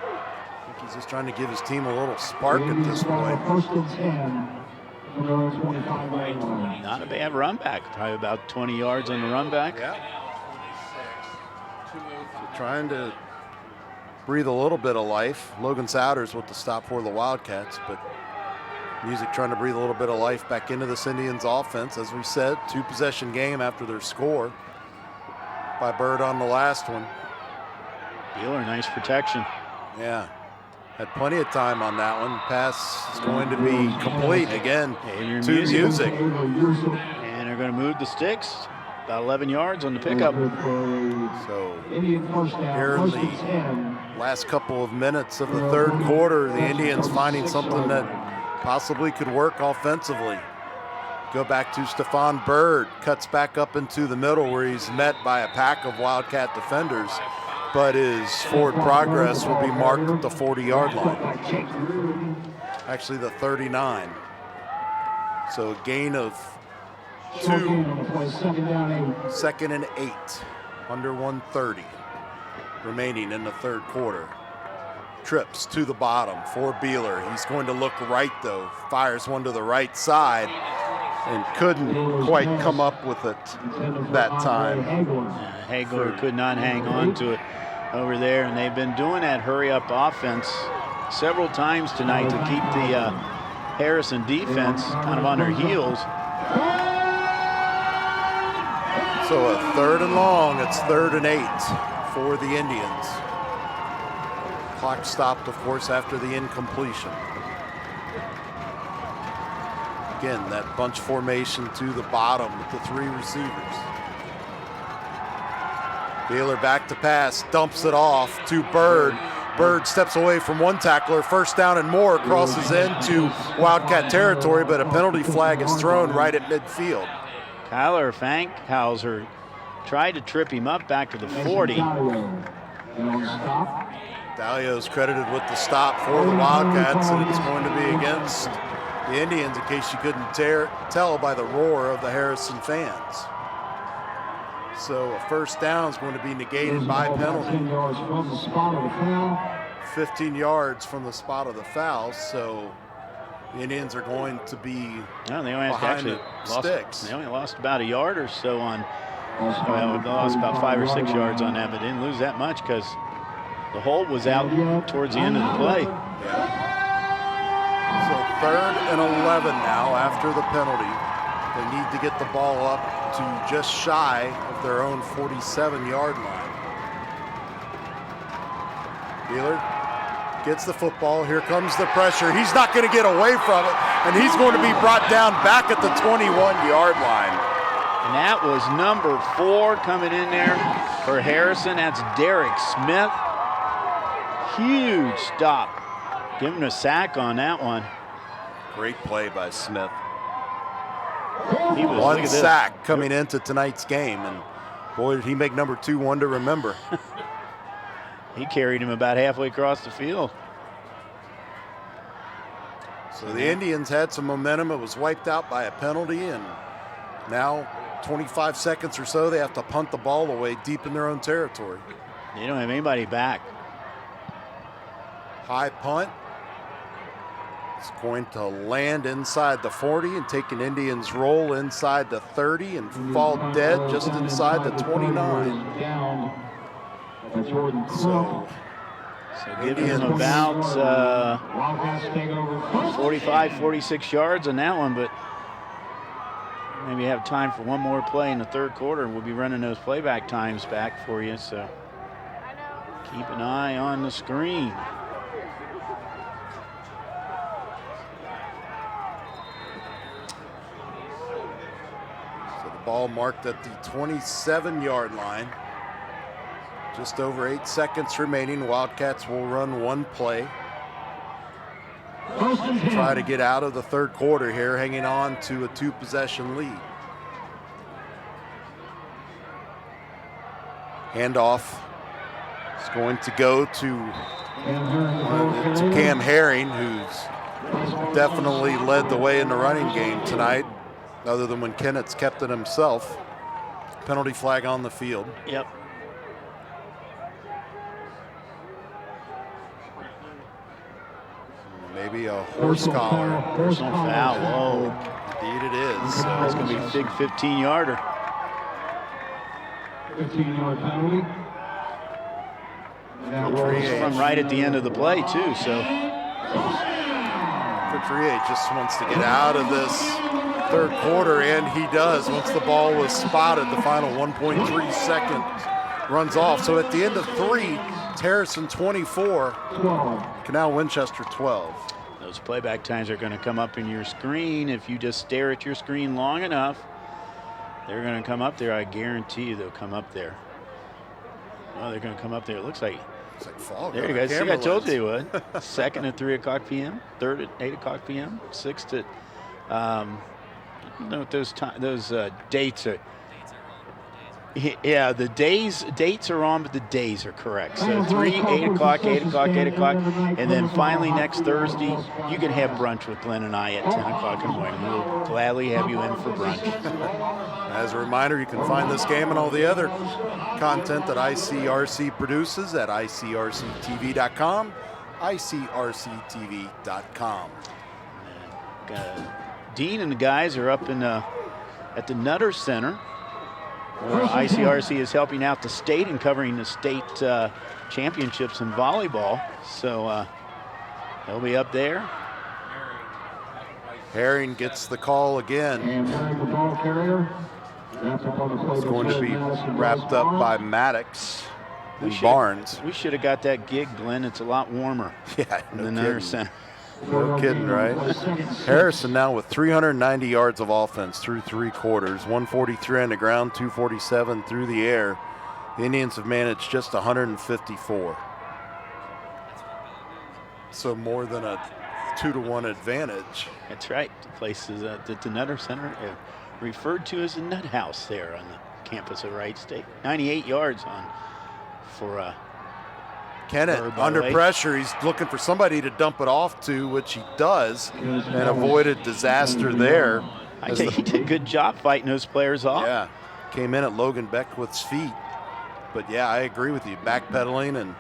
I think he's just trying to give his team a little spark at this point. Not a bad run back. Probably about 20 yards on the run back. Yeah. So trying to breathe a little bit of life. Logan Souders with the stop for the Wildcats, but Music trying to breathe a little bit of life back into this Indians offense. As we said, 2-possession game after their score by Bird on the last one. Beeler, nice protection. Yeah, had plenty of time on that one. Pass is going to be complete again to Music. And they're going to move the sticks. About 11 yards on the pickup. So here in the last couple of minutes of the third quarter, the Indians finding something that possibly could work offensively. Go back to Stephon Bird, cuts back up into the middle where he's met by a pack of Wildcat defenders, but his forward progress will be marked at the 40-yard line. Actually the 39. So a gain of 2, 2nd and 8, under 130 remaining in the third quarter. Trips to the bottom for Beeler. He's going to look right though, fires one to the right side and couldn't quite come up with it that time. Hagler could not hang on to it over there, and they've been doing that hurry-up offense several times tonight to keep the Harrison defense kind of on their heels. So a 3rd and long, it's 3rd and 8 for the Indians. Clock stopped, of course, after the incompletion. Again, that bunch formation to the bottom with the 3 receivers. Beeler back to pass, dumps it off to Bird. Bird steps away from one tackler, 1st down and more, crosses into Wildcat territory, but a penalty flag is thrown right at midfield. Kyler Fankhauser tried to trip him up back to the 40. Dalio's credited with the stop for the Wildcats, and it's going to be against the Indians, in case you couldn't tell by the roar of the Harrison fans. So a 1st down is going to be negated by penalty. 15 yards from the spot of the foul, so the Indians are going to be behind the sticks. They only lost about a yard or so on, well, they lost about 5 or 6 yards on that, but didn't lose that much because the hold was out towards the end of the play. Yeah. So 3rd and 11 now after the penalty. They need to get the ball up to just shy of their own 47-yard line. Beeler gets the football. Here comes the pressure. He's not going to get away from it, and he's going to be brought down back at the 21-yard line. And that was number 4 coming in there for Harrison. That's Derek Smith. Huge stop. Give him a sack on that one. Great play by Smith. He was, one sack coming into tonight's game, and boy, did he make number 2 one to remember. He carried him about halfway across the field. So the Indians had some momentum. It was wiped out by a penalty, and now 25 seconds or so, they have to punt the ball away deep in their own territory. They don't have anybody back. High punt. It's going to land inside the 40 and take an Indians roll inside the 30 and fall dead just inside the 29. So giving him about 45, 46 yards on that one, but maybe have time for one more play in the third quarter. We'll be running those playback times back for you, so keep an eye on the screen. So the ball marked at the 27-yard line. Just over 8 seconds remaining. Wildcats will run one play. Try to get out of the third quarter here, hanging on to a 2-possession lead. Handoff is going to go to Cam Herring, who's definitely led the way in the running game tonight, other than when Kennett's kept it himself. Penalty flag on the field. Yep. Maybe a horse collar. Personal foul. Whoa. Indeed it is. So it's going to be a big 15-yarder. 15-yard penalty. From right at the end of the play, too. So Couturier just wants to get out of this third quarter, and he does. Once the ball was spotted, the final 1.3 seconds runs off. So at the end of 3, Harrison 24, Canal Winchester 12. Those playback times are going to come up in your screen. If you just stare at your screen long enough, they're going to come up there. I guarantee you they'll come up there. Oh, they're going to come up there. It looks like fog. There you go. See, I told you they would. Second at 3 o'clock p.m., third at 8 o'clock p.m., sixth at, I don't know what those dates are. Yeah, the dates are on, but the days are correct. So 3, 8 o'clock, 8 o'clock, 8 o'clock, and then finally next Thursday, you can have brunch with Glenn and I at 10 o'clock in the morning. We'll gladly have you in for brunch. As a reminder, you can find this game and all the other content that ICRC produces at ICRCTV.com, ICRCTV.com. Dean and the guys are up in at the Nutter Center, where ICRC is helping out the state and covering the state championships in volleyball. So they'll be up there. Herring gets the call again. It's going to be wrapped up by Maddox and Barnes. We should have got that gig, Glenn. It's a lot warmer in the Nutter Center. No kidding, right? Harrison now with 390 yards of offense through 3 quarters, 143 on the ground, 247 through the air. The Indians have managed just 154. So more than a 2-to-1 advantage. That's right. The place is at the Nutter Center, referred to as the Nut House there on the campus of Wright State. 98 yards for Kennett under pressure. He's looking for somebody to dump it off to, which he does, and avoided disaster there. I think he did a good job fighting those players off. Yeah, came in at Logan Beckwith's feet. But yeah, I agree with you. Backpedaling and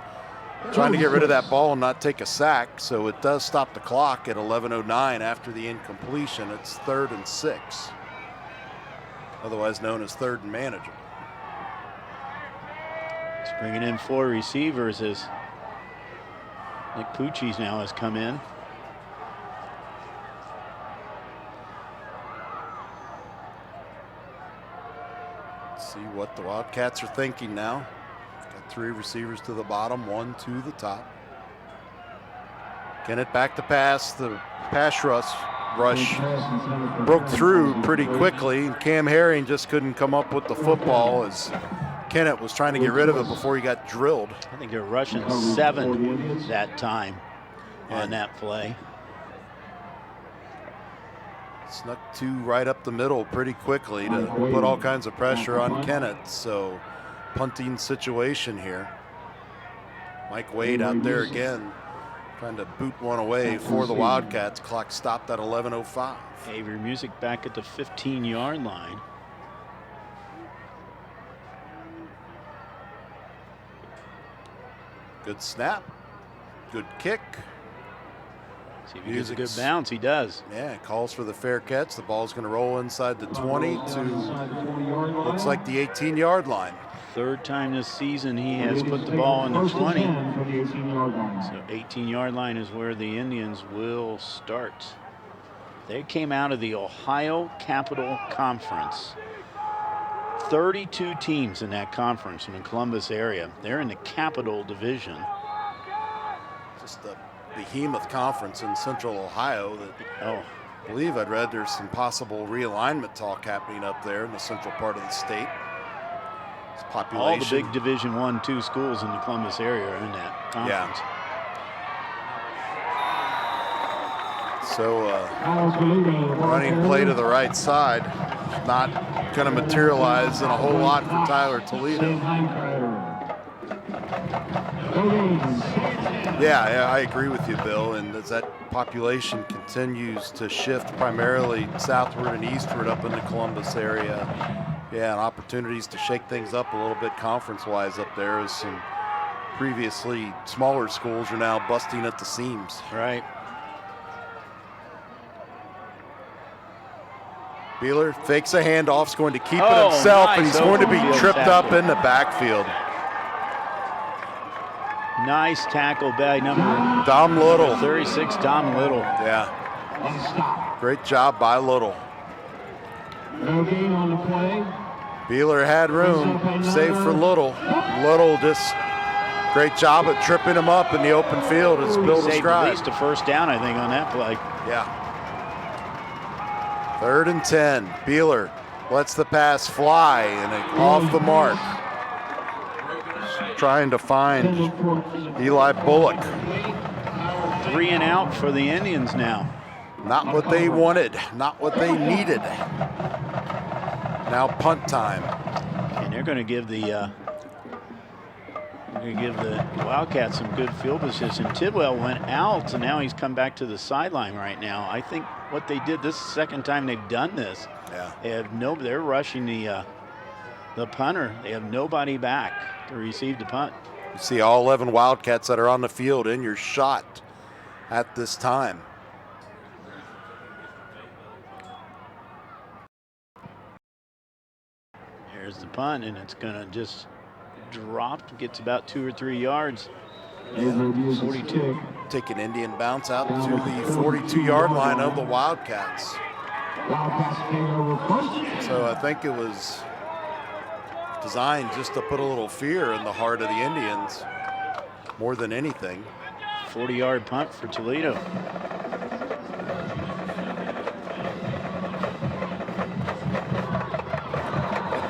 trying to get rid of that ball and not take a sack. So it does stop the clock at 11:09 after the incompletion. It's 3rd and 6, otherwise known as 3rd and manageable. He's bringing in 4 receivers as Nick Pucci's now has come in. Let's see what the Wildcats are thinking now. Got 3 receivers to the bottom, 1 to the top. Kennett back to pass. The pass rush broke through pretty quickly, and Cam Herring just couldn't come up with the football as Kennett was trying to get rid of it before he got drilled. I think they're rushing 7 that time on that play. Snuck 2 right up the middle pretty quickly to put all kinds of pressure on Kennett. So punting situation here. Mike Wade out there again, trying to boot one away for the Wildcats. Clock stopped at 11:05. Avery Music back at the 15-yard line. Good snap, good kick. See if he gets a good bounce. He does. Yeah, calls for the fair catch. The ball's going to roll inside the 20 to, looks like the 18-yard line. Third time this season he has put the ball in the 20. So 18-yard line is where the Indians will start. They came out of the Ohio Capital Conference. 32 teams in that conference in the Columbus area. They're in the Capital Division. Just a behemoth conference in Central Ohio that I believe I'd read there's some possible realignment talk happening up there in the central part of the state. It's population. All the big Division I, II schools in the Columbus area are in that conference. Yeah. So running play to the right side, not going to materialize in a whole lot for Tyler Toledo. Yeah, I agree with you, Bill. And as that population continues to shift primarily southward and eastward up in the Columbus area, yeah, and opportunities to shake things up a little bit conference-wise up there as some previously smaller schools are now busting at the seams. Right. Beeler fakes a handoff, is going to keep it himself, and he's going to be tripped up in the backfield. Nice tackle by number Dom Little. 36, Dom Little. Yeah. Great job by Little. No gain on the play. Beeler had room, save for Little. Little just great job at tripping him up in the open field as Bill described. At least a first down, I think, on that play. Yeah. 3rd and 10. Beeler lets the pass fly and off the mark. Trying to find Eli Bullock. 3 and out for the Indians now. Not what they wanted, not what they needed. Now punt time. And they're going to give the Wildcats some good field position. Tidwell went out, and now he's come back to the sideline right now. I think what they did, this is the second time they've done this. Yeah. They have they're rushing the punter. They have nobody back to receive the punt. You see all 11 Wildcats that are on the field in your shot at this time. Here's the punt, and it's going to just drop. Gets about 2 or 3 yards. Yeah. 42. Take an Indian bounce out to the 42-yard line of the Wildcats. So I think it was designed just to put a little fear in the heart of the Indians more than anything. 40-yard punt for Toledo.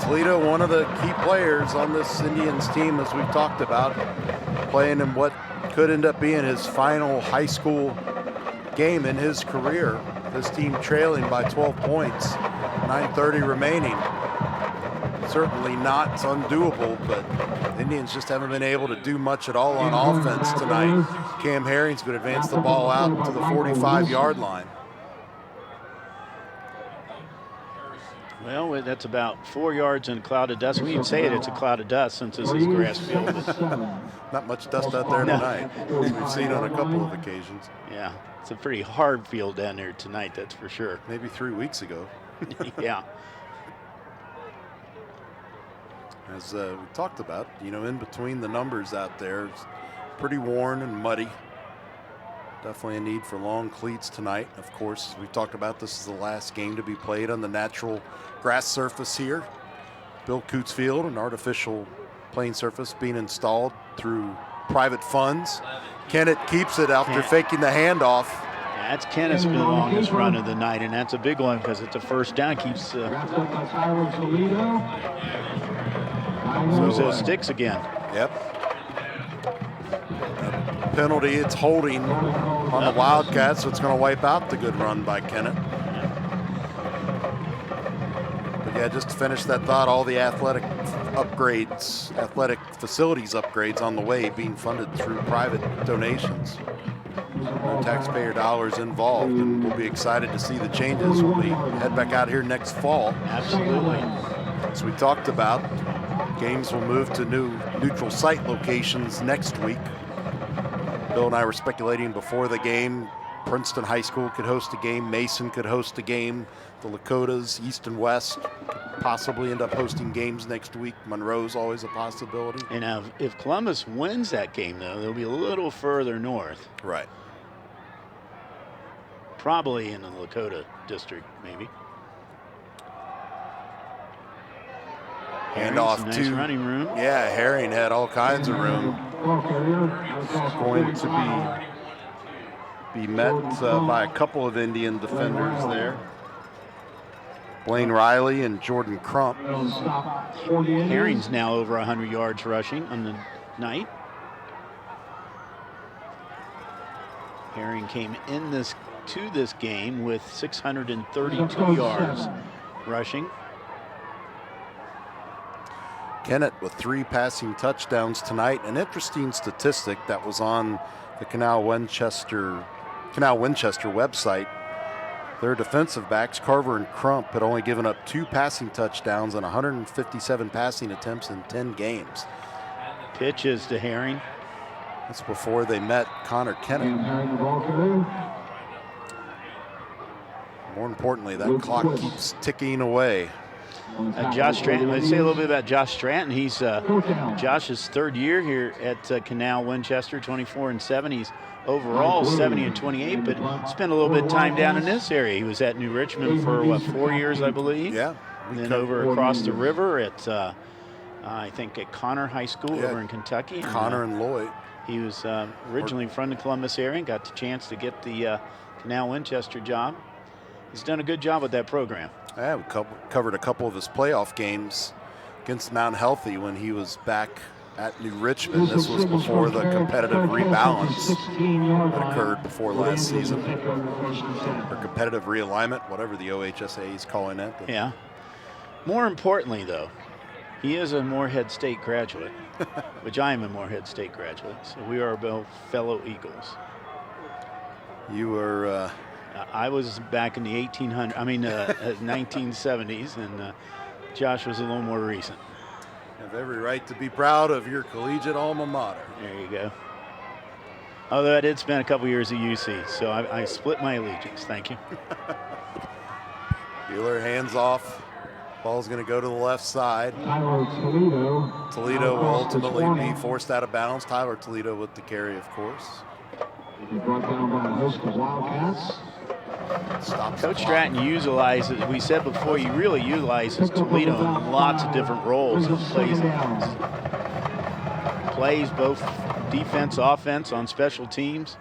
Toledo, one of the key players on this Indians team, as we've talked about, playing in what could end up being his final high school game in his career. This team trailing by 12 points, 9:30 remaining. Certainly not undoable, but the Indians just haven't been able to do much at all on offense tonight. Cam Herring's going to advance the ball out to the 45-yard line. Well, that's about 4 yards in a cloud of dust. We can say it's a cloud of dust since this is grass field. Not much dust out there tonight. We've seen on a couple of occasions. Yeah, it's a pretty hard field down there tonight, that's for sure. Maybe 3 weeks ago. Yeah. As we talked about, in between the numbers out there, it's pretty worn and muddy. Definitely a need for long cleats tonight. Of course, we've talked about this is the last game to be played on the natural grass surface here. Bill Coots Field, an artificial playing surface being installed through private funds. Kennett keeps it after faking the handoff. Yeah, that's Kennett's longest run of the night, and that's a big one because it's a first down. Keeps moves those sticks again. Yep. Penalty, it's holding on the Wildcats, so it's going to wipe out the good run by Kennett. But yeah, just to finish that thought, all the athletic upgrades, athletic facilities upgrades on the way being funded through private donations. No taxpayer dollars involved, and we'll be excited to see the changes when we head back out here next fall. Absolutely. As we talked about, games will move to new neutral site locations next week. Bill and I were speculating before the game, Princeton High School could host a game. Mason could host a game. The Lakotas, East and West, possibly end up hosting games next week. Monroe's always a possibility. And now, if Columbus wins that game, though, they'll be a little further north. Right. Probably in the Lakota district, maybe. Hand off nice to running room. Yeah, Herring had all kinds of room. Going to be met by a couple of Indian defenders there. Blaine Riley and Jordan Crump. Herring's now over 100 yards rushing on the night. Herring came in to this game with 632 yards rushing. Kennett with 3 passing touchdowns tonight. An interesting statistic that was on the Canal Winchester website. Their defensive backs, Carver and Crump, had only given up 2 passing touchdowns and 157 passing attempts in 10 games. Pitches to Herring. That's before they met Connor Kennett. More importantly, that clock keeps ticking away. Josh Stratton, let's say a little bit about Josh Stratton. He's Josh's 3rd year here at Canal Winchester, 24-7. He's overall 70-28, but spent a little bit of time down in this area. He was at New Richmond for, 4 years, I believe? Yeah. And then over across the river at, I think, at Connor High School over in Kentucky. Connor and Lloyd. He was originally from the Columbus area and got the chance to get the Canal Winchester job. He's done a good job with that program. Yeah, we covered a couple of his playoff games against Mount Healthy when he was back at New Richmond. This was before the competitive rebalance that occurred before last season. Or competitive realignment, whatever the OHSA is calling it. Yeah. More importantly, though, he is a Moorhead State graduate, which I am a Moorhead State graduate. So we are both fellow Eagles. You were... I was back in the 1970s, and Josh was a little more recent. You have every right to be proud of your collegiate alma mater. There you go. Although I did spend a couple years at UC, so I split my allegiance. Thank you. Beeler hands off. Ball's going to go to the left side. Toledo will ultimately be forced out of bounds. Tyler Toledo with the carry, of course. Brought down by a host of Wildcats. Coach Stratton utilizes, we said before, he really utilizes Toledo in lots of different roles. He plays both defense, offense on special teams.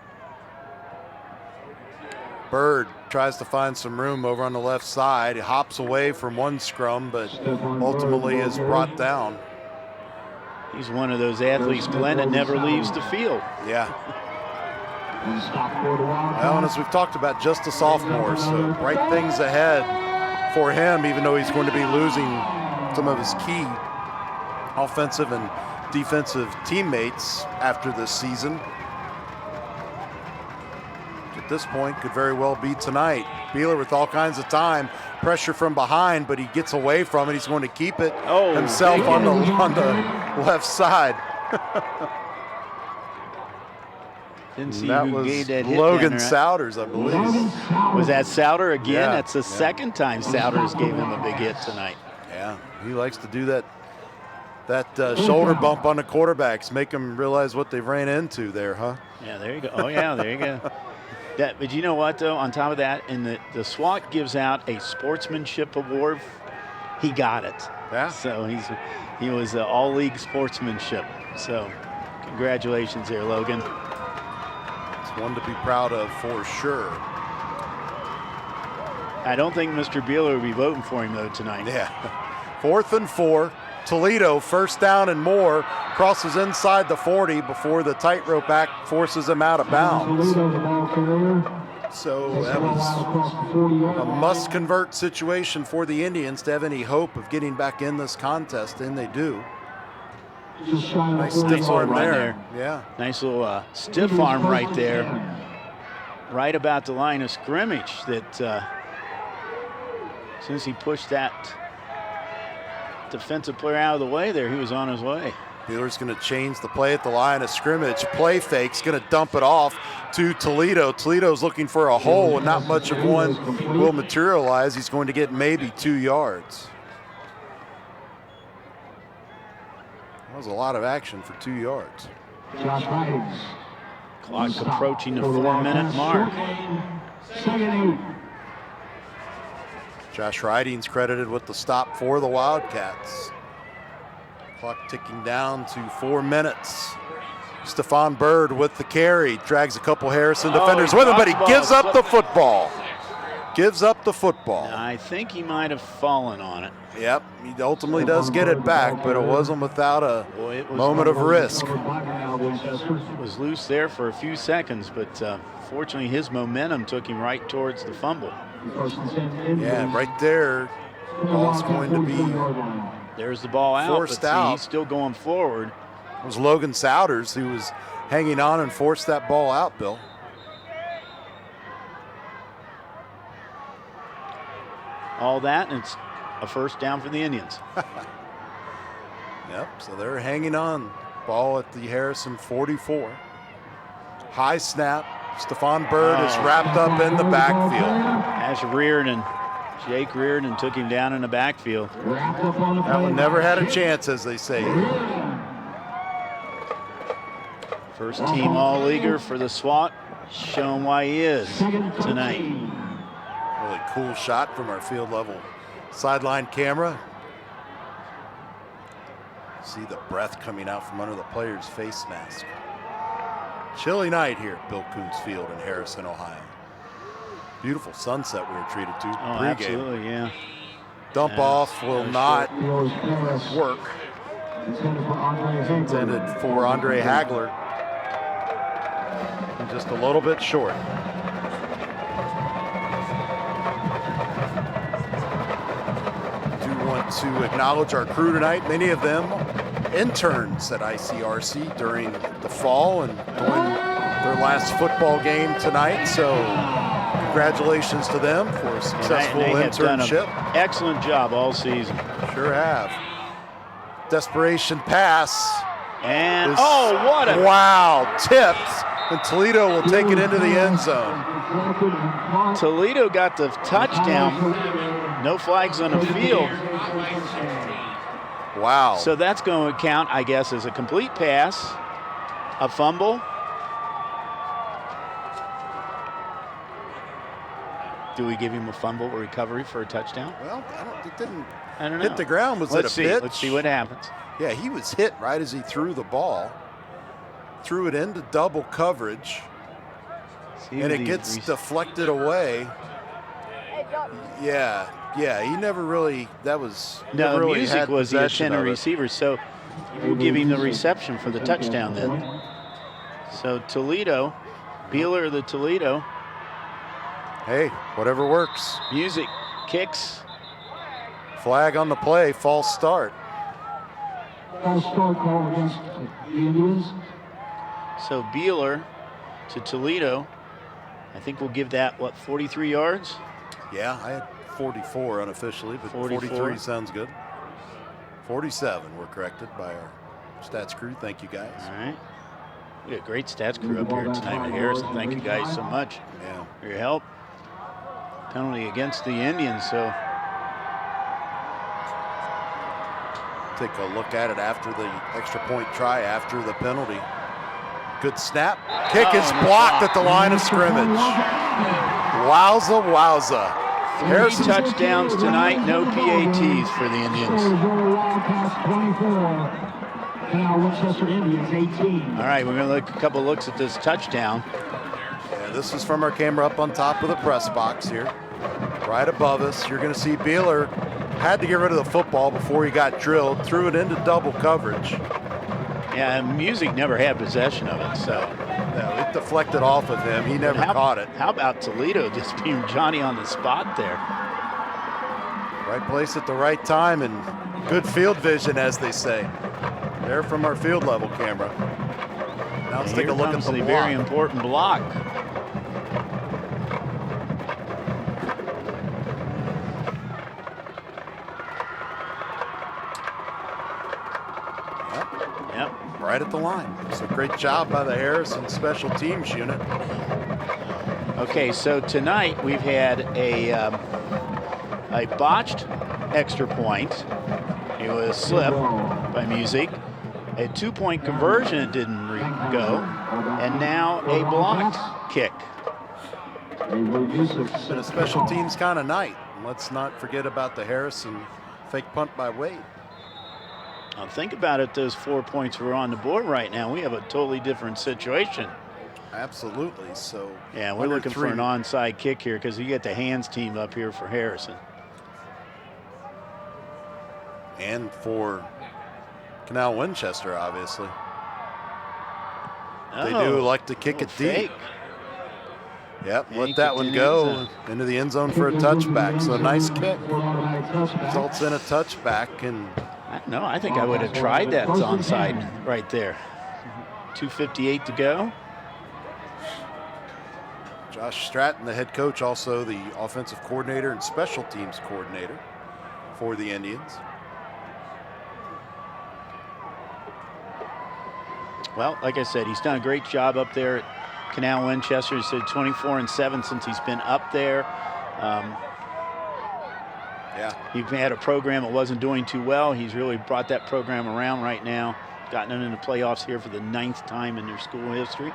Bird tries to find some room over on the left side. He hops away from one scrum, but ultimately is brought down. He's one of those athletes, Glenn, that never leaves the field. Yeah. Well, and as we've talked about, just a sophomore, so bright things ahead for him, even though he's going to be losing some of his key offensive and defensive teammates after this season. At this point, could very well be tonight. Beeler with all kinds of time, pressure from behind, but he gets away from it. He's going to keep it himself on the left side. Didn't see that who was gave that hit Logan down, right? Souders, I believe. Was that Souder again? Yeah. That's the second time Souders gave him a big hit tonight. Yeah, he likes to do that shoulder bump on the quarterbacks, make them realize what they've ran into there, huh? Yeah, there you go. Oh, yeah, there you go. But you know what, though? On top of that, and the SWAT gives out a sportsmanship award. He got it. Yeah. So he was all-league sportsmanship. So congratulations there, Logan. One to be proud of for sure. I don't think Mr. Beeler will be voting for him, though, tonight. Yeah. 4th and 4. Toledo, first down and more, crosses inside the 40 before the tightrope act forces him out of bounds. So that was a must-convert situation for the Indians to have any hope of getting back in this contest, and they do. Nice stiff arm there. Yeah. Nice little stiff arm right there. Right about the line of scrimmage that as soon as he pushed that defensive player out of the way there, he was on his way. Beeler's going to change the play at the line of scrimmage. Play fake's going to dump it off. to Toledo. Toledo's looking for a hole, and not much of one will materialize. He's going to get maybe 2 yards. That was a lot of action for 2 yards. Clock approaching the 4-minute mark. Josh Riding's credited with the stop for the Wildcats. Clock ticking down to 4 minutes. Stephon Bird with the carry, drags a couple Harrison defenders with him, but he gives up the football. Gives up the football. I think he might have fallen on it. Yep, he ultimately does get it back, but it wasn't without a moment of risk. It was loose there for a few seconds, but fortunately his momentum took him right towards the fumble. Yeah, right there, ball's going to be there's the ball out, forced but see, out. He's still going forward. It was Logan Souders who was hanging on and forced that ball out, Bill. All that, and it's a first down for the Indians. Yep, so they're hanging on. Ball at the Harrison 44. High snap. Stephon Bird is wrapped up in the backfield. Ash Reardon, Jake Reardon took him down in the backfield. That one never had a chance, as they say. First team all-leaguer for the SWAT, showing why he is tonight. Really cool shot from our field level sideline camera. See the breath coming out from under the player's face mask. Chilly night here at Bill Koontz Field in Harrison, Ohio. Beautiful sunset we were treated to pregame. Absolutely, yeah. Dump off will not work. Intended for Andre Hagler. And just a little bit short. Do want to acknowledge our crew tonight. Many of them interns at ICRC during the fall and doing their last football game tonight. So congratulations to them for a successful they have done internship. an excellent job all season. Sure have. Desperation pass. And what a wow, tipped, and Toledo will take it into the end zone. Toledo got the touchdown. No flags on the field. Wow. So that's going to count, I guess, as a complete pass, a fumble. Do we give him a fumble or recovery for a touchdown? Well, it didn't know. hit the ground. Was Let's it a pitch? Let's see what happens. Yeah, he was hit right as he threw the ball. Threw it into double coverage. And it gets deflected away. Yeah, he never really, No, the music was the intended receiver, so we'll give him the reception for the touchdown then. So Toledo, Beeler of the Toledo. Hey, whatever works. Music kicks. Flag on the play, false start. False start call against the Indians. So Beeler to Toledo. I think we'll give that, 43 yards? Yeah, I had 44 unofficially, but 43 sounds good. 47, we're corrected by our stats crew. Thank you, guys. All right. We got a great stats crew up here tonight at Harrison. Thank you guys so much for your help. Penalty against the Indians, so. Take a look at it after the extra point try, after the penalty. Good snap. Kick is blocked at the line of scrimmage. Wowza, wowza. Three touchdowns tonight, no PATs for the Indians. All right, we're going to look a couple looks at this touchdown. Yeah, this is from our camera up on top of the press box here. Right above us, you're going to see Beeler had to get rid of the football before he got drilled, threw it into double coverage. Yeah, Music never had possession of it, so. No, it deflected off of him. He never caught it. How about Toledo just being Johnny on the spot there? Right place at the right time and good field vision, as they say. There from our field level camera. Now let's take a look at the block. Very important block. right at the line. So great job by the Harrison special teams unit. Okay, so tonight we've had a botched extra point. It was slip by Music. A 2-point conversion it didn't go. And now a blocked kick. It's been a special teams kind of night. And let's not forget about the Harrison fake punt by Wade. Now think about it, those 4 points were on the board right now. We have a totally different situation. Absolutely. So yeah, we're looking for an onside kick here because you get the hands team up here for Harrison. And for Canal Winchester, obviously. They do like to kick it deep. Yep, let that one go into the end zone for a touchback. So a nice kick results in a touchback. And no, I think I would have tried that onside right there. 2:58 to go. Josh Stratton, the head coach, also the offensive coordinator and special teams coordinator for the Indians. Well, like I said, he's done a great job up there at Canal Winchester. He said 24-7 since he's been up there. Yeah. He had a program that wasn't doing too well. He's really brought that program around right now. Gotten them into playoffs here for the 9th time in their school history.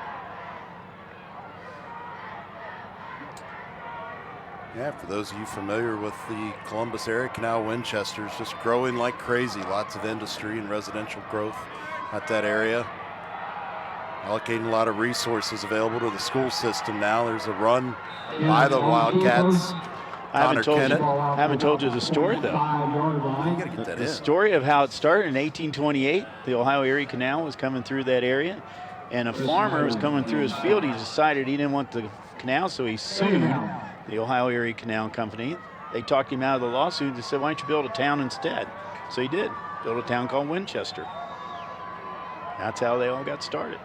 Yeah, for those of you familiar with the Columbus area, Canal Winchester is just growing like crazy. Lots of industry and residential growth at that area. Allocating a lot of resources available to the school system now. There's a run by the Wildcats. I haven't told you the story, though. You gotta get that The story of how it started in 1828. The Ohio Erie Canal was coming through that area, and a farmer was coming through his field. He decided he didn't want the canal, so he sued the Ohio Erie Canal Company. They talked him out of the lawsuit. They said, why don't you build a town instead? So he did. Built a town called Winchester. That's how they all got started.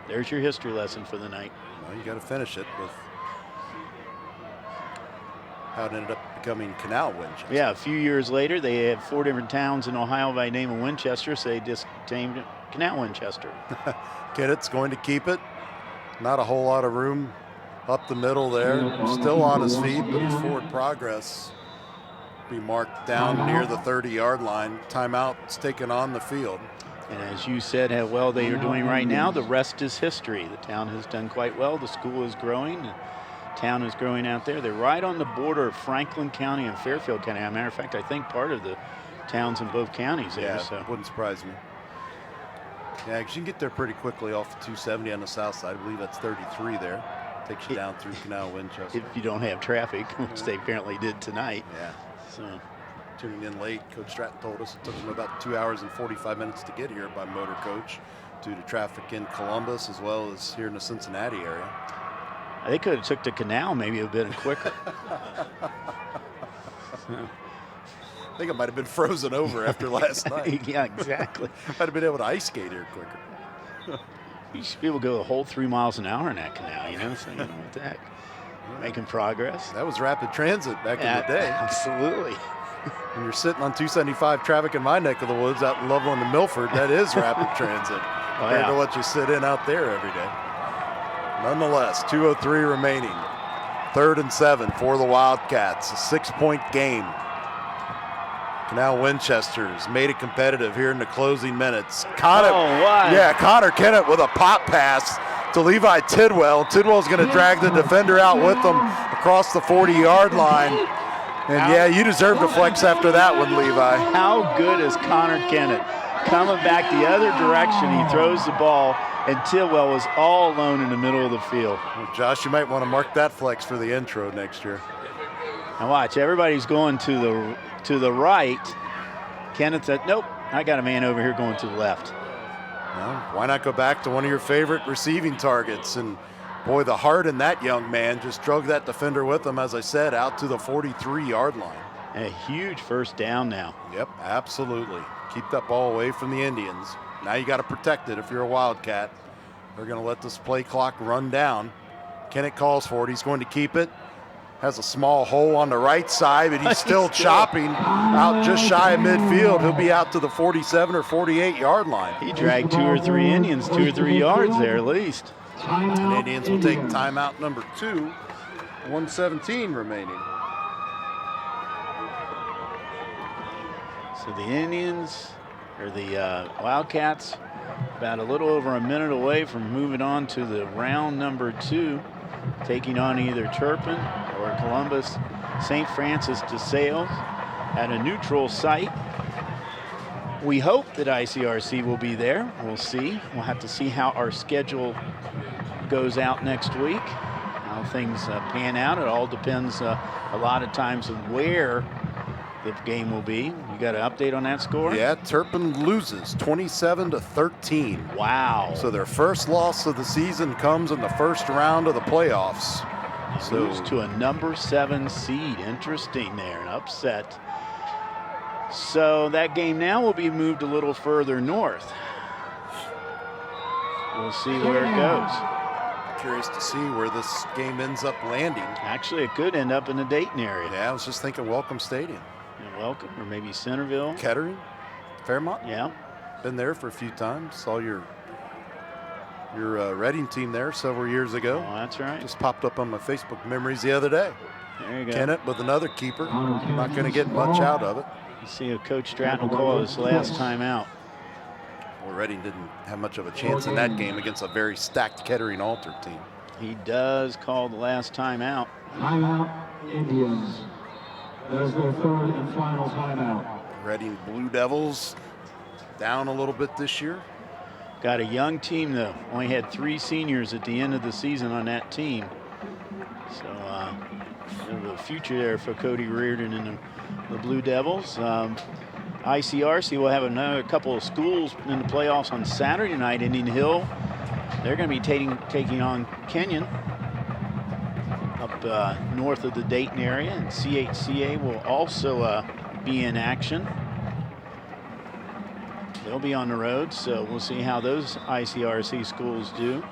There's your history lesson for the night. Well, you got to finish it with how it ended up becoming Canal Winchester. Yeah, a few years later, they had 4 different towns in Ohio by the name of Winchester, so they just named it Canal Winchester. Kennett's going to keep it. Not a whole lot of room up the middle there. Still on his feet, but his forward progress be marked down near the 30-yard line. Timeout's taken on the field. And as you said, how well they are doing right now, the rest is history. The town has done quite well. The school is growing. The town is growing out there. They're right on the border of Franklin County and Fairfield County. As a matter of fact, I think part of the towns in both counties there. Yeah, so wouldn't surprise me. Yeah, because you can get there pretty quickly off of 270 on the south side. I believe that's 33 there. Takes you down through Canal Winchester. If you don't have traffic, which they apparently did tonight. Yeah. So. Tuning in late, Coach Stratton told us it took him about 2 hours and 45 minutes to get here by motor coach due to traffic in Columbus as well as here in the Cincinnati area. They could have took the canal maybe a bit quicker. I think it might have been frozen over after last night. Yeah, exactly. Might have been able to ice skate here quicker. You should be able to go a whole 3 miles an hour in that canal, you know? So, you know what the heck. Making progress. That was rapid transit back in the day. Absolutely. When you're sitting on 275 traffic in my neck of the woods out in Loveland and Milford, that is rapid transit compared to what you sit in out there every day. Nonetheless, 2:03 remaining. 3rd and 7 for the Wildcats. A 6-point game. Canal Winchester's made it competitive here in the closing minutes. Connor Kennett with a pop pass to Levi Tidwell. Tidwell's going to drag the defender out with them across the 40-yard line. And yeah, you deserve to flex after that one, Levi. How good is Connor Kennett? Coming back the other direction, he throws the ball, and Tidwell was all alone in the middle of the field. Well, Josh, you might want to mark that flex for the intro next year. Now watch, everybody's going to the right. Kenneth said, nope, I got a man over here going to the left. Well, why not go back to one of your favorite receiving targets? And boy, the heart in that young man just drug that defender with him, as I said, out to the 43-yard line. A huge first down now. Yep, absolutely. Keep that ball away from the Indians. Now you got to protect it if you're a Wildcat. They're going to let this play clock run down. Kennett calls for it. He's going to keep it. has a small hole on the right side, but he's still chopping out just shy of midfield. He'll be out to the 47 or 48 yard line. He dragged 2 or 3 Indians 2 or 3 yards there at least. And Indians will take timeout number 2, 1:17 remaining. So the Indians, or the Wildcats, about a little over a minute away from moving on to the round number 2, taking on either Turpin or Columbus St. Francis de Sales at a neutral site. We hope that ICRC will be there. We'll see. We'll have to see how our schedule goes out next week, how things pan out. It all depends a lot of times on where the game will be. You got an update on that score? Yeah, Turpin loses 27-13. Wow. So their first loss of the season comes in the first round of the playoffs. So lose to a number 7 seed. Interesting there, an upset. So that game now will be moved a little further north. We'll see where it goes. Curious to see where this game ends up landing. Actually, it could end up in the Dayton area. Yeah, I was just thinking Welcome Stadium. Yeah, Welcome, or maybe Centerville. Kettering, Fairmont. Yeah. Been there for a few times. Saw your Reading team there several years ago. Oh, that's right. Just popped up on my Facebook memories the other day. There you go. Kennett with another keeper. Not going to get much out of it. You see a Coach Stratton call his last time out. Well, Reading didn't have much of a chance in that game against a very stacked Kettering Alter team. He does call the last time out. Timeout, Indians. There's their third and final timeout. Reading Blue Devils down a little bit this year. Got a young team, though. Only had 3 seniors at the end of the season on that team. So there's a future there for Cody Reardon and the Blue Devils. ICRC will have another couple of schools in the playoffs on Saturday night. Indian Hill, they're going to be taking on Kenyon up north of the Dayton area, and CHCA will also be in action. They'll be on the road, so we'll see how those ICRC schools do.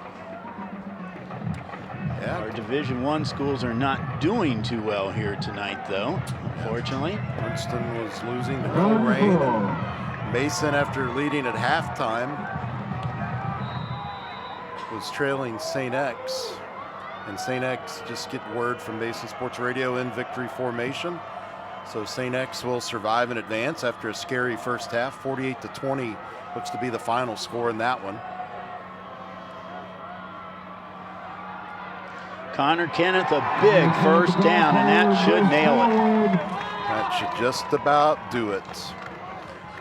Yeah. Our Division I schools are not doing too well here tonight, though, unfortunately. Princeton was losing to Colerain, and Mason, after leading at halftime, was trailing St. X. And St. X just get word from Mason Sports Radio in victory formation. So St. X will survive in advance after a scary first half. 48-20 looks to be the final score in that one. Connor Kenneth, a big first down, and that should nail it. That should just about do it.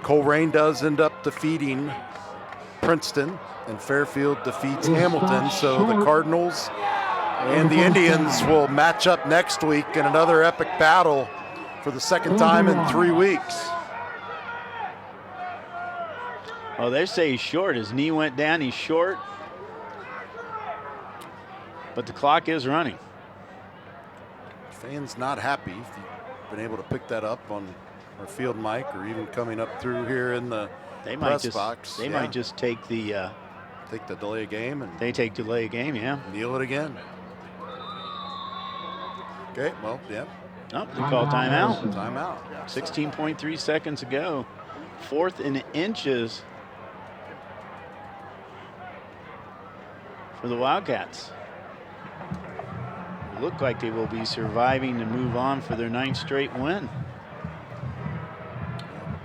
Colerain does end up defeating Princeton, and Fairfield defeats Hamilton. So the Cardinals and the Indians will match up next week in another epic battle for the second time in 3 weeks. Oh, they say he's short. His knee went down. He's short. But the clock is running. Fans not happy. If you've been able to pick that up on our field mic or even coming up through here in the press box. They might just take the delay of game. And they take delay of game, yeah. Kneel it again. Okay, well, yeah. Oh, they call timeout. Timeout. 16.3 seconds ago. 4th and inches for the Wildcats. Look like they will be surviving to move on for their 9th straight win.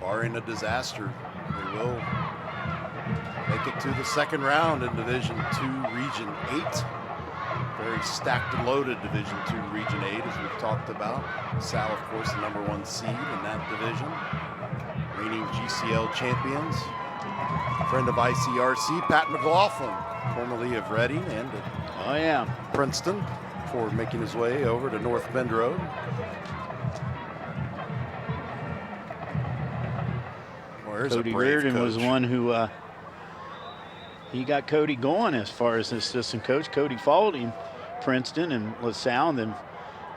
Barring a disaster, they will make it to the second round in Division II, Region 8. Very stacked and loaded Division II, Region 8, as we've talked about. Sal, of course, the #1 seed in that division. Reigning GCL champions. Friend of ICRC, Pat McLaughlin, formerly of Reading and Princeton, before making his way over to North Bend Road. Well, Cody Reardon was one who he got Cody going as far as an assistant coach. Cody followed him, Princeton and LaSalle, and then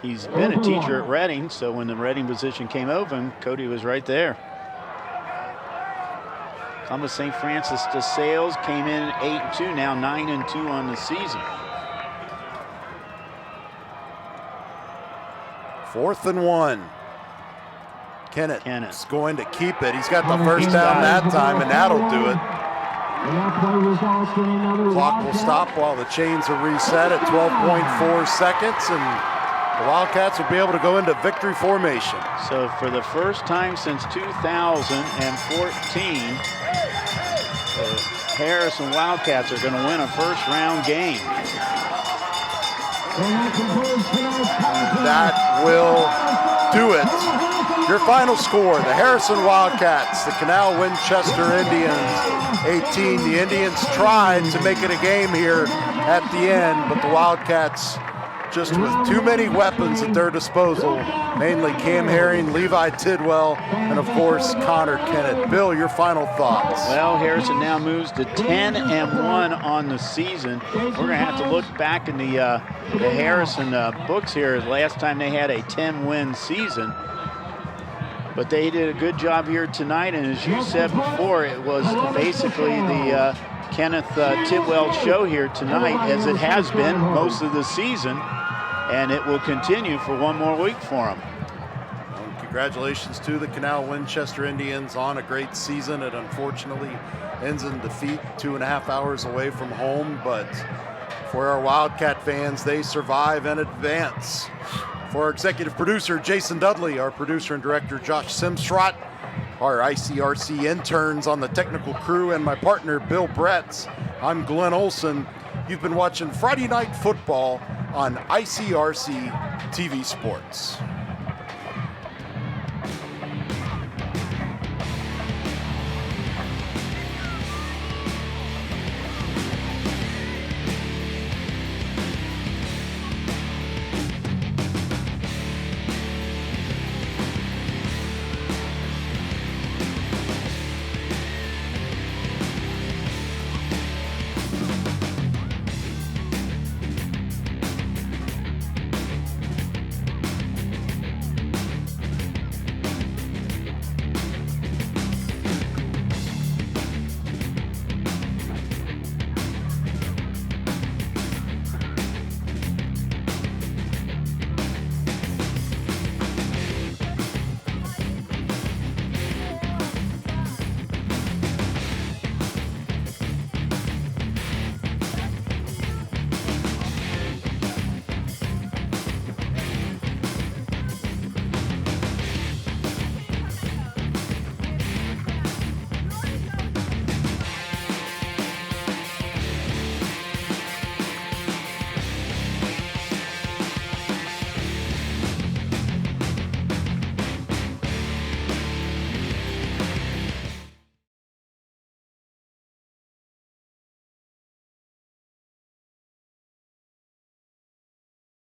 he's been a teacher at Reading, so when the Reading position came open, Cody was right there. Columbus St. Francis de Sales came in at 8-2, now 9-2 on the season. 4th and 1. Kennett's going to keep it. He's got the first down that time, and that'll do it. Clock will stop while the chains are reset at 12.4 seconds, and the Wildcats will be able to go into victory formation. So for the first time since 2014, the Harrison Wildcats are going to win a first-round game. That will do it. Your final score, the Harrison Wildcats, the Canal Winchester Indians 18. The Indians tried to make it a game here at the end, but the Wildcats just with too many weapons at their disposal, mainly Cam Herring, Levi Tidwell, and of course Connor Kennett. Bill, your final thoughts. Well, Harrison now moves to 10-1 on the season. We're going to have to look back in the Harrison books here. Last time they had a 10-win season. But they did a good job here tonight, and as you said before, it was basically the Kenneth Tidwell show here tonight, as it has been most of the season, and it will continue for one more week for them. Well, congratulations to the Canal Winchester Indians on a great season. It unfortunately ends in defeat 2.5 hours away from home, but for our Wildcat fans, they survive and advance. For our executive producer, Jason Dudley, our producer and director, Josh Simstrot, our ICRC interns on the technical crew, and my partner, Bill Bretz, I'm Glenn Olson. You've been watching Friday Night Football on ICRC TV Sports.